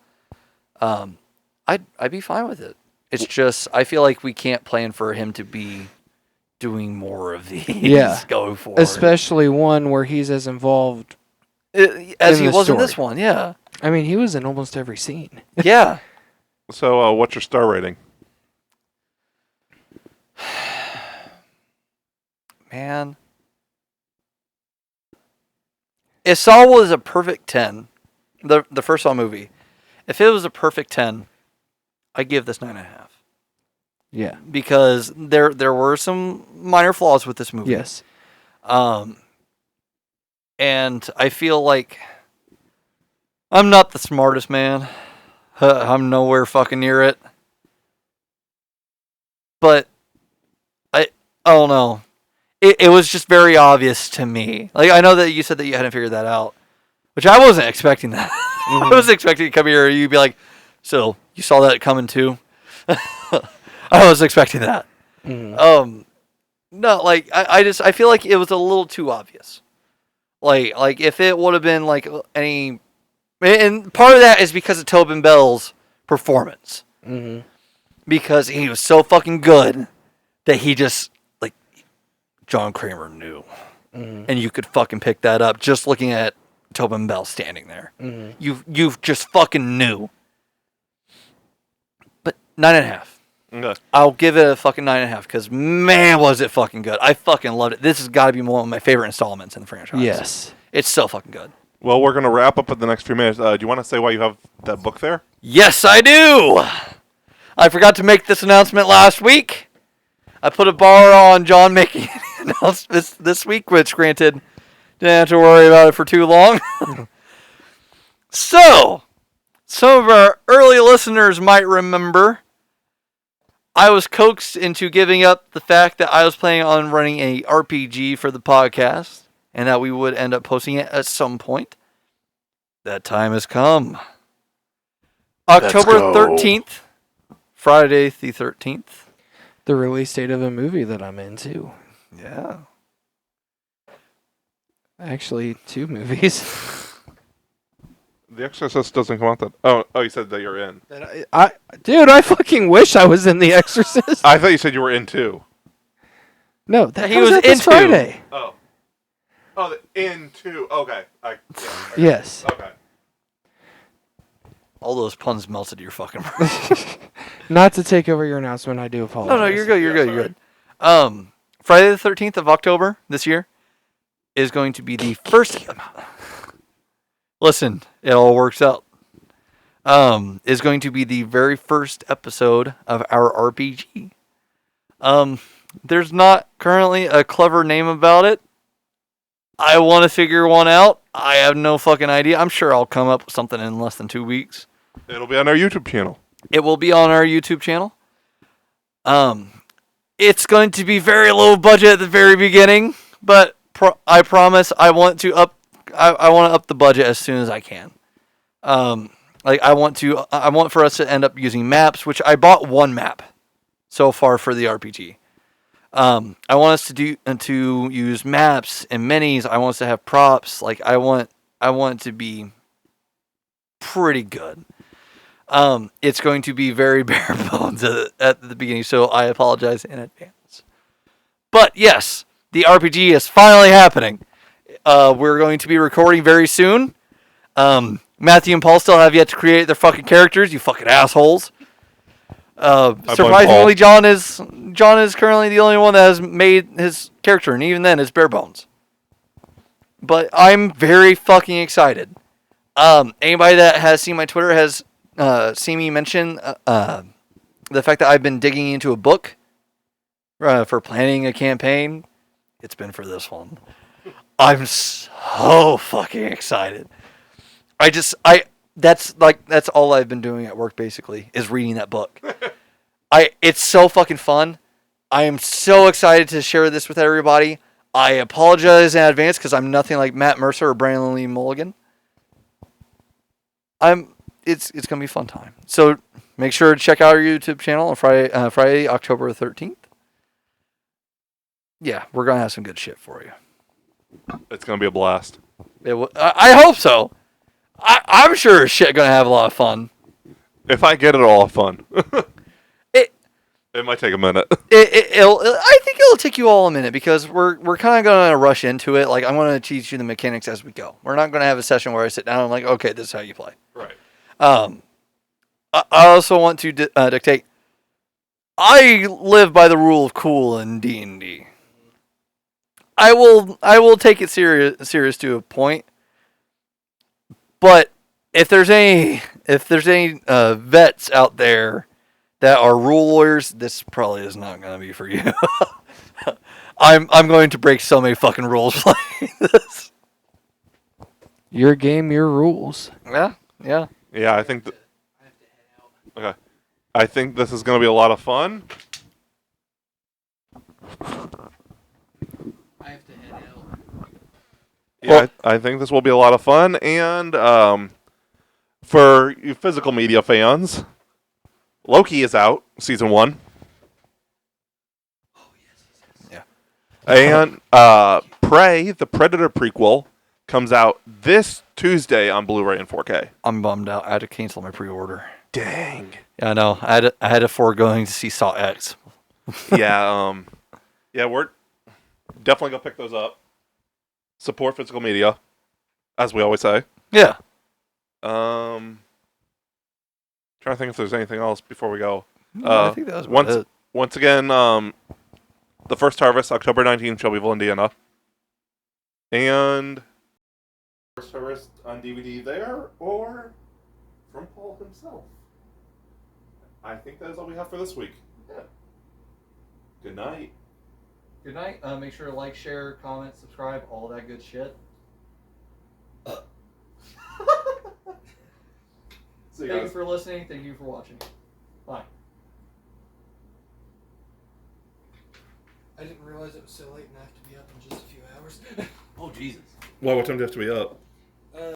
[SPEAKER 4] I'd be fine with it. It's just I feel like we can't plan for him to be doing more of these going forward.
[SPEAKER 1] Especially one where he's as involved
[SPEAKER 4] as he was in
[SPEAKER 1] story.
[SPEAKER 4] this one, yeah.
[SPEAKER 1] I mean, he was in almost every scene.
[SPEAKER 4] Yeah.
[SPEAKER 2] So, what's your star rating?
[SPEAKER 4] Man. If Saw was a perfect 10, the first Saw movie, if it was a perfect 10, I'd give this 9.5.
[SPEAKER 1] Yeah.
[SPEAKER 4] Because there were some minor flaws with this movie.
[SPEAKER 1] Yes.
[SPEAKER 4] And I feel like I'm not the smartest man. I'm nowhere fucking near it. But I don't know. It was just very obvious to me. Like I know that you said that you hadn't figured that out, which I wasn't expecting that.
[SPEAKER 1] Mm-hmm.
[SPEAKER 4] I was expecting to come here and you'd be like, "So you saw that coming too?" I was expecting that.
[SPEAKER 1] Mm-hmm.
[SPEAKER 4] No, like I feel like it was a little too obvious. Like if it would have been like any, and part of that is because of Tobin Bell's performance, because he was so fucking good that he just like John Kramer knew, and you could fucking pick that up just looking at Tobin Bell standing there. You've just fucking knew. But 9.5.
[SPEAKER 2] Okay.
[SPEAKER 4] I'll give it a fucking 9.5 because man was it fucking good. I fucking loved it. This has got to be one of my favorite installments in the franchise.
[SPEAKER 1] Yes.
[SPEAKER 4] It's so fucking good.
[SPEAKER 2] Well, we're going to wrap up in the next few minutes. Do you want to say why you have that book there?
[SPEAKER 4] Yes, I do. I forgot to make this announcement last week. I put a bar on John making an announcement this week, which granted, didn't have to worry about it for too long. So, some of our early listeners might remember I was coaxed into giving up the fact that I was planning on running a RPG for the podcast and that we would end up posting it at some point. That time has come. October 13th, Friday the 13th.
[SPEAKER 1] The release date of a movie that I'm into.
[SPEAKER 4] Yeah.
[SPEAKER 1] Actually, 2 movies.
[SPEAKER 2] The Exorcist doesn't come out that. Oh, you said that you're in.
[SPEAKER 1] Dude, I fucking wish I was in The Exorcist.
[SPEAKER 2] I thought you said you were in too.
[SPEAKER 1] No, that
[SPEAKER 4] He
[SPEAKER 1] comes
[SPEAKER 4] was
[SPEAKER 1] out this
[SPEAKER 4] into.
[SPEAKER 1] Friday.
[SPEAKER 2] Oh, in two. Okay.
[SPEAKER 1] Yes.
[SPEAKER 2] Okay.
[SPEAKER 4] All those puns melted your fucking brain.
[SPEAKER 1] Not to take over your announcement, I do apologize.
[SPEAKER 4] No, you're good. You're
[SPEAKER 2] Yeah,
[SPEAKER 4] good. You're good. Friday the 13th of October this year is going to be the first. Listen, it all works out. Is going to be the very first episode of our RPG. There's not currently a clever name about it. I want to figure one out. I have no fucking idea. I'm sure I'll come up with something in less than 2 weeks.
[SPEAKER 2] It'll be on our YouTube channel.
[SPEAKER 4] It will be on our YouTube channel. It's going to be very low budget at the very beginning, but I promise I want to up the budget as soon as I can. I want for us to end up using maps, which I bought 1 map so far for the RPG. I want us to use maps and minis. I want us to have props. I want it to be pretty good. It's going to be very bare bones at the beginning, so I apologize in advance. But yes, the RPG is finally happening. We're going to be recording very soon. Matthew and Paul still have yet to create their fucking characters, you fucking assholes. Surprisingly, John is currently the only one that has made his character, and even then, it's bare bones. But I'm very fucking excited. Anybody that has seen my Twitter has seen me mention the fact that I've been digging into a book for planning a campaign. It's been for this one. I'm so fucking excited. That's all I've been doing at work basically is reading that book. It's so fucking fun. I am so excited to share this with everybody. I apologize in advance because I'm nothing like Matt Mercer or Brandon Lee Mulligan. It's gonna be a fun time. So make sure to check out our YouTube channel on Friday, October 13th. Yeah, we're gonna have some good shit for you.
[SPEAKER 2] It's gonna be a blast.
[SPEAKER 4] I hope so. I'm sure shit gonna have a lot of fun.
[SPEAKER 2] If I get it all fun. It might take a minute.
[SPEAKER 4] I think it'll take you all a minute because we're kind of gonna rush into it. I'm gonna teach you the mechanics as we go. We're not gonna have a session where I sit down and okay, this is how you play.
[SPEAKER 2] Right.
[SPEAKER 4] I also want to dictate. I live by the rule of cool in D&D. I will take it serious to a point. But if there's any vets out there that are rule lawyers, this probably is not going to be for you. I'm going to break so many fucking rules playing this.
[SPEAKER 1] Your game, your rules.
[SPEAKER 4] Yeah.
[SPEAKER 2] Yeah, I think. Okay. I think this is going to be a lot of fun.
[SPEAKER 1] I have to head out.
[SPEAKER 2] Yeah, I think this will be a lot of fun. And for you physical media fans, Loki is out, season 1.
[SPEAKER 4] Oh yes. Yeah.
[SPEAKER 2] And Prey, the Predator prequel, comes out this Tuesday on Blu-ray and 4K.
[SPEAKER 4] I'm bummed out. I had to cancel my pre-order.
[SPEAKER 2] Dang.
[SPEAKER 4] Yeah, I know. I had to foregoing to see Saw X.
[SPEAKER 2] Yeah. We're definitely gonna pick those up. Support physical media, as we always say.
[SPEAKER 4] Yeah.
[SPEAKER 2] Trying to think if there's anything else before we go.
[SPEAKER 4] I think that was
[SPEAKER 2] Once again, the first harvest, October 19th, Shelbyville, Indiana. And first harvest on DVD there, or from Paul himself. I think that is all we have for this week. Yeah. Good night.
[SPEAKER 4] Good night. Make sure to like, share, comment, subscribe, all that good shit.
[SPEAKER 2] See you
[SPEAKER 4] Thank you
[SPEAKER 2] guys.
[SPEAKER 4] for listening. Thank you for watching. Bye.
[SPEAKER 1] I didn't realize it was so late and I have to be up in just a few hours.
[SPEAKER 5] Oh, Jesus.
[SPEAKER 2] Why? What time do you have to be up?